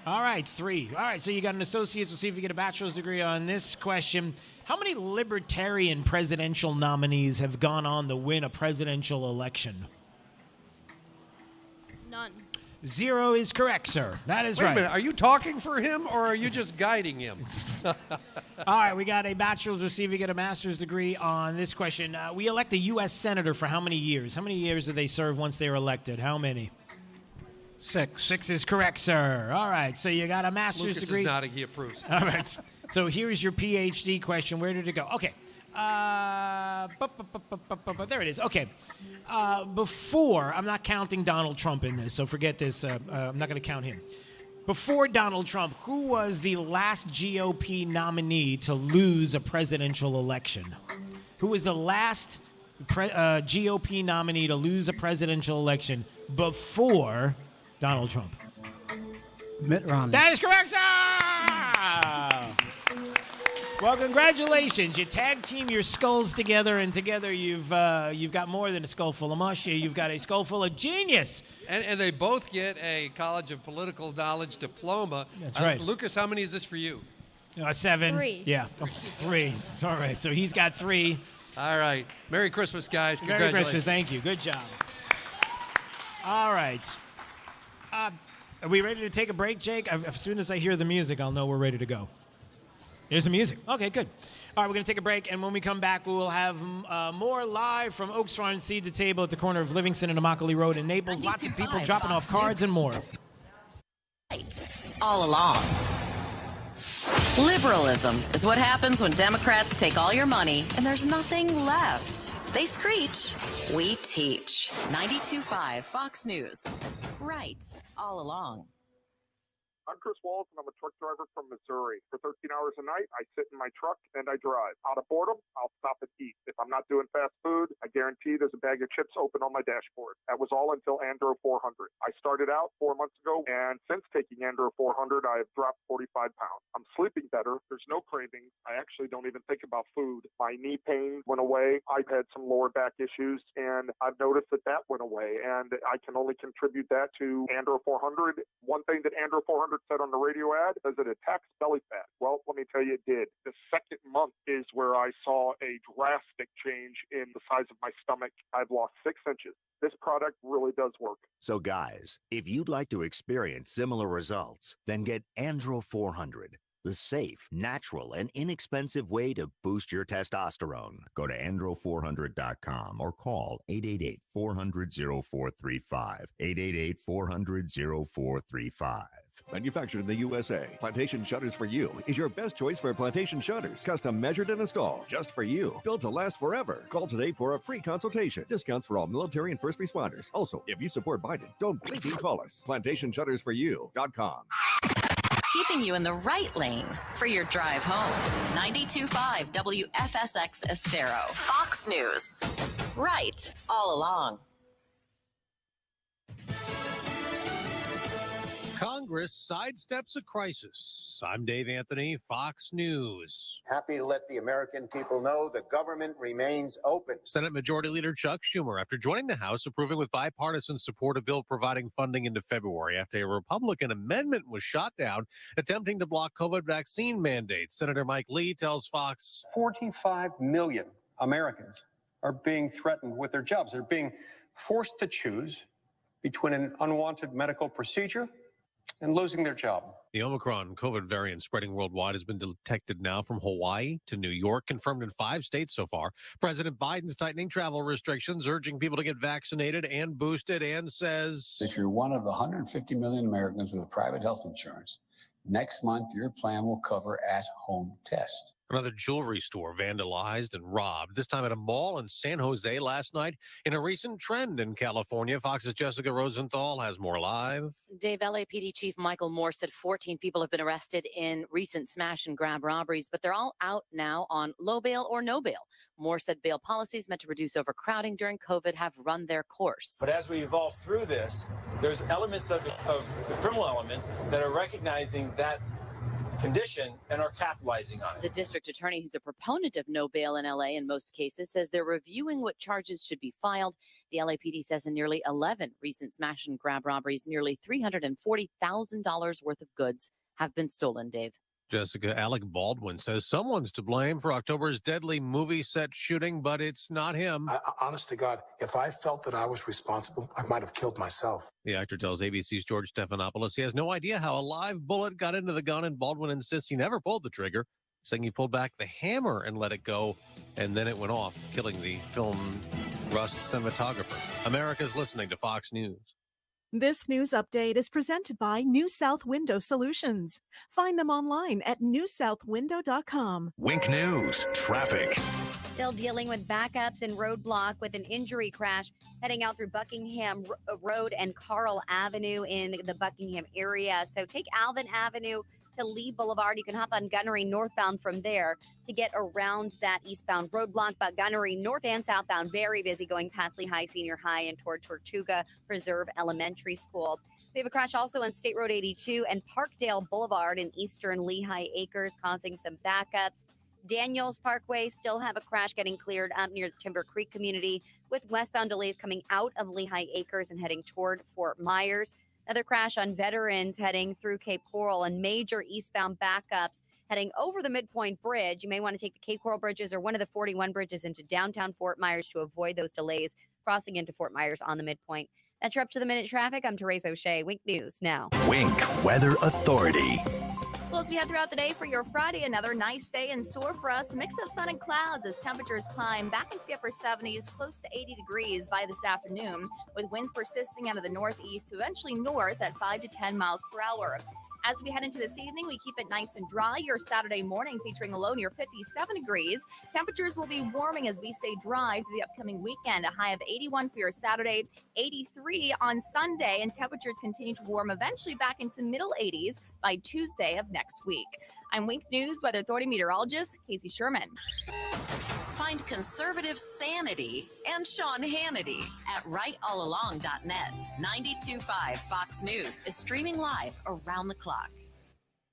All right, 3. All right, so you got an associate's. We'll see if you get a bachelor's degree on this question. How many libertarian presidential nominees have gone on to win a presidential election? None. 0 is correct, sir. That is Wait right. a minute. Are you talking for him or are you just guiding him? All right, we got a bachelor's. We'll see if you get a master's degree on this question. We elect a U.S. senator for how many years? How many years do they serve once they're elected? How many? 6. 6 is correct, sir. All right, so you got a master's Lucas degree. is nodding. He approves. All right, so here's your PhD question. Where did it go? Okay. There it is. Okay. Before, I'm not counting Donald Trump in this, so forget this. I'm not going to count him. Before Donald Trump, who was the last GOP nominee to lose a presidential election? Who was the last GOP nominee to lose a presidential election before Donald Trump? Mitt Romney. That is correct, sir! Well, congratulations. You tag team your skulls together, and together you've got more than a skull full of mush. You've got a skull full of genius. And they both get a College of Political Knowledge diploma. That's right. Lucas, how many is this for you? 7. 3. Yeah, 3. All right, so he's got 3. All right. Merry Christmas, guys. Merry Congratulations. Christmas. Thank you. Good job. All right. Are we ready to take a break, Jake? As soon as I hear the music, I'll know we're ready to go. There's the music. Okay, good. All right, we're going to take a break, and when we come back, we will have more live from Oaks Farm Seed to Table at the corner of Livingston and Immokalee Road in Naples. Lots of people dropping off cards and more. All along. Liberalism is what happens when Democrats take all your money and there's nothing left. They screech, we teach. 92.5 Fox News. Right, all along. I'm Chris Walls, and I'm a truck driver from Missouri. For 13 hours a night, I sit in my truck and I drive. Out of boredom, I'll stop and eat. If I'm not doing fast food, I guarantee there's a bag of chips open on my dashboard. That was all until Andro 400. I started out 4 months ago, and since taking Andro 400, I have dropped 45 pounds. I'm sleeping better. There's no cravings. I actually don't even think about food. My knee pain went away. I've had some lower back issues, and I've noticed that went away, and I can only contribute that to Andro 400. One thing that Andro 400 said on the radio ad is it attacks belly fat. Well, let me tell you, it did. The second month is where I saw a drastic change in the size of my stomach. I've lost 6 inches. This product really does work. So guys, if you'd like to experience similar results, then get Andro 400, the safe, natural, and inexpensive way to boost your testosterone. Go to andro400.com or call 888-400-0435. 888-400-0435. Manufactured in the USA, Plantation Shutters for You is your best choice for plantation shutters. Custom measured and installed just for you. Built to last forever. Call today for a free consultation. Discounts for all military and first responders. Also, if you support Biden, don't blink and call us. PlantationShuttersForYou.com. Keeping you in the right lane for your drive home. 92.5 WFSX Estero. Fox News. Right, all along. Congress sidesteps a crisis. I'm Dave Anthony, Fox News. Happy to let the American people know the government remains open. Senate Majority Leader Chuck Schumer, after joining the House, approving with bipartisan support a bill providing funding into February after a Republican amendment was shot down attempting to block COVID vaccine mandates. Senator Mike Lee tells Fox 45 million Americans are being threatened with their jobs. They're being forced to choose between an unwanted medical procedure and losing their job. The Omicron COVID variant spreading worldwide has been detected now from Hawaii to New York, confirmed in 5 states so far. President Biden's tightening travel restrictions, urging people to get vaccinated and boosted, and says, if you're one of the 150 million Americans with private health insurance, next month your plan will cover at-home tests. Another jewelry store vandalized and robbed, this time at a mall in San Jose last night. In a recent trend in California, Fox's Jessica Rosenthal has more live. Dave, LAPD Chief Michael Moore said 14 people have been arrested in recent smash and grab robberies, but they're all out now on low bail or no bail. Moore said bail policies meant to reduce overcrowding during COVID have run their course. But as we evolve through this, there's elements of the criminal elements that are recognizing that condition and are capitalizing on it. The district attorney, who's a proponent of no bail in LA in most cases, says they're reviewing what charges should be filed. The LAPD says in nearly 11 recent smash and grab robberies, nearly $340,000 worth of goods have been stolen, Dave. Jessica, Alec Baldwin says someone's to blame for October's deadly movie set shooting, but it's not him. Honest to God, if I felt that I was responsible, I might have killed myself. The actor tells ABC's George Stephanopoulos he has no idea how a live bullet got into the gun, and Baldwin insists he never pulled the trigger, saying he pulled back the hammer and let it go, and then it went off, killing the film Rust cinematographer. America's listening to Fox News. This news update is presented by New South Window Solutions. Find them online at newsouthwindow.com. Wink News, traffic. Still dealing with backups and roadblock with an injury crash heading out through Buckingham Road and Carl Avenue in the Buckingham area. So take Alvin Avenue to Lee Boulevard. You can hop on Gunnery northbound from there to get around that eastbound roadblock. But Gunnery north and southbound, very busy going past Lehigh Senior High and toward Tortuga Preserve Elementary School. We have a crash also on State Road 82 and Parkdale Boulevard in eastern Lehigh Acres, causing some backups. Daniels Parkway still have a crash getting cleared up near the Timber Creek community, with westbound delays coming out of Lehigh Acres and heading toward Fort Myers. Another crash on Veterans heading through Cape Coral, and major eastbound backups heading over the Midpoint Bridge. You may want to take the Cape Coral bridges or one of the 41 bridges into downtown Fort Myers to avoid those delays crossing into Fort Myers on the Midpoint. That's your up-to-the-minute traffic. I'm Therese O'Shea. Wink News now. Wink Weather Authority. Well, as we head throughout the day for your Friday, another nice day in store for us. A mix of sun and clouds as temperatures climb back into the upper 70s, close to 80 degrees by this afternoon, with winds persisting out of the northeast to eventually north at 5 to 10 miles per hour. As we head into this evening, we keep it nice and dry. Your Saturday morning featuring a low near 57 degrees. Temperatures will be warming as we stay dry through the upcoming weekend. A high of 81 for your Saturday, 83 on Sunday, and temperatures continue to warm eventually back into middle 80s by Tuesday of next week. I'm Wink News Weather Authority meteorologist Casey Sherman. Find conservative sanity and Sean Hannity at rightallalong.net. 92.5 Fox News is streaming live around the clock.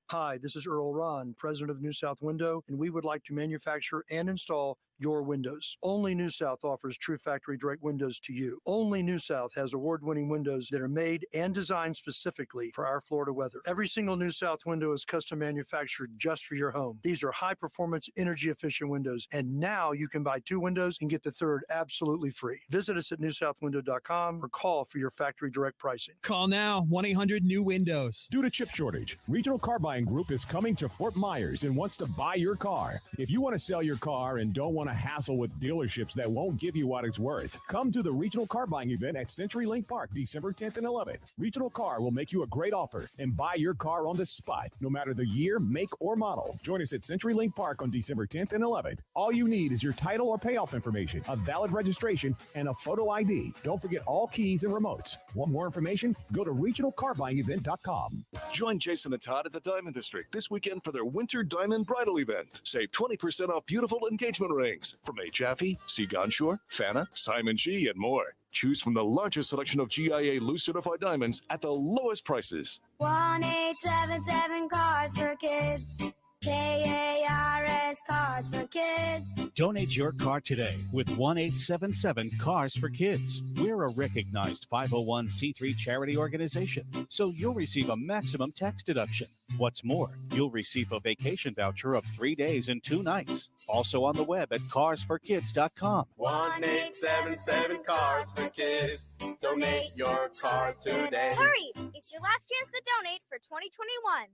Hi, this is Earl Ron, president of New South Window, and we would like to manufacture and install your windows. Only New South offers true factory direct windows to you. Only New South has award-winning windows that are made and designed specifically for our Florida weather. Every single New South window is custom manufactured just for your home. These are high-performance, energy-efficient windows, and now you can buy 2 windows and get the third absolutely free. Visit us at newsouthwindow.com or call for your factory direct pricing. Call now, 1-800-NEW-WINDOWS. Due to chip shortage, Regional Car Buying Group is coming to Fort Myers and wants to buy your car. If you want to sell your car and don't want to hassle with dealerships that won't give you what it's worth, come to the Regional Car Buying event at CenturyLink Park, December 10th and 11th. Regional Car will make you a great offer and buy your car on the spot, no matter the year, make, or model. Join us at CenturyLink Park on December 10th and 11th. All you need is your title or payoff information, a valid registration, and a photo ID. Don't forget all keys and remotes. Want more information? Go to regionalcarbuyingevent.com. Join Jason and Todd at the Diamond District this weekend for their Winter Diamond Bridal event. Save 20% off beautiful engagement rings from A. Jaffe, Seagon Shore, Fana, Simon G, and more. Choose from the largest selection of GIA loose certified diamonds at the lowest prices. 1-877 Cars for Kids. KARS Cars for Kids. Donate your car today with 1-877 Cars for Kids. We're a recognized 501c3 charity organization, so you'll receive a maximum tax deduction. What's more, you'll receive a vacation voucher of 3 days and 2 nights. Also on the web at carsforkids.com. 1-877 Cars for Kids. Donate your car today. Hurry! It's your last chance to donate for 2021.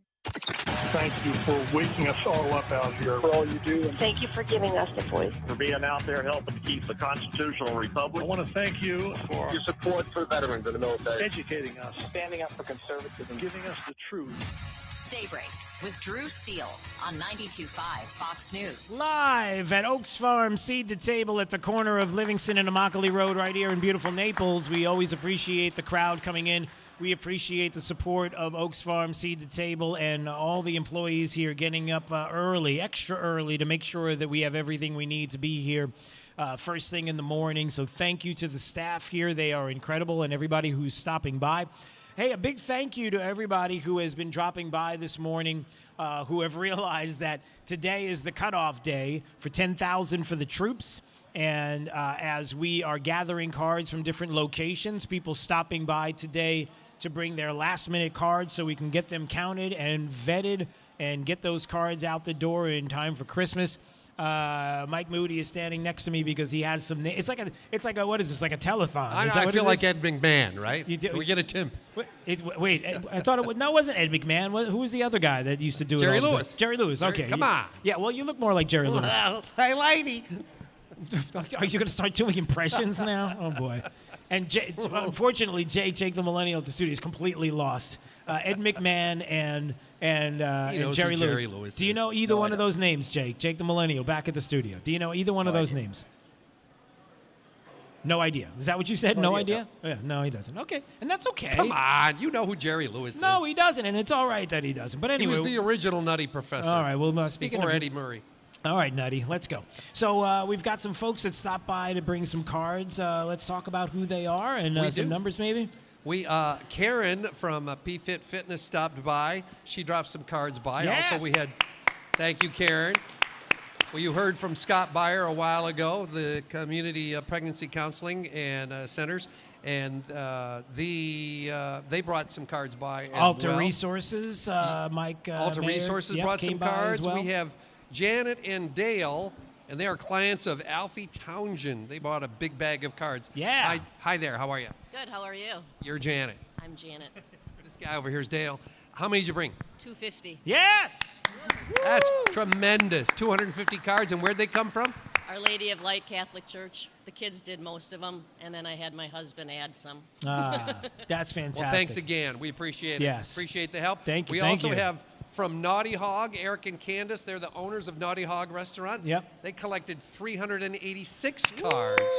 Thank you for waking us all up out here, for all you do. And thank you for giving us the voice. For being out there helping to keep the constitutional republic. I want to thank you for your support for veterans in the military. Educating us, standing up for conservatism, giving us the truth. Daybreak with Drew Steele on 92.5 Fox News. Live at Oaks Farm Seed to Table at the corner of Livingston and Immokalee Road right here in beautiful Naples. We always appreciate the crowd coming in. We appreciate the support of Oaks Farm Seed to Table and all the employees here getting up early, extra early, to make sure that we have everything we need to be here first thing in the morning. So thank you to the staff here. They are incredible, and everybody who's stopping by. Hey, a big thank you to everybody who has been dropping by this morning, who have realized that today is the cutoff day for 10,000 for the troops. And as we are gathering cards from different locations, people stopping by today to bring their last-minute cards so we can get them counted and vetted and get those cards out the door in time for Christmas. Mike Moody is standing next to me because he has some. It's like a what is this? Like a telethon? I feel like Ed McMahon, right? Can we get a Tim? Wait, I thought it wasn't Ed McMahon. Who was the other guy that used to do Jerry it? Lewis. Jerry Lewis. Okay, come on. Yeah, well, you look more like Jerry Lewis. Hey, lady. Are you going to start doing impressions now? Oh boy. And unfortunately, Jake the Millennial at the studio is completely lost. Ed McMahon and Jerry Lewis. Do you know either one of those names, Jake? Jake the Millennial back at the studio. Do you know either one of those names? No idea. Is that what you said? No idea? Yeah, no, he doesn't. Okay, and that's okay. Come on, you know who Jerry Lewis is. No, he doesn't, and it's all right that he doesn't. But anyway. He was the original Nutty Professor. All right, well, speaking before of Eddie Murray. All right, Nutty, let's go. So we've got some folks that stopped by to bring some cards. Let's talk about who they are and some numbers maybe. Karen from PFit Fitness stopped by. She dropped some cards by. Yes. Also, thank you, Karen. Well, you heard from Scott Beyer a while ago, the community pregnancy counseling and centers, and they brought some cards by as Alta well. Resources, Mike Alta Mayer, Resources brought some cards. Well. We have Janet and Dale, and they are clients of Alfie Townsend. They bought a big bag of cards. Yeah. Hi there. How are you? Good. How are you? You're Janet. I'm Janet. This guy over here is Dale. How many did you bring? 250. Yes! That's tremendous. 250 cards. And where'd they come from? Our Lady of Light Catholic Church. The kids did most of them, and then I had my husband add some. That's fantastic. Well, thanks again. We appreciate it. Yes. Appreciate the help. Thank you. We Thank also you. have from Naughty Hog, Eric and Candace. They're the owners of Naughty Hog Restaurant. Yep. They collected 386 cards,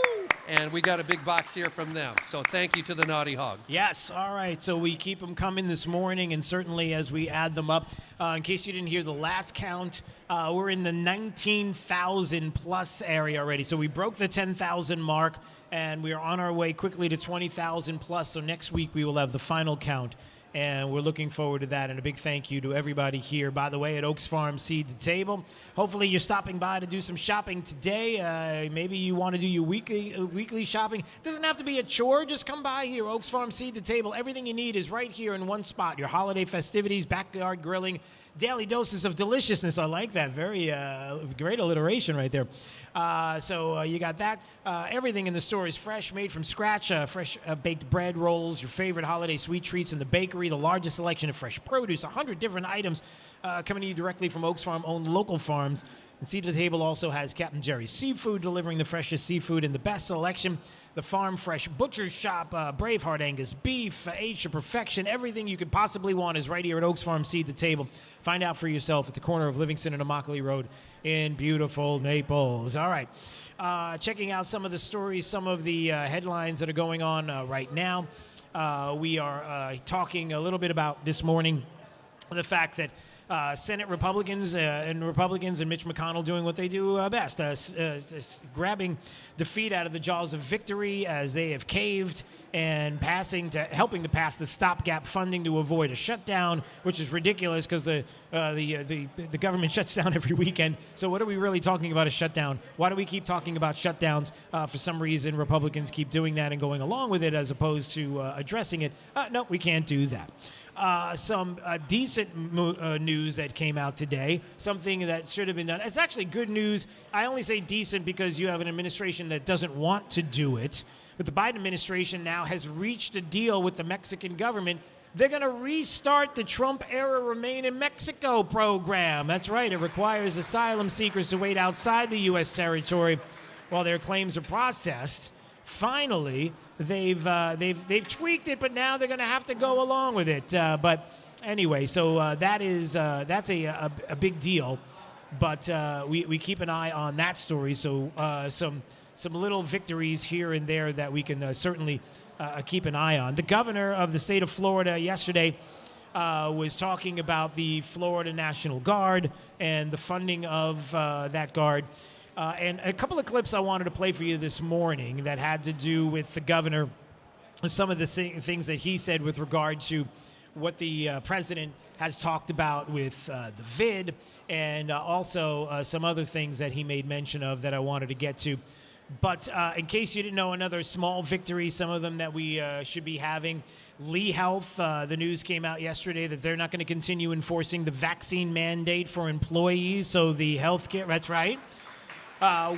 and we got a big box here from them. So thank you to the Naughty Hog. Yes. All right. So we keep them coming this morning, and certainly as we add them up. In case you didn't hear the last count, we're in the 19,000 plus area already. So we broke the 10,000 mark, and we are on our way quickly to 20,000 plus. So next week we will have the final count. And we're looking forward to that. And a big thank you to everybody here, by the way, at Oaks Farm Seed to Table. Hopefully you're stopping by to do some shopping today. Maybe you want to do your weekly shopping. Doesn't have to be a chore. Just come by here, Oaks Farm Seed to Table. Everything you need is right here in one spot. Your holiday festivities, backyard grilling, daily doses of deliciousness. I like that. Very great alliteration right there. So you got that. Everything in the store is fresh, made from scratch. Fresh baked bread rolls, your favorite holiday sweet treats in the bakery, the largest selection of fresh produce, 100 different items coming to you directly from Oaks Farm-owned local farms. And Seed to the Table also has Captain Jerry's Seafood, delivering the freshest seafood in the best selection. The Farm Fresh Butcher Shop, Braveheart Angus beef, aged to perfection. Everything you could possibly want is right here at Oaks Farm Seed to Table. Find out for yourself at the corner of Livingston and Immokalee Road in beautiful Naples. All right. Checking out some of the stories, some of the headlines that are going on right now. We are talking a little bit about this morning the fact that Senate Republicans and Mitch McConnell doing what they do best, grabbing defeat out of the jaws of victory as they have caved and helping to pass the stopgap funding to avoid a shutdown, which is ridiculous because the government shuts down every weekend. So what are we really talking about a shutdown? Why do we keep talking about shutdowns? For some reason, Republicans keep doing that and going along with it as opposed to addressing it. No, we can't do that. Some decent news that came out today, something that should have been done. It's actually good news. I only say decent because you have an administration that doesn't want to do it. But the Biden administration now has reached a deal with the Mexican government. They're going to restart the Trump-era Remain in Mexico program. That's right. It requires asylum seekers to wait outside the U.S. territory while their claims are processed. Finally, they've tweaked it, but now they're going to have to go along with it. But anyway, so that's a big deal. But we keep an eye on that story. So some little victories here and there that we can certainly keep an eye on. The governor of the state of Florida yesterday was talking about the Florida National Guard and the funding of that guard. And a couple of clips I wanted to play for you this morning that had to do with the governor, some of the things that he said with regard to what the president has talked about with the vid, and also some other things that he made mention of that I wanted to get to. But in case you didn't know, another small victory, some of them that we should be having. Lee Health, the news came out yesterday that they're not going to continue enforcing the vaccine mandate for employees. So the healthcare, that's right.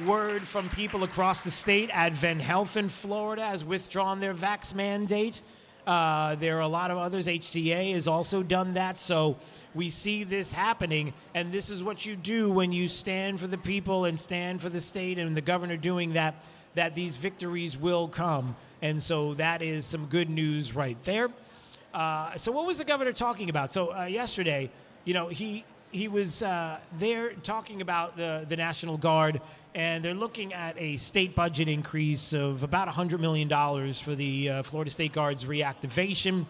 Word from people across the state. Advent Health in Florida has withdrawn their vax mandate. There are a lot of others. HCA has also done that. So we see this happening, and this is what you do when you stand for the people and stand for the state and the governor doing that these victories will come. And so that is some good news right there. So what was the governor talking about? So yesterday, he was there talking about the National Guard, and they're looking at a state budget increase of about $100 million for the Florida State Guard's reactivation.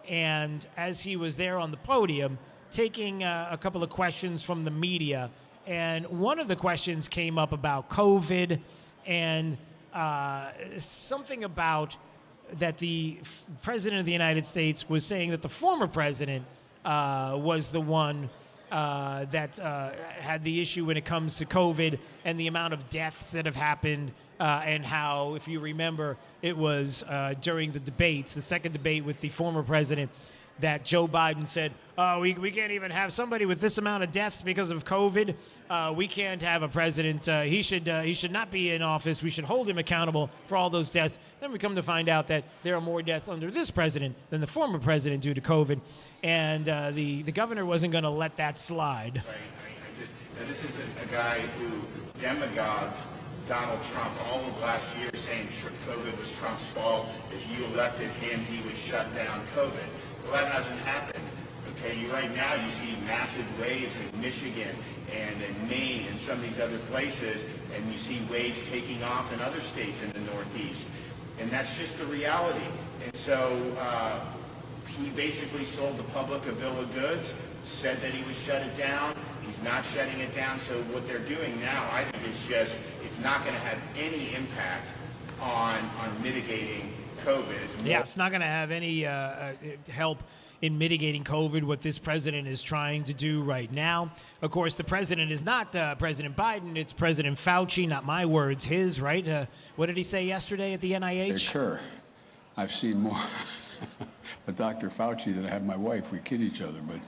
And as he was there on the podium, taking a couple of questions from the media, and one of the questions came up about COVID and something about that the President of the United States was saying that the former president was the one that had the issue when it comes to COVID and the amount of deaths that have happened, and how, if you remember, it was during the debates, the second debate with the former president, that Joe Biden said, we can't even have somebody with this amount of deaths because of COVID. We can't have a president. He should not be in office. We should hold him accountable for all those deaths. Then we come to find out that there are more deaths under this president than the former president due to COVID. And the governor wasn't going to let that slide. Right. This is a guy who demagogued Donald Trump all of last year, saying COVID was Trump's fault. If you elected him, he would shut down COVID. Well, that hasn't happened. Okay, right now you see massive waves in Michigan and in Maine and some of these other places, and you see waves taking off in other states in the Northeast. And that's just the reality. And so he basically sold the public a bill of goods, said that he would shut it down. He's not shutting it down. So what they're doing now, I think, is just, it's not going to have any impact on mitigating COVID. It's not going to have any help in mitigating COVID, what this president is trying to do right now. Of course, the president is not President Biden. It's President Fauci, not my words, his, right? What did he say yesterday at the NIH? Sure. I've seen more with Dr. Fauci than I have my wife. We kid each other. But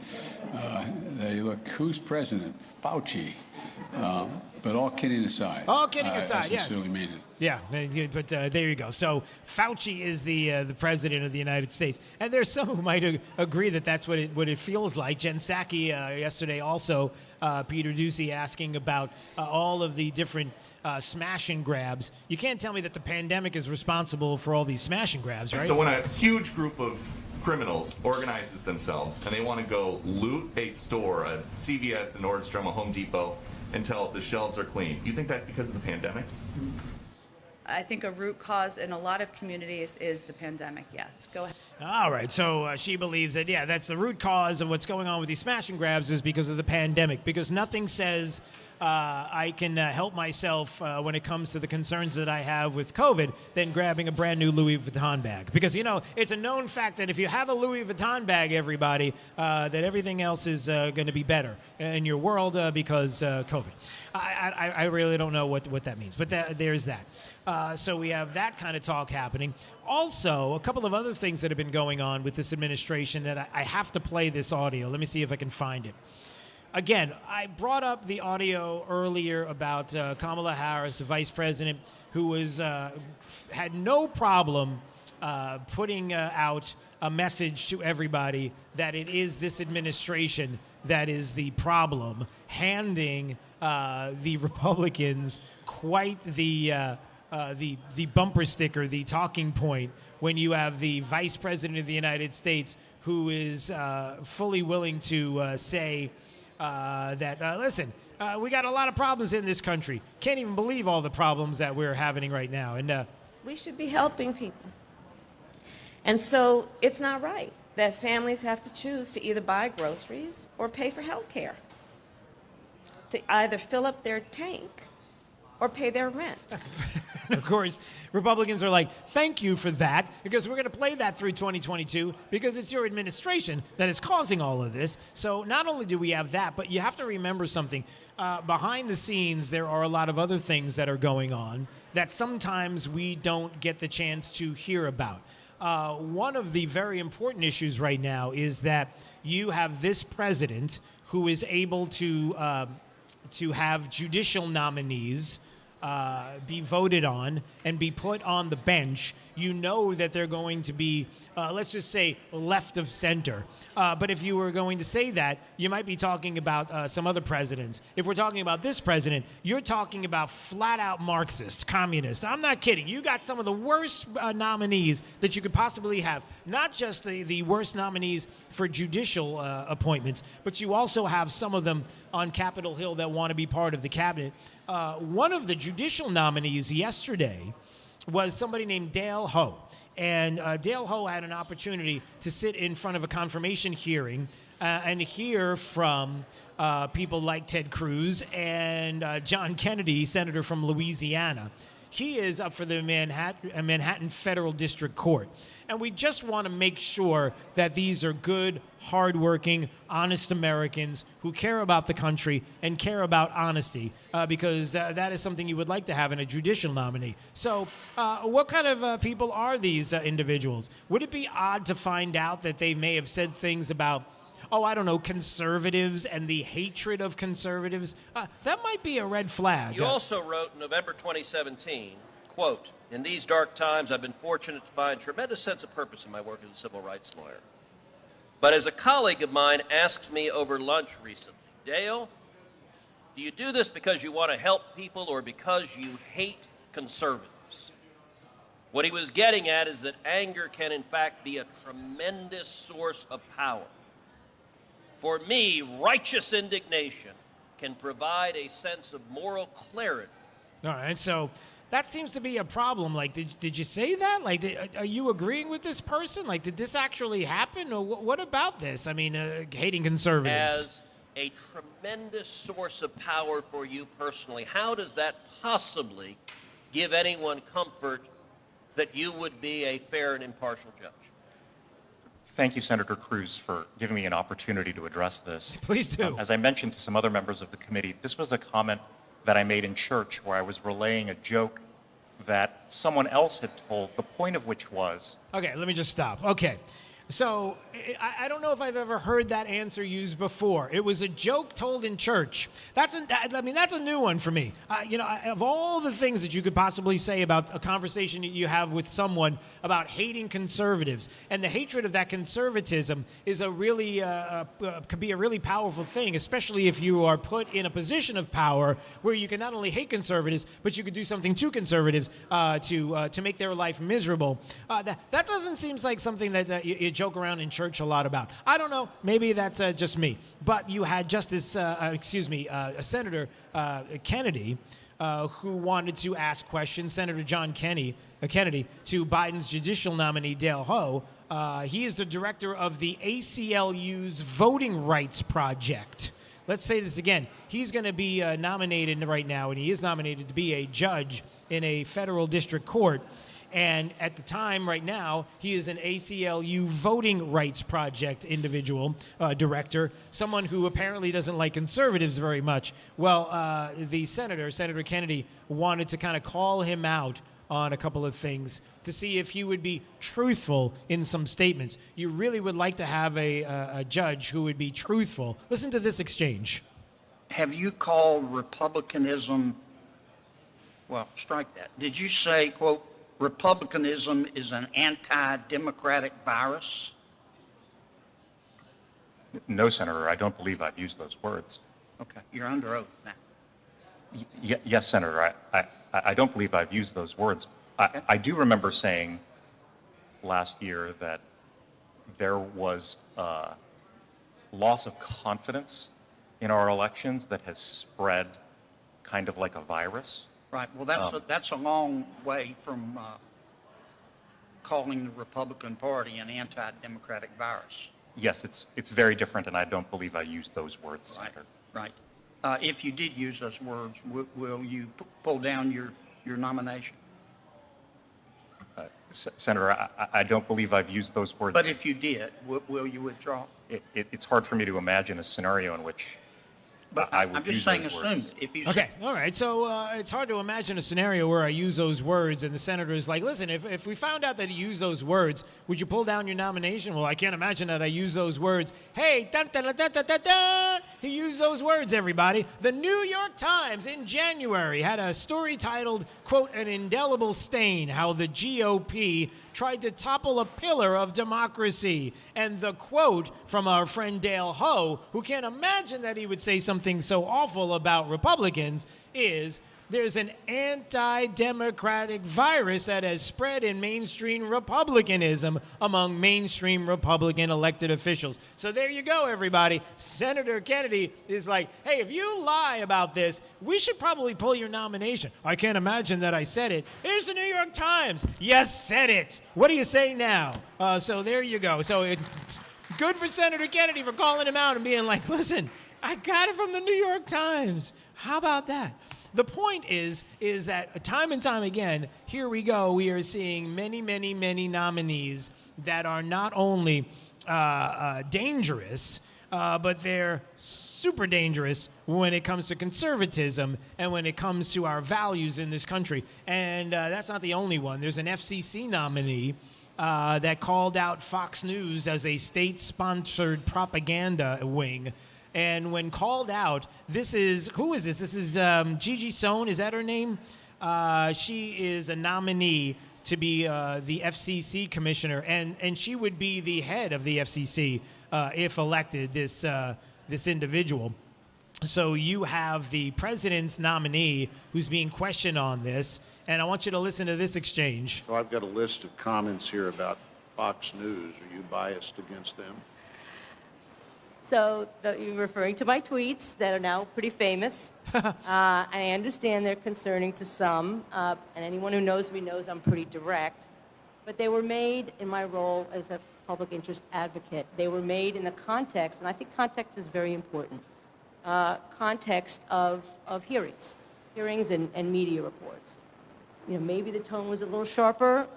they look, who's president? Fauci. But all kidding aside. All kidding aside, I sincerely mean it. Yeah, but there you go. So Fauci is the president of the United States, and there's some who might agree that that's what it feels like. Jen Psaki yesterday also, Peter Ducey asking about all of the different smash and grabs. You can't tell me that the pandemic is responsible for all these smash and grabs, right? So when a huge group of criminals organizes themselves and they want to go loot a store, a CVS, a Nordstrom, a Home Depot, until the shelves are clean, you think that's because of the pandemic? I think a root cause in a lot of communities is the pandemic, yes. Go ahead. All right, so she believes that, that's the root cause of what's going on with these smash and grabs is because of the pandemic, because nothing says I can help myself when it comes to the concerns that I have with COVID than grabbing a brand new Louis Vuitton bag. Because, it's a known fact that if you have a Louis Vuitton bag, everybody, that everything else is going to be better in your world because COVID. I really don't know what that means, but there's that. So we have that kind of talk happening. Also, a couple of other things that have been going on with this administration that I have to play this audio. Let me see if I can find it. Again, I brought up the audio earlier about Kamala Harris, the vice president, who was had no problem putting out a message to everybody that it is this administration that is the problem, handing the Republicans quite the bumper sticker, the talking point, when you have the vice president of the United States who is fully willing to say listen, we got a lot of problems in this country. Can't even believe all the problems that we're having right now. And we should be helping people. And so it's not right that families have to choose to either buy groceries or pay for health care, to either fill up their tank or pay their rent. Of course, Republicans are like, thank you for that, because we're going to play that through 2022 because it's your administration that is causing all of this. So not only do we have that, but you have to remember something. Behind the scenes, there are a lot of other things that are going on that sometimes we don't get the chance to hear about. One of the very important issues right now is that you have this president who is able to have judicial nominees be voted on and be put on the bench, you know that they're going to be, let's just say, left of center. But if you were going to say that, you might be talking about some other presidents. If we're talking about this president, you're talking about flat-out Marxist, communist. I'm not kidding. You got some of the worst nominees that you could possibly have. Not just the worst nominees for judicial appointments, but you also have some of them on Capitol Hill that want to be part of the cabinet. One of the judicial nominees yesterday was somebody named Dale Ho. And Dale Ho had an opportunity to sit in front of a confirmation hearing and hear from people like Ted Cruz and John Kennedy, senator from Louisiana. He is up for the Manhattan Federal District Court. And we just want to make sure that these are good, hardworking, honest Americans who care about the country and care about honesty, because that is something you would like to have in a judicial nominee. So what kind of people are these individuals? Would it be odd to find out that they may have said things about, I don't know, conservatives and the hatred of conservatives? That might be a red flag. You also wrote in November 2017, quote, "In these dark times, I've been fortunate to find tremendous sense of purpose in my work as a civil rights lawyer. But as a colleague of mine asked me over lunch recently, Dale, do you do this because you want to help people or because you hate conservatives?" What he was getting at is that anger can in fact be a tremendous source of power. For me, righteous indignation can provide a sense of moral clarity. All right, so that seems to be a problem. Like, did you say that? Like, are you agreeing with this person? Like, did this actually happen? Or what about this? I mean, hating conservatives. As a tremendous source of power for you personally, how does that possibly give anyone comfort that you would be a fair and impartial judge? Thank you, Senator Cruz, for giving me an opportunity to address this. Please do. As I mentioned to some other members of the committee, this was a comment that I made in church where I was relaying a joke that someone else had told, the point of which was... Okay, let me just stop. Okay. So I don't know if I've ever heard that answer used before. It was a joke told in church. That's a new one for me. Of all the things that you could possibly say about a conversation that you have with someone about hating conservatives, and the hatred of that conservatism is a really could be a really powerful thing, especially if you are put in a position of power where you can not only hate conservatives, but you could do something to conservatives to make their life miserable. That doesn't seem like something that you joke around in church a lot about. I don't know. Maybe that's just me. But you had Senator Kennedy, who wanted to ask questions, Senator John Kennedy, to Biden's judicial nominee, Dale Ho. He is the director of the ACLU's Voting Rights Project. Let's say this again. He's going to be nominated right now, and he is nominated to be a judge in a federal district court. And at the time, right now, he is an ACLU Voting Rights Project individual, director, someone who apparently doesn't like conservatives very much. Well, Senator Kennedy, wanted to kind of call him out on a couple of things to see if he would be truthful in some statements. You really would like to have a judge who would be truthful. Listen to this exchange. Have you called republicanism, well, strike that. Did you say, quote, Republicanism is an anti-democratic virus? No, Senator, I don't believe I've used those words. Okay, you're under oath now. Yes, Senator, I don't believe I've used those words. Okay. I do remember saying last year that there was loss of confidence in our elections that has spread kind of like a virus. Right. Well, that's a long way from calling the Republican Party an anti-democratic virus. Yes, it's very different, and I don't believe I used those words, Senator. Right. If you did use those words, will you pull down your nomination? Senator, I don't believe I've used those words. But if you did, will you withdraw? It's hard for me to imagine a scenario in which But I would I'm just use saying those assumed. words. If you Okay, all right. So it's hard to imagine a scenario where I use those words and the senator is like, listen, if we found out that he used those words, would you pull down your nomination? Well, I can't imagine that I use those words. Hey, da, da, da, da, da, da, da. He used those words, everybody. The New York Times in January had a story titled, quote, an indelible stain, how the GOP tried to topple a pillar of democracy. And the quote from our friend Dale Ho, who can't imagine that he would say something so awful about Republicans, is there's an anti-democratic virus that has spread in mainstream Republicanism among mainstream Republican elected officials. So there you go, everybody. Senator Kennedy is like, hey, if you lie about this, we should probably pull your nomination. I can't imagine that I said it. Here's the New York Times. Yes, said it. What do you say now? So there you go. So it's good for Senator Kennedy for calling him out and being like, listen, I got it from the New York Times. How about that? The point is that time and time again, here we go, we are seeing many, many, many nominees that are not only dangerous, but they're super dangerous when it comes to conservatism and when it comes to our values in this country. And that's not the only one. There's an FCC nominee that called out Fox News as a state-sponsored propaganda wing. And when called out, who is this? This is Gigi Sohn, is that her name? She is a nominee to be the FCC commissioner, and she would be the head of the FCC if elected, this individual. So you have the president's nominee who's being questioned on this, and I want you to listen to this exchange. So I've got a list of comments here about Fox News. Are you biased against them? So you're referring to my tweets that are now pretty famous. I understand they're concerning to some, and anyone who knows me knows I'm pretty direct. But they were made in my role as a public interest advocate. They were made in the context, and I think context is very important, context of hearings and media reports. You know, maybe the tone was a little sharper.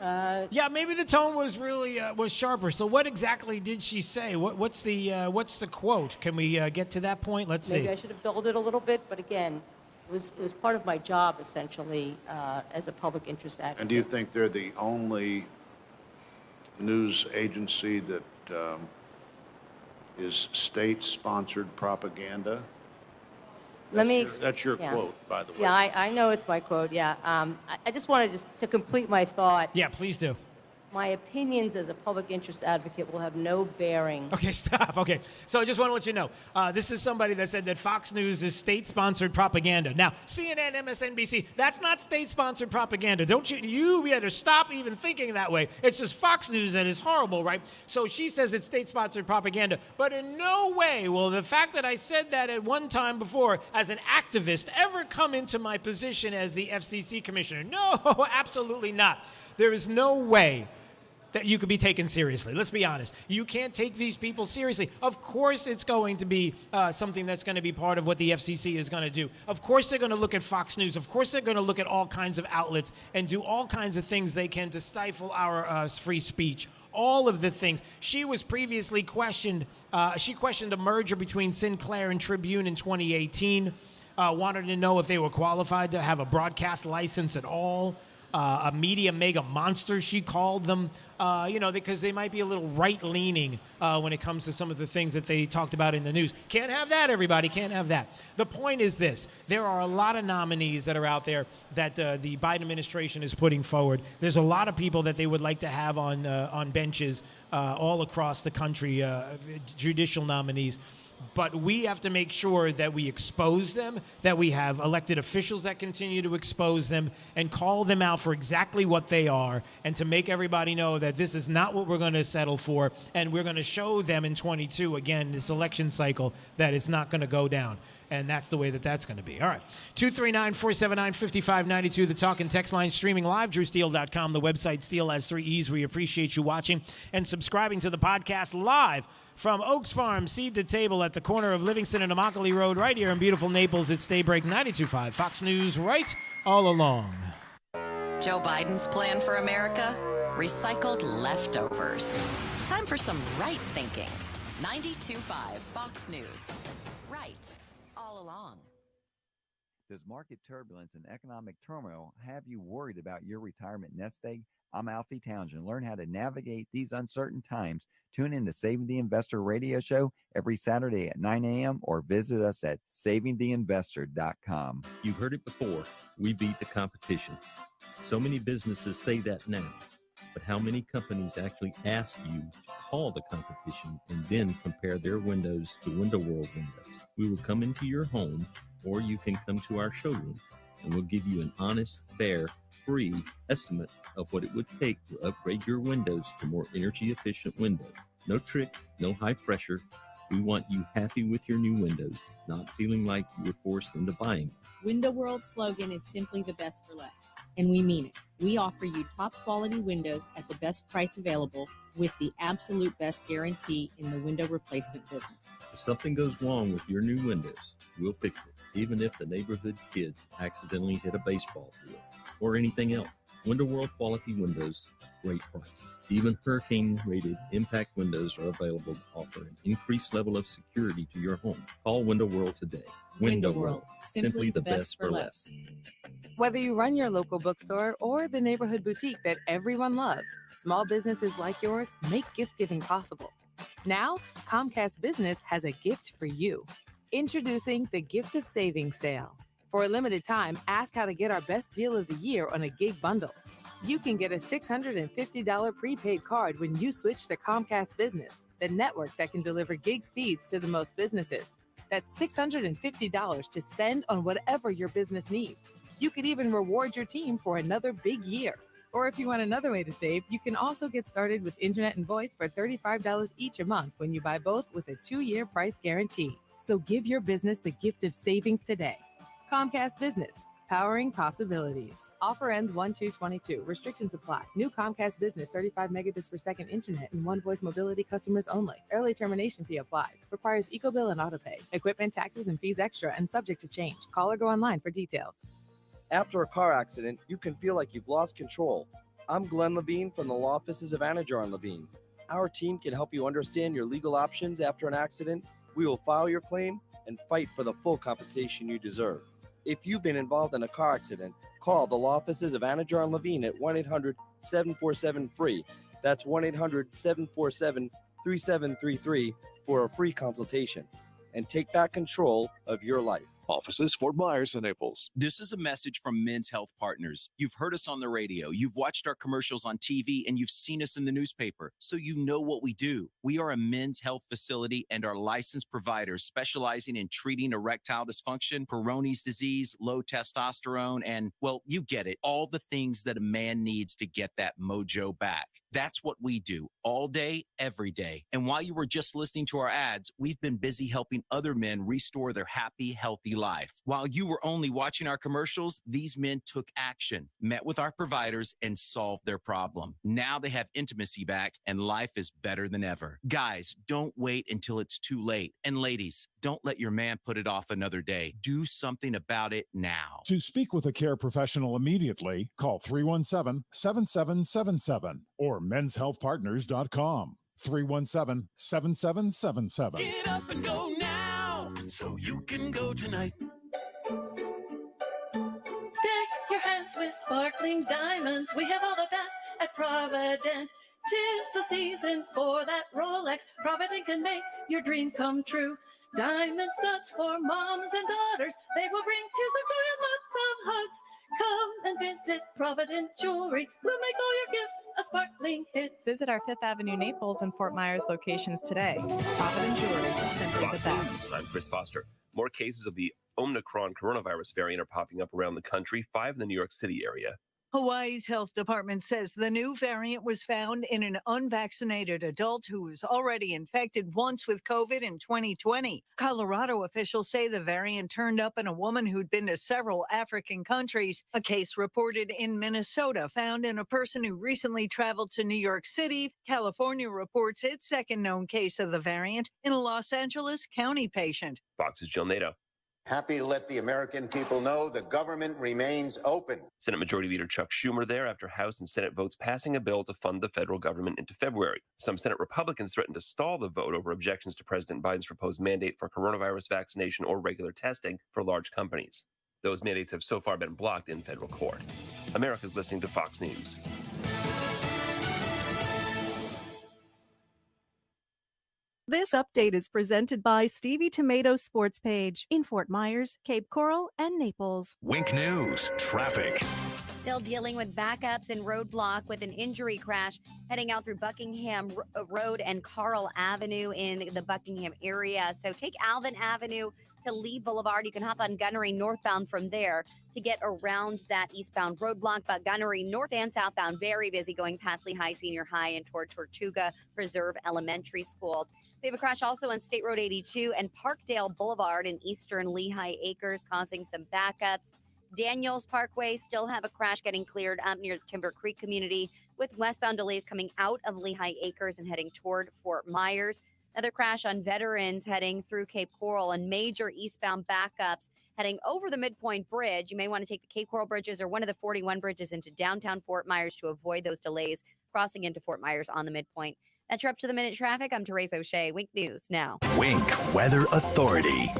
Yeah, maybe the tone was really was sharper. So what exactly did she say? What's the quote? Can we get to that point? Let's see. Maybe I should have dulled it a little bit, but again, it was part of my job essentially as a public interest advocate. And do you think they're the only news agency that is state-sponsored propaganda? That's your quote, by the way. Yeah, I know it's my quote, yeah. I just wanted to complete my thought. Yeah, please do. My opinions as a public interest advocate will have no bearing. Okay, stop. Okay, so I just want to let you know, this is somebody that said that Fox News is state-sponsored propaganda. Now, CNN, MSNBC, that's not state-sponsored propaganda. Don't you better stop even thinking that way. It's just Fox News that is horrible, right? So she says it's state-sponsored propaganda, but in no way will the fact that I said that at one time before as an activist ever come into my position as the FCC commissioner. No, absolutely not. There is no way that you could be taken seriously. Let's be honest. You can't take these people seriously. Of course it's going to be something that's going to be part of what the FCC is going to do. Of course they're going to look at Fox News. Of course they're going to look at all kinds of outlets and do all kinds of things they can to stifle our free speech. All of the things. She was previously questioned. She questioned a merger between Sinclair and Tribune in 2018. Wanted to know if they were qualified to have a broadcast license at all. A media mega monster, she called them, because they might be a little right-leaning when it comes to some of the things that they talked about in the news. Can't have that, everybody. Can't have that. The point is this. There are a lot of nominees that are out there that the Biden administration is putting forward. There's a lot of people that they would like to have on benches all across the country, judicial nominees. But we have to make sure that we expose them, that we have elected officials that continue to expose them and call them out for exactly what they are, and to make everybody know that this is not what we're going to settle for, and we're going to show them in 22, again, this election cycle, that it's not going to go down. And that's the way that that's going to be. All right. 239-479-5592, the talk and text line, streaming live, drewsteele.com, the website, Steele has 3 E's. We appreciate you watching and subscribing to the podcast live from Oaks Farm, Seed to Table at the corner of Livingston and Immokalee Road, right here in beautiful Naples. It's Daybreak 92.5, Fox News, right all along. Joe Biden's plan for America? Recycled leftovers. Time for some right thinking. 92.5 Fox News. Right all all along. Does market turbulence and economic turmoil have you worried about your retirement nest egg? I'm Alfie Townsend. Learn how to navigate these uncertain times. Tune in to Saving the Investor radio show every Saturday at 9 a.m. or visit us at savingtheinvestor.com. You've heard it before. We beat the competition. So many businesses say that now. But how many companies actually ask you to call the competition and then compare their windows to Window World windows? We will come into your home, or you can come to our showroom, and we'll give you an honest, fair, free estimate of what it would take to upgrade your windows to more energy-efficient windows. No tricks, no high pressure. We want you happy with your new windows, not feeling like you were forced into buying them. Window World's slogan is simply the best for less, and we mean it. We offer you top quality windows at the best price available with the absolute best guarantee in the window replacement business. If something goes wrong with your new windows, we'll fix it, even if the neighborhood kids accidentally hit a baseball through it or anything else. Window World quality windows, great price. Even hurricane-rated impact windows are available to offer an increased level of security to your home. Call Window World today. Window World, simply the best for less. Whether you run your local bookstore or the neighborhood boutique that everyone loves, small businesses like yours make gift giving possible. Now, Comcast Business has a gift for you. Introducing the Gift of Savings sale. For a limited time, ask how to get our best deal of the year on a gig bundle. You can get a $650 prepaid card when you switch to Comcast Business, the network that can deliver gig speeds to the most businesses. That's $650 to spend on whatever your business needs. You could even reward your team for another big year. Or if you want another way to save, you can also get started with internet and voice for $35 each a month when you buy both with a 2-year price guarantee. So give your business the gift of savings today. Comcast Business, powering possibilities. Offer ends 1/2/22. Restrictions apply. New Comcast Business 35 megabits per second internet and one voice mobility customers only. Early termination fee applies. Requires EcoBill and autopay. Equipment taxes and fees extra and subject to change. Call or go online for details. After a car accident, you can feel like you've lost control. I'm Glenn Levine from the law offices of Anajar and Levine. Our team can help you understand your legal options after an accident. We will file your claim and fight for the full compensation you deserve. If you've been involved in a car accident, call the law offices of Anajar and Levine at 1-800-747-FREE. That's 1-800-747-3733 for a free consultation. And take back control of your life. Offices, Fort Myers and Naples. This is a message from Men's Health Partners. You've heard us on the radio, you've watched our commercials on TV, and you've seen us in the newspaper, so you know what we do. We are a men's health facility and are licensed providers specializing in treating erectile dysfunction, Peyronie's disease, low testosterone, and, well, you get it, all the things that a man needs to get that mojo back. That's what we do all day, every day. And while you were just listening to our ads, we've been busy helping other men restore their happy, healthy life. While you were only watching our commercials, these men took action, met with our providers, and solved their problem. Now they have intimacy back, and life is better than ever. Guys, don't wait until it's too late. And ladies, don't let your man put it off another day. Do something about it now. To speak with a care professional immediately, call 317-7777 or menshealthpartners.com. 317-7777. Get up and go now, so you can go tonight. Deck your hands with sparkling diamonds. We have all the best at Provident. 'Tis the season for that Rolex. Provident can make your dream come true. Diamond studs for moms and daughters. They will bring tears of joy and lots of hugs. Come and visit Provident Jewelry. We'll make all your gifts a sparkling hit. Visit our 5th Avenue Naples and Fort Myers locations today. Provident Jewelry, simply the best. I'm Chris Foster. More cases of the Omicron coronavirus variant are popping up around the country, 5 in the New York City area. Hawaii's health department says the new variant was found in an unvaccinated adult who was already infected once with COVID in 2020. Colorado officials say the variant turned up in a woman who'd been to several African countries. A case reported in Minnesota found in a person who recently traveled to New York City. California reports its second known case of the variant in a Los Angeles County patient. Fox's Jill Nato. Happy to let the American people know the government remains open. Senate Majority Leader Chuck Schumer there after House and Senate votes passing a bill to fund the federal government into February. Some Senate Republicans threatened to stall the vote over objections to President Biden's proposed mandate for coronavirus vaccination or regular testing for large companies. Those mandates have so far been blocked in federal court. America's listening to Fox News. This update is presented by Stevie Tomatoes Sports Page in Fort Myers, Cape Coral, and Naples. Wink News, traffic. Still dealing with backups and roadblock with an injury crash heading out through Buckingham Road and Carl Avenue in the Buckingham area. So take Alvin Avenue to Lee Boulevard. You can hop on Gunnery northbound from there to get around that eastbound roadblock. But Gunnery north and southbound, very busy going past Lehigh Senior High and toward Tortuga Reserve Elementary School. We have a crash also on State Road 82 and Parkdale Boulevard in eastern Lehigh Acres, causing some backups. Daniels Parkway still have a crash getting cleared up near the Timber Creek community, with westbound delays coming out of Lehigh Acres and heading toward Fort Myers. Another crash on Veterans heading through Cape Coral, and major eastbound backups heading over the Midpoint Bridge. You may want to take the Cape Coral bridges or one of the 41 bridges into downtown Fort Myers to avoid those delays crossing into Fort Myers on the Midpoint. That's your up-to-the-minute traffic. I'm Therese O'Shea. Wink News now. Wink Weather Authority.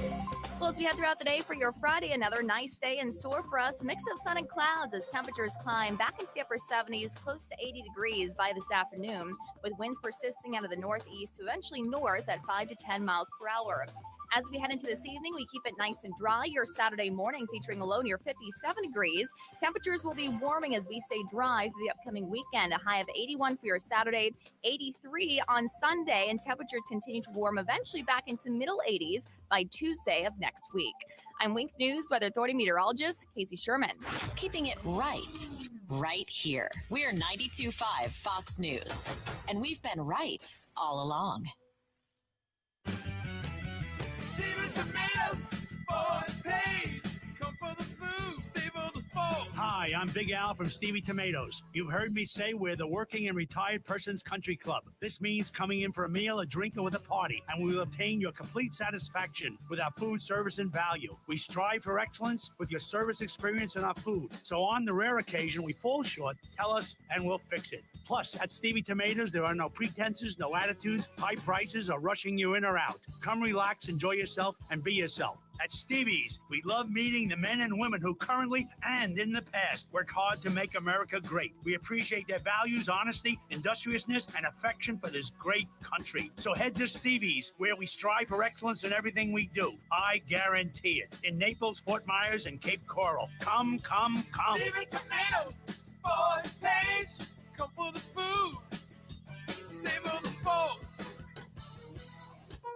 Well, as we head throughout the day for your Friday, another nice day in store for us. Mix of sun and clouds as temperatures climb back into the upper 70s, close to 80 degrees by this afternoon, with winds persisting out of the northeast to eventually north at 5 to 10 miles per hour. As we head into this evening, we keep it nice and dry. Your Saturday morning featuring a low near 57 degrees. Temperatures will be warming as we stay dry through the upcoming weekend. A high of 81 for your Saturday, 83 on Sunday, and temperatures continue to warm eventually back into middle 80s by Tuesday of next week. I'm Wink News Weather Authority meteorologist Casey Sherman. Keeping it right here. We're 92.5 Fox News, and we've been right all along. Tomatoes, sports page. Come for the food, stay for the sports. Hi, I'm Big Al from Stevie Tomatoes. You've heard me say we're the working and retired person's country club. This means coming in for a meal, a drink, or with a party, and we will obtain your complete satisfaction with our food, service, and value. We strive for excellence with your service experience and our food. So on the rare occasion we fall short, tell us and we'll fix it. Plus, at Stevie Tomatoes, there are no pretenses, no attitudes, high prices, or rushing you in or out. Come relax, enjoy yourself, and be yourself. At Stevie's, we love meeting the men and women who currently and in the past work hard to make America great. We appreciate their values, honesty, industriousness, and affection for this great country. So head to Stevie's, where we strive for excellence in everything we do. I guarantee it. In Naples, Fort Myers, and Cape Coral. Come, come, come. Stevie Tomatoes, sports page. Come for the food, stay for the sports.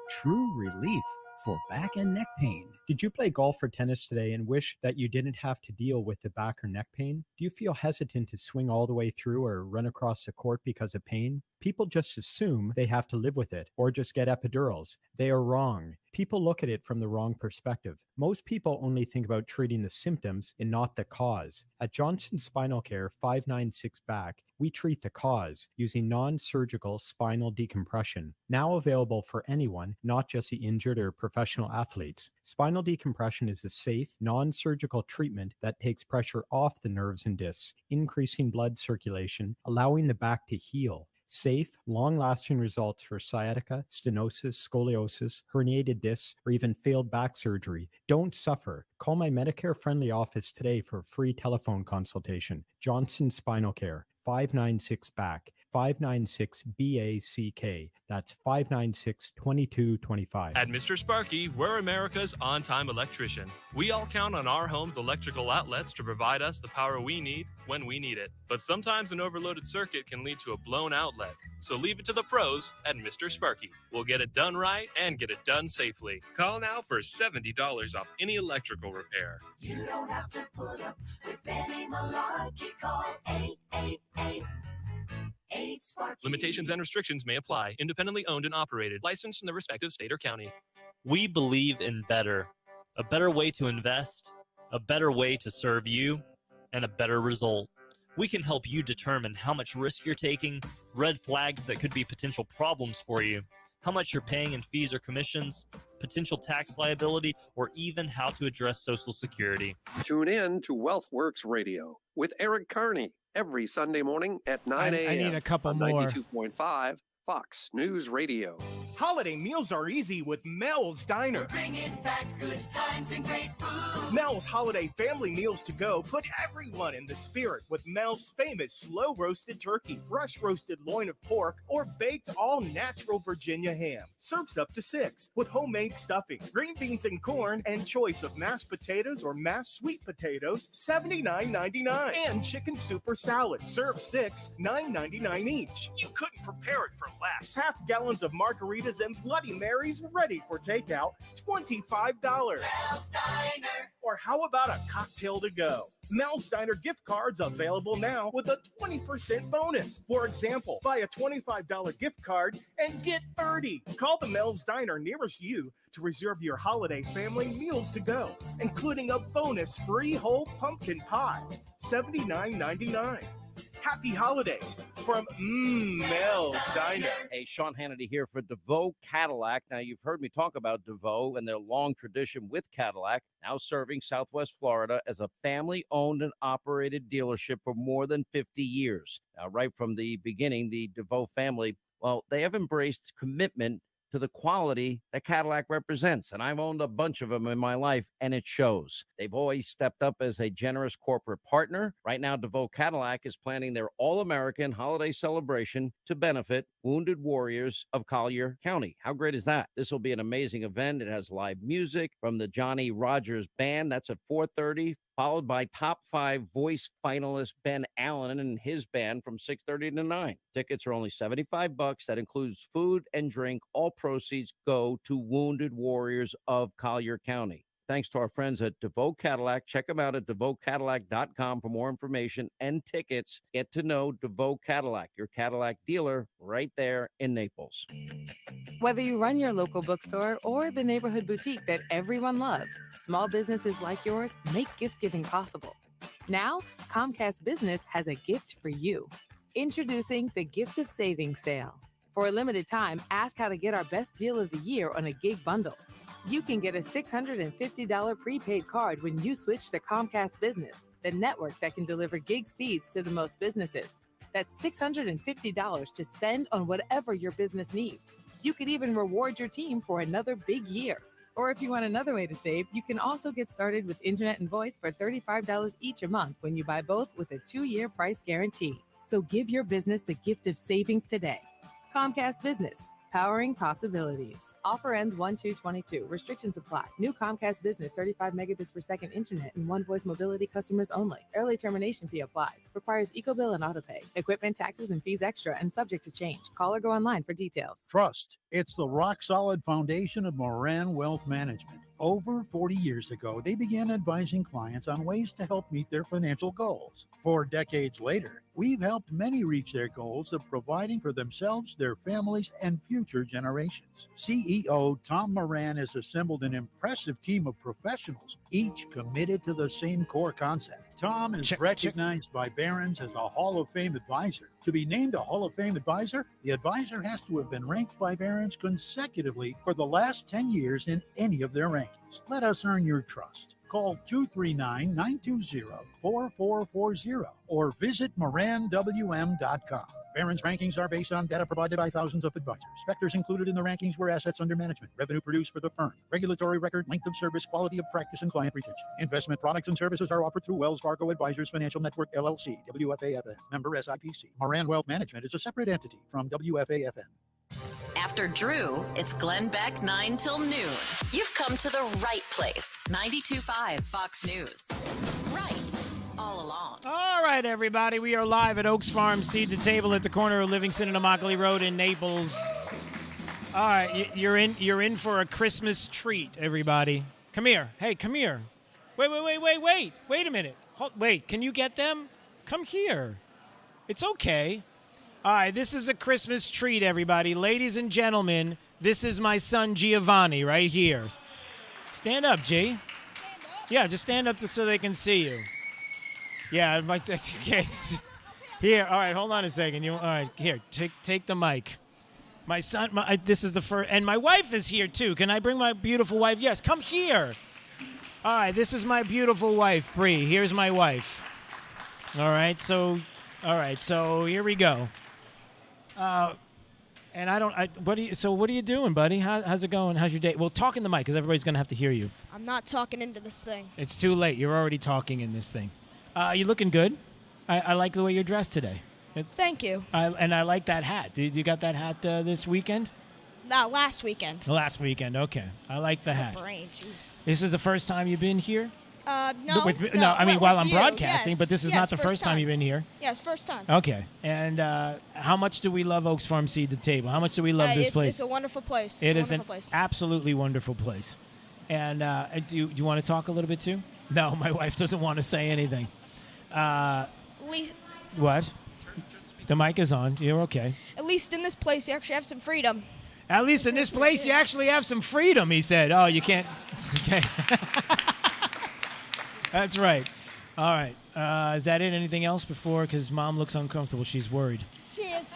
True relief for back and neck pain. Did you play golf or tennis today and wish that you didn't have to deal with the back or neck pain? Do you feel hesitant to swing all the way through or run across the court because of pain? People just assume they have to live with it or just get epidurals. They are wrong. People look at it from the wrong perspective. Most people only think about treating the symptoms and not the cause. At Johnson Spinal Care 596 Back, we treat the cause using non-surgical spinal decompression. Now available for anyone, not just the injured or professional athletes. Spinal decompression is a safe, non-surgical treatment that takes pressure off the nerves and discs, increasing blood circulation, allowing the back to heal. Safe, long-lasting results for sciatica, stenosis, scoliosis, herniated discs, or even failed back surgery. Don't suffer. Call my Medicare-friendly office today for a free telephone consultation. Johnson Spinal Care, 596 Back, 596 BACK. That's 596-2225. At Mr. Sparky, we're America's on-time electrician. We all count on our home's electrical outlets to provide us the power we need when we need it. But sometimes an overloaded circuit can lead to a blown outlet. So leave it to the pros at Mr. Sparky. We'll get it done right and get it done safely. Call now for $70 off any electrical repair. You don't have to put up with any malarkey. Call 888-8-SPARKY. Limitations and restrictions may apply. Independently owned and operated. Licensed in the respective state or county. We believe in better. A better way to invest, a better way to serve you, and a better result. We can help you determine how much risk you're taking, red flags that could be potential problems for you, how much you're paying in fees or commissions, potential tax liability, or even how to address Social Security. Tune in to WealthWorks Radio with Eric Carney every Sunday morning at 9 a.m. I need a couple on more. 92.5 Fox News Radio. Holiday meals are easy with Mel's Diner. Bringing back good times and great food. Mel's Holiday Family Meals to Go put everyone in the spirit with Mel's famous slow roasted turkey, fresh roasted loin of pork, or baked all natural Virginia ham. Serves up to 6 with homemade stuffing, green beans and corn, and choice of mashed potatoes or mashed sweet potatoes, $79.99. And chicken soup or salad. Serve 6, $9.99 each. You couldn't prepare it for less. Half gallons of margaritas and Bloody Marys ready for takeout, $25. Mel's Diner. Or how about a cocktail to go? Mel's Diner gift cards available now with a 20% bonus. For example, buy a $25 gift card and get 30. Call the Mel's Diner nearest you to reserve your holiday family meals to go, including a bonus free whole pumpkin pie, $79.99. Happy holidays from Mel's Diner. Hey, Sean Hannity here for DeVoe Cadillac. Now, you've heard me talk about DeVoe and their long tradition with Cadillac, now serving Southwest Florida as a family-owned and operated dealership for more than 50 years. Now, right from the beginning, the DeVoe family, well, they have embraced commitment to the quality that Cadillac represents. And I've owned a bunch of them in my life, and it shows. They've always stepped up as a generous corporate partner. Right now, DeVoe Cadillac is planning their all-American holiday celebration to benefit wounded warriors of Collier County. How great is that? This will be an amazing event. It has live music from the Johnny Rogers Band. That's at 4:30. Followed by top 5 voice finalist Ben Allen and his band from 6:30 to 9. Tickets are only $75. That includes food and drink. All proceeds go to Wounded Warriors of Collier County. Thanks to our friends at DeVoe Cadillac. Check them out at DeVoeCadillac.com for more information and tickets. Get to know DeVoe Cadillac, your Cadillac dealer right there in Naples. Whether you run your local bookstore or the neighborhood boutique that everyone loves, small businesses like yours make gift giving possible. Now, Comcast Business has a gift for you. Introducing the Gift of Savings sale. For a limited time, ask how to get our best deal of the year on a gig bundle. You can get a $650 prepaid card when you switch to Comcast Business, the network that can deliver gig speeds to the most businesses. That's $650 to spend on whatever your business needs. You could even reward your team for another big year. Or if you want another way to save, you can also get started with internet and voice for $35 each a month when you buy both with a 2-year price guarantee. So give your business the gift of savings today. Comcast Business, powering possibilities. Offer ends 1/2/22. Restrictions apply. New Comcast Business 35 megabits per second internet and one voice mobility customers only. Early termination fee applies. Requires EcoBill and AutoPay. Equipment taxes and fees extra and subject to change. Call or go online for details. Trust. It's the rock-solid foundation of Moran Wealth Management. Over 40 years ago, they began advising clients on ways to help meet their financial goals. 4 decades later, we've helped many reach their goals of providing for themselves, their families, and future generations. CEO Tom Moran has assembled an impressive team of professionals, each committed to the same core concept. Tom is recognized by Barron's as a Hall of Fame advisor. To be named a Hall of Fame advisor, the advisor has to have been ranked by Barron's consecutively for the last 10 years in any of their rankings. Let us earn your trust. Call 239-920-4440 or visit moranwm.com. Barron's rankings are based on data provided by thousands of advisors. Factors included in the rankings were assets under management, revenue produced for the firm, regulatory record, length of service, quality of practice, and client retention. Investment products and services are offered through Wells Fargo Advisors Financial Network, LLC, WFAFN, member SIPC. Moran Wealth Management is a separate entity from WFAFN. After Drew, it's Glenn Beck 9 till noon. You've come to the right place. 92.5 Fox News. Right all along. All right, everybody. We are live at Oaks Farm Seed to Table at the corner of Livingston and Immokalee Road in Naples. All right, you're in for a Christmas treat, everybody. Come here. Hey, come here. Wait a minute. Wait, can you get them? Come here. It's okay. All right, this is a Christmas treat, everybody. Ladies and gentlemen, this is my son Giovanni right here. Stand up, G. Yeah, just stand up so they can see you. Yeah, like that's okay. Here, all right, hold on a second. All right, here, take the mic. My son, this is the first, and my wife is here too. Can I bring my beautiful wife? Yes, come here. All right, this is my beautiful wife, Bree. Here's my wife. All right, so here we go. And what are you doing, buddy? How's it going? How's your day? Well, talk in the mic because everybody's gonna have to hear you. I'm not talking into this thing. It's too late. You're already talking in this thing. You looking good. I like the way you're dressed today. Thank you. And I like that hat. You got that hat this weekend? No, last weekend. Last weekend. Okay. I like the hat. Brain, jeez. This is the first time you've been here? No. I mean, while I'm you, broadcasting, yes. but this is Yes, not the first time you've been here. Yes, first time. Okay. And how much do we love Oaks Farm Seed to Table? How much do we love this place? It's a wonderful place. It is a an wonderful place. absolutely wonderful place. And do you want to talk a little bit too? No, my wife doesn't want to say anything. What? The mic is on. You're okay. At least in this place, you actually have some freedom. At least in this place, you actually have some freedom, he said. Oh, you can't. Okay. That's right. All right. Is that it? Anything else before? Because Mom looks uncomfortable. She's worried. She is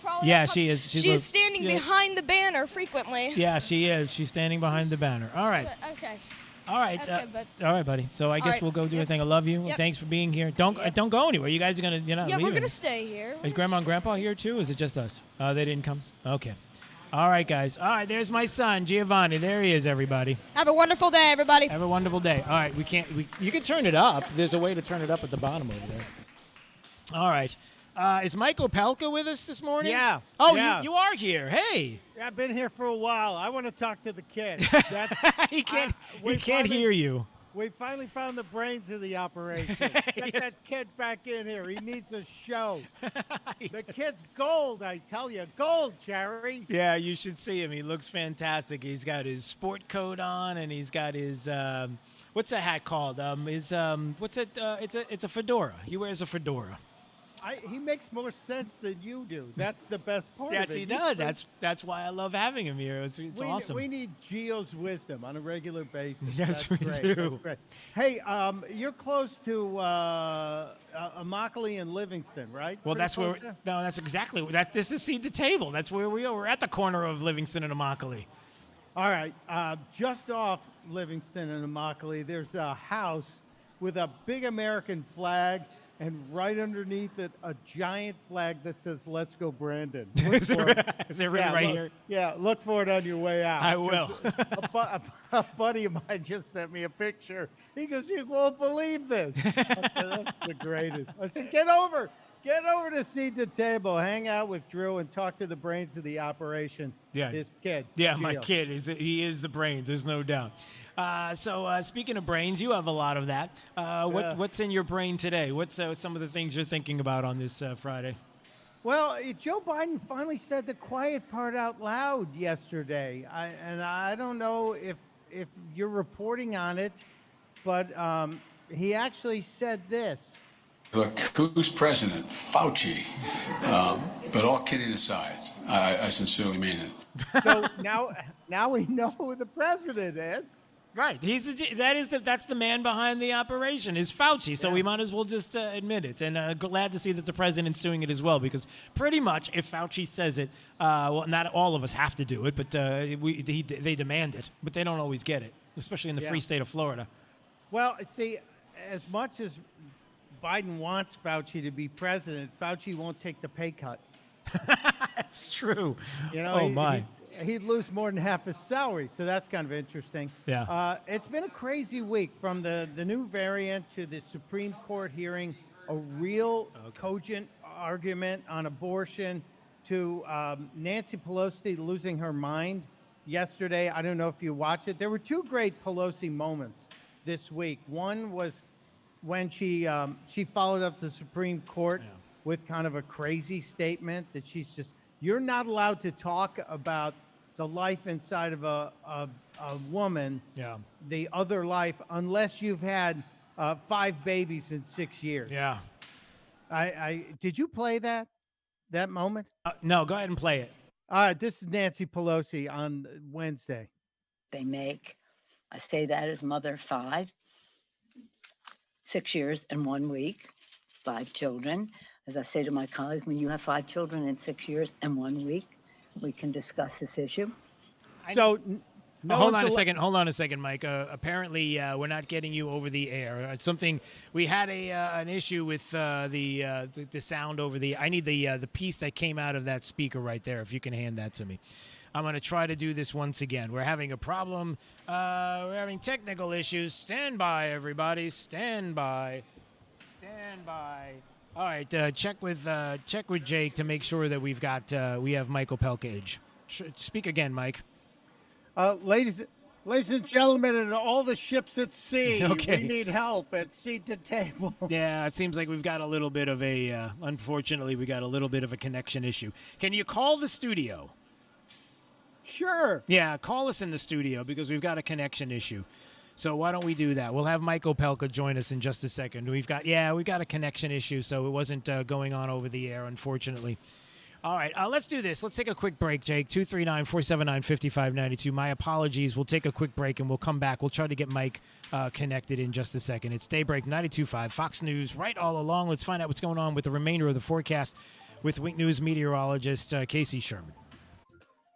probably. Yeah, she is. She is standing behind the banner frequently. Yeah, she is. She's standing behind the banner. All right. Okay. All right. All right, buddy. So I guess we'll go do a thing. I love you. Yep. Thanks for being here. Don't go anywhere. You guys are gonna, Yeah, leaving. we're gonna stay here. Is Grandma and Grandpa here too? Or is it just us? They didn't come. Okay. All right, guys. All right. There's my son, Giovanni. There he is, everybody. Have a wonderful day, everybody. Have a wonderful day. All right. You can turn it up. There's a way to turn it up at the bottom over there. All right. Is Mike Opelka with us this morning? Yeah. Oh, yeah. You are here. Hey. Yeah, I've been here for a while. I want to talk to the kid. He can't hear you. We finally found the brains of the operation. Get that kid back in here. He needs a show. The kid's gold, I tell you. Gold, Jerry. Yeah, you should see him. He looks fantastic. He's got his sport coat on, and he's got his what's that hat called? It's a fedora. He wears a fedora. He makes more sense than you do. That's the best part Yes, of it. he does. That's why I love having him here. It's awesome. We need Gio's wisdom on a regular basis. Yes, That's we great. do. That's great. Hey, you're close to Immokalee and Livingston, right? Well, Pretty that's where. close there? No, that's exactly that. This is Seed to Table. That's where we are. We're at the corner of Livingston and Immokalee. All right. Just off Livingston and Immokalee, there's a house with a big American flag, and right underneath it, a giant flag that says, "Let's go, Brandon." Is it really right here? Yeah, look for it on your way out. I will. A buddy of mine just sent me a picture. He goes, "You won't believe this." I said, "That's the greatest." I said, Get over to Seed to Table, hang out with Drew, and talk to the brains of the operation. Yeah. This kid. Yeah, Gio. my kid he is the brains. There's no doubt. So speaking of brains, you have a lot of that. What's in your brain today? What's some of the things you're thinking about on this Friday? Well, Joe Biden finally said the quiet part out loud yesterday. I don't know if you're reporting on it, but he actually said this. Look, who's president? Fauci. But all kidding aside, I sincerely mean it. So now we know who the president is. Right. That's the man behind the operation is Fauci. So we might as well just admit it. And glad to see that the president's doing it as well, because pretty much if Fauci says it, well, not all of us have to do it, but they demand it, but they don't always get it, especially in the free state of Florida. Well, see, as much as Biden wants Fauci to be president, Fauci won't take the pay cut. That's true. You know, oh my. He'd lose more than half his salary, so that's kind of interesting. Yeah. It's been a crazy week, from the new variant to the Supreme Court hearing a real cogent argument on abortion, to Nancy Pelosi losing her mind yesterday. I don't know if you watched it. There were two great Pelosi moments this week. One was when she followed up the Supreme Court with kind of a crazy statement that you're not allowed to talk about the life inside of a woman, the other life, unless you've had 5 babies in 6 years. Yeah. Did you play that moment? No, go ahead and play it. All right, this is Nancy Pelosi on Wednesday. They make, I say that as mother of 5, 6 years and 1 week, 5 children. As I say to my colleagues, when you have 5 children in 6 years and 1 week, we can discuss this issue. So, hold on a second, Mike. Apparently, we're not getting you over the air. It's something we had an issue with the sound over the. I need the piece that came out of that speaker right there. If you can hand that to me, I'm going to try to do this once again. We're having a problem. We're having technical issues. Stand by, everybody. Stand by. Stand by. All right. Check with Jake to make sure that we have Michael Pelkage. Speak again, Mike. Ladies and gentlemen, and all the ships at sea, Okay. we need help at Seat to Table. Yeah, it seems like we've got a little bit of unfortunately, we got a little bit of a connection issue. Can you call the studio? Sure. Yeah, call us in the studio because we've got a connection issue. So why don't we do that? We'll have Mike Opelka join us in just a second. We've got a connection issue, so it wasn't going on over the air, unfortunately. All right, let's do this. Let's take a quick break, Jake. 239-479-5592. My apologies. We'll take a quick break, and we'll come back. We'll try to get Mike connected in just a second. It's Daybreak 92.5, Fox News, right all along. Let's find out what's going on with the remainder of the forecast with Wink News meteorologist Casey Sherman.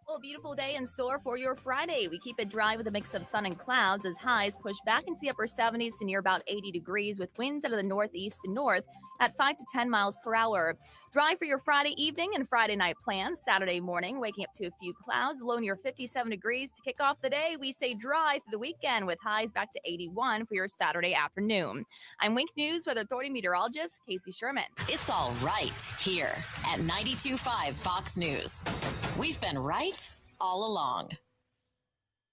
Well, a beautiful day in store for your Friday. We keep it dry with a mix of sun and clouds as highs push back into the upper 70s to near about 80 degrees with winds out of the northeast and north at 5 to 10 miles per hour. Dry for your Friday evening and Friday night plans. Saturday morning, waking up to a few clouds, low near 57 degrees. To kick off the day, we stay dry through the weekend with highs back to 81 for your Saturday afternoon. I'm Wink News Weather Authority meteorologist Casey Sherman. It's all right here at 92.5 Fox News. We've been right all along.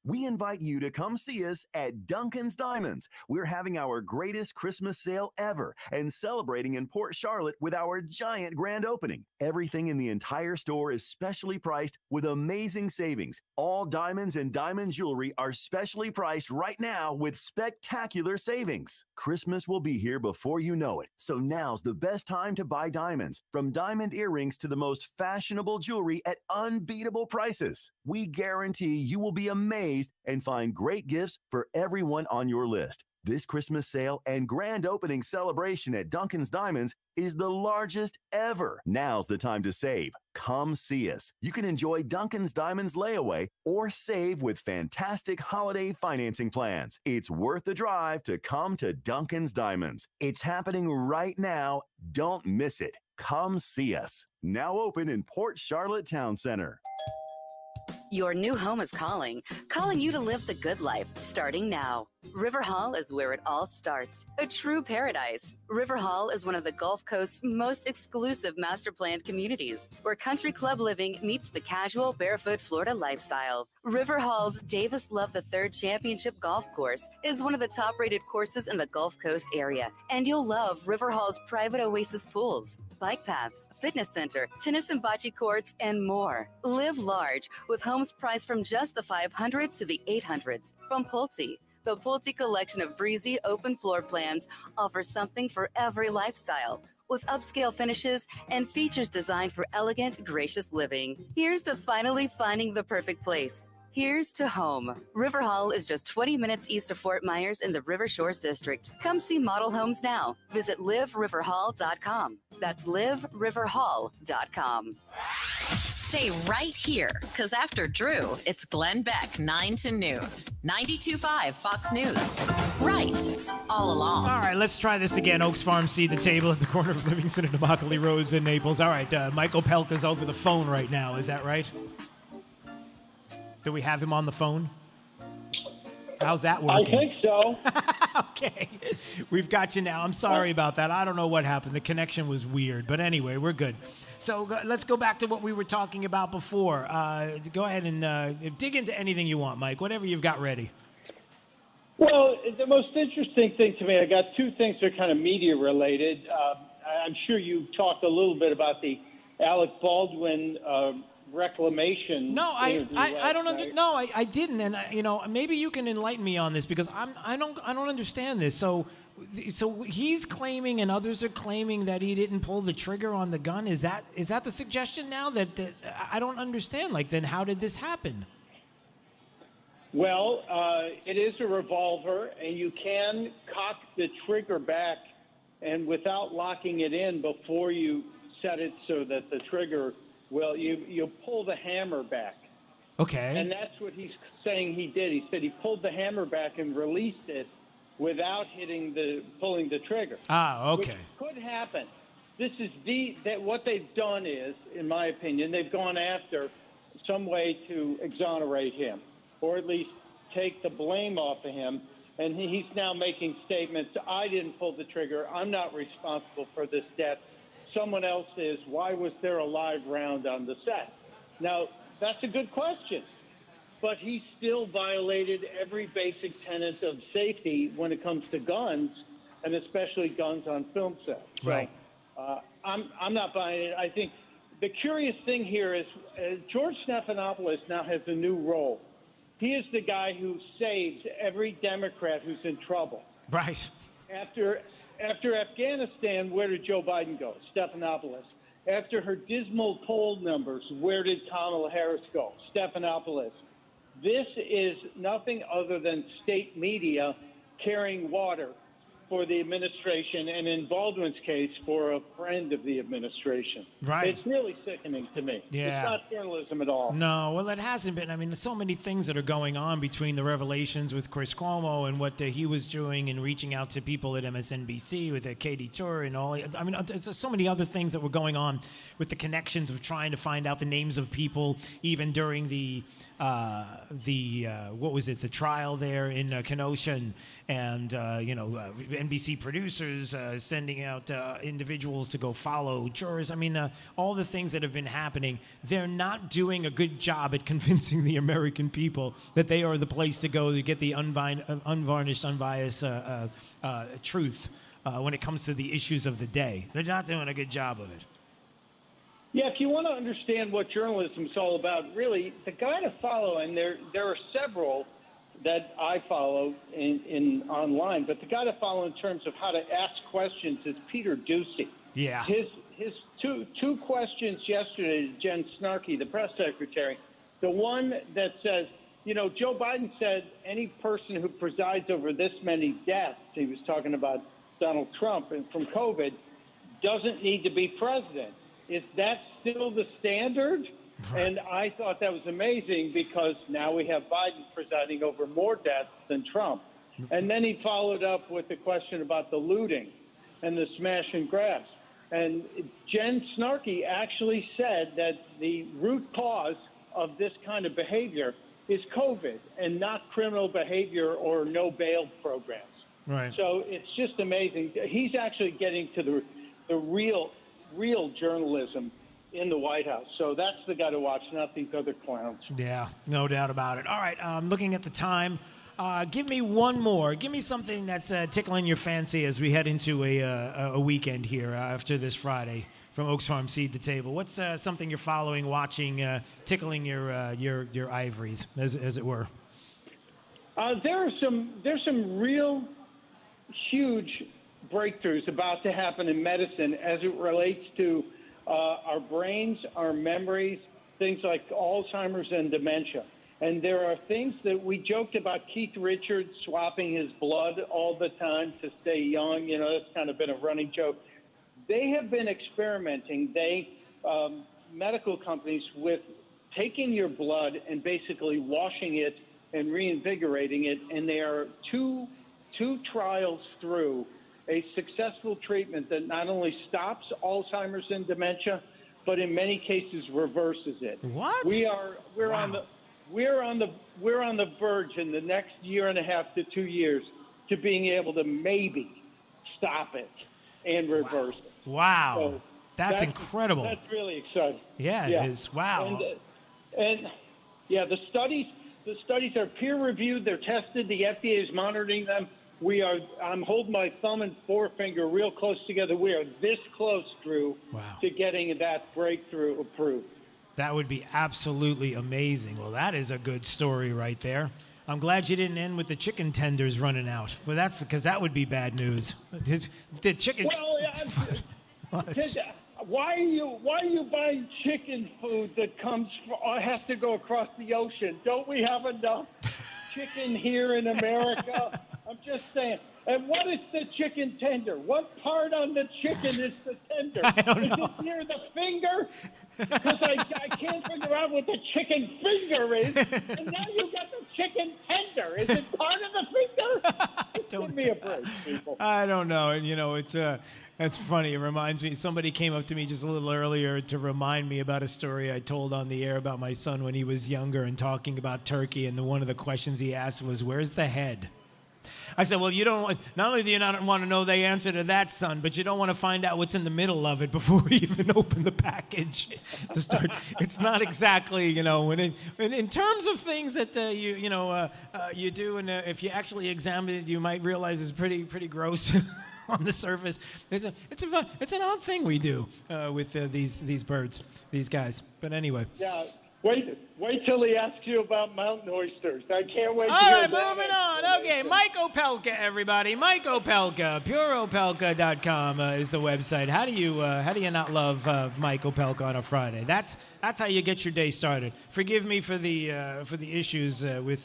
We invite you to come see us at Duncan's Diamonds. We're having our greatest Christmas sale ever and celebrating in Port Charlotte with our giant grand opening. Everything in the entire store is specially priced with amazing savings. All diamonds and diamond jewelry are specially priced right now with spectacular savings. Christmas will be here before you know it, so now's the best time to buy diamonds. From diamond earrings to the most fashionable jewelry at unbeatable prices. We guarantee you will be amazed and find great gifts for everyone on your list. This Christmas sale and grand opening celebration at Duncan's Diamonds is the largest ever. Now's the time to save. Come see us. You can enjoy Duncan's Diamonds layaway or save with fantastic holiday financing plans. It's worth the drive to come to Duncan's Diamonds. It's happening right now. Don't miss it. Come see us. Now open in Port Charlotte Town Center. Your new home is calling you to live the good life, starting now. River Hall is where it all starts, a true paradise. River Hall is one of the Gulf Coast's most exclusive master-planned communities, where country club living meets the casual, barefoot Florida lifestyle. River Hall's Davis Love III Championship Golf Course is one of the top-rated courses in the Gulf Coast area, and you'll love River Hall's private oasis pools, bike paths, fitness center, tennis and bocce courts, and more. Live large with homes priced from just the 500s to the 800s from Pulte. The Pulte collection of breezy, open floor plans offers something for every lifestyle, with upscale finishes and features designed for elegant, gracious living. Here's to finally finding the perfect place. Here's to home. River Hall is just 20 minutes east of Fort Myers in the River Shores District. Come see model homes now. Visit liveriverhall.com. That's liveriverhall.com. Stay right here, because after Drew, it's Glenn Beck, 9 to noon. 92.5 Fox News. Right all along. All right, let's try this again. Oaks Farm Seed the Table at the corner of Livingston and Immokalee Roads in Naples. All right, Michael Pelka's over the phone right now. Is that right? Do we have him on the phone? How's that working? I think so. Okay. We've got you now. I'm sorry about that. I don't know what happened. The connection was weird. But anyway, we're good. So let's go back to what we were talking about before. Go ahead and dig into anything you want, Mike. Whatever you've got ready. Well, the most interesting thing to me, I got two things that are kind of media related. I'm sure you talked a little bit about the Alec Baldwin reclamation. No, I don't. No, I didn't. And maybe you can enlighten me on this because I don't understand this. So he's claiming and others are claiming that he didn't pull the trigger on the gun. Is that the suggestion now? That I don't understand. Like, then how did this happen? Well, it is a revolver, and you can cock the trigger back, and without locking it in before you set it so that the trigger Well, you pull the hammer back. Okay. And that's what he's saying he did. He said he pulled the hammer back and released it without pulling the trigger. Ah, okay. Which could happen. This is what they've done is, in my opinion, they've gone after some way to exonerate him, or at least take the blame off of him. And he's now making statements, I didn't pull the trigger, I'm not responsible for this death, someone else is, why was there a live round on the set? Now, that's a good question, but he still violated every basic tenet of safety when it comes to guns, and especially guns on film sets. Right. So, I'm not buying it. I think the curious thing here is George Stephanopoulos now has a new role. He is the guy who saves every Democrat who's in trouble. Right. After Afghanistan, where did Joe Biden go? Stephanopoulos. After her dismal poll numbers, where did Kamala Harris go? Stephanopoulos. This is nothing other than state media carrying water for the administration, and in Baldwin's case, for a friend of the administration. Right. It's really sickening to me. Yeah. It's not journalism at all. No, well, it hasn't been. I mean, there's so many things that are going on between the revelations with Chris Cuomo and what he was doing and reaching out to people at MSNBC with Katie Tur and all. I mean, there's so many other things that were going on with the connections of trying to find out the names of people, even during the what was it, the trial there in Kenosha, and NBC producers sending out individuals to go follow jurors. I mean, all the things that have been happening, they're not doing a good job at convincing the American people that they are the place to go to get the unvarnished, unbiased truth when it comes to the issues of the day. They're not doing a good job of it. Yeah, if you want to understand what journalism is all about, really, the guy to follow, and there are several that I follow in online, but the guy to follow in terms of how to ask questions is Peter Doocy. Yeah. His two questions yesterday to Jen Snarky, the press secretary. The one that says, Joe Biden said any person who presides over this many deaths, he was talking about Donald Trump and from COVID, doesn't need to be president. Is that still the standard? And I thought that was amazing because now we have Biden presiding over more deaths than Trump. And then he followed up with the question about the looting and the smash and grabs. And Jen Snarky actually said that the root cause of this kind of behavior is COVID and not criminal behavior or no bail programs. Right. So it's just amazing. He's actually getting to the real journalism in the White House. So that's the guy to watch, not these other clowns. Yeah, no doubt about it. All right, looking at the time, give me one more. Give me something that's tickling your fancy as we head into a weekend here after this Friday from Oaks Farm Seed to Table. What's something you're following, watching, tickling your ivories, as it were? There's some real huge breakthroughs about to happen in medicine as it relates to our brains, our memories, things like Alzheimer's and dementia. And there are things that we joked about Keith Richards swapping his blood all the time to stay young. That's kind of been a running joke. They have been experimenting, medical companies, with taking your blood and basically washing it and reinvigorating it. And they are two trials through a successful treatment that not only stops Alzheimer's and dementia, but in many cases reverses it. What? We're on the verge in the next year and a half to 2 years to being able to maybe stop it and reverse it. Wow. So that's incredible. That's really exciting. Yeah, it is. Wow. And the studies are peer reviewed. They're tested. The FDA is monitoring them. I'm holding my thumb and forefinger real close together. We are this close, Drew, to getting that breakthrough approved. That would be absolutely amazing. Well, that is a good story right there. I'm glad you didn't end with the chicken tenders running out. Well, that's because that would be bad news. The chicken. Well, why are you buying chicken food that has to go across the ocean? Don't we have enough chicken here in America? I'm just saying. And what is the chicken tender? What part on the chicken is the tender? I don't know. Is it near the finger? Because I can't figure out what the chicken finger is. And now you got the chicken tender. Is it part of the finger? Give me a break, people. I don't know. And, that's funny. It reminds me, somebody came up to me just a little earlier to remind me about a story I told on the air about my son when he was younger and talking about turkey. And one of the questions he asked was, where's the head? I said, well, not only do you not want to know the answer to that, son, but you don't want to find out what's in the middle of it before we even open the package to start. It's not exactly, in terms of things that you do, and if you actually examine it, you might realize it's pretty gross on the surface. It's an odd thing we do with these birds, these guys. But anyway. Yeah. Wait till he asks you about mountain oysters. I can't wait All to hear right, that. moving on. Okay, Mike Opelka, everybody. Mike Opelka, pureopelka.com is the website. How do you not love Mike Opelka on a Friday? That's how you get your day started. Forgive me for the issues with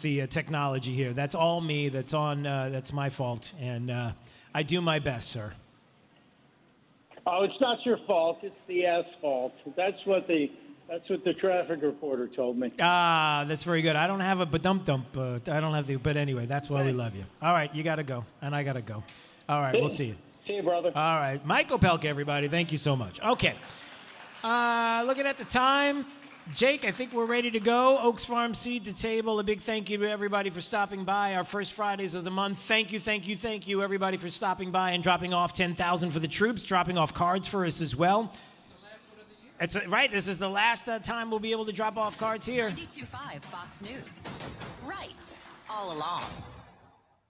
the technology here. That's all me. That's my fault, and I do my best, sir. Oh, it's not your fault. It's the asphalt. That's what the traffic reporter told me. Ah, that's very good. I don't have a ba-dump-dump. I don't have the, but anyway, that's why we love you. All right, you got to go, and I got to go. All right, we'll see you. See you, brother. All right, Mike Opelka, everybody. Thank you so much. Okay, looking at the time, Jake, I think we're ready to go. Oaks Farm Seed to Table. A big thank you to everybody for stopping by. Our first Fridays of the month. Thank you, everybody, for stopping by and dropping off 10,000 for the troops, dropping off cards for us as well. It's right. This is the last time we'll be able to drop off cards here. 92.5 Fox News. Right. All along.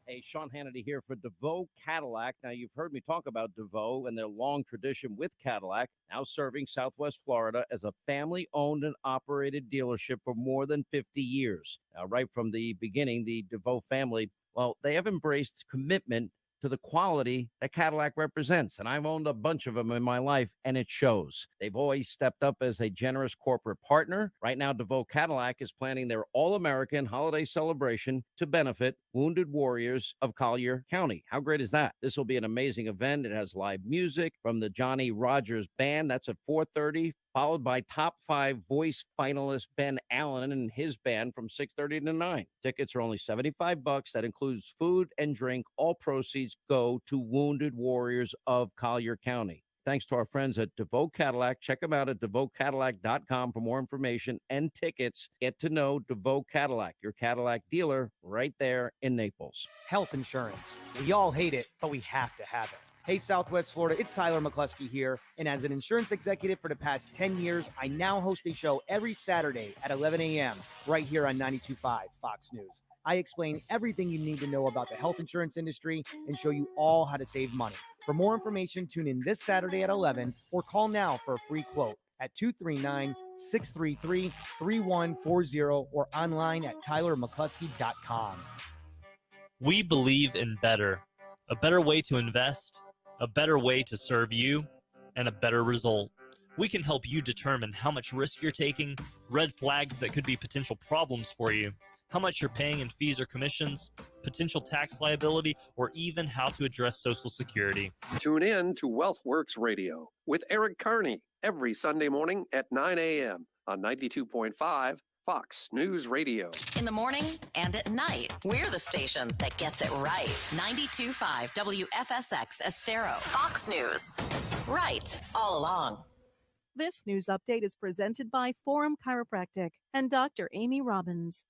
Hey, Sean Hannity here for DeVoe Cadillac. Now, you've heard me talk about DeVoe and their long tradition with Cadillac, now serving Southwest Florida as a family-owned and operated dealership for more than 50 years. Now, right from the beginning, the DeVoe family, well, they have embraced commitment to the quality that Cadillac represents. And I've owned a bunch of them in my life, and it shows. They've always stepped up as a generous corporate partner. Right now, DeVoe Cadillac is planning their all-American holiday celebration to benefit wounded warriors of Collier County. How great is that? This will be an amazing event. It has live music from the Johnny Rogers Band. That's at 4:30. Followed by top 5 voice finalist Ben Allen and his band from 6:30 to 9. Tickets are only $75. That includes food and drink. All proceeds go to wounded warriors of Collier County. Thanks to our friends at DeVoe Cadillac. Check them out at DeVoeCadillac.com for more information and tickets. Get to know DeVoe Cadillac, your Cadillac dealer right there in Naples. Health insurance. We all hate it, but we have to have it. Hey, Southwest Florida, it's Tyler McCluskey here, and as an insurance executive for the past 10 years, I now host a show every Saturday at 11 a.m. right here on 92.5 Fox News. I explain everything you need to know about the health insurance industry and show you all how to save money. For more information, tune in this Saturday at 11 or call now for a free quote at 239-633-3140 or online at tylermccluskey.com. We believe in better. A better way to invest, a better way to serve you, and a better result. We can help you determine how much risk you're taking, red flags that could be potential problems for you, how much you're paying in fees or commissions, potential tax liability, or even how to address Social Security. Tune in to WealthWorks Radio with Eric Carney every Sunday morning at 9 a.m. on 92.5 Fox News Radio. In the morning and at night, we're the station that gets it right. 92.5 WFSX Estero. Fox News. Right. All along. This news update is presented by Forum Chiropractic and Dr. Amy Robbins.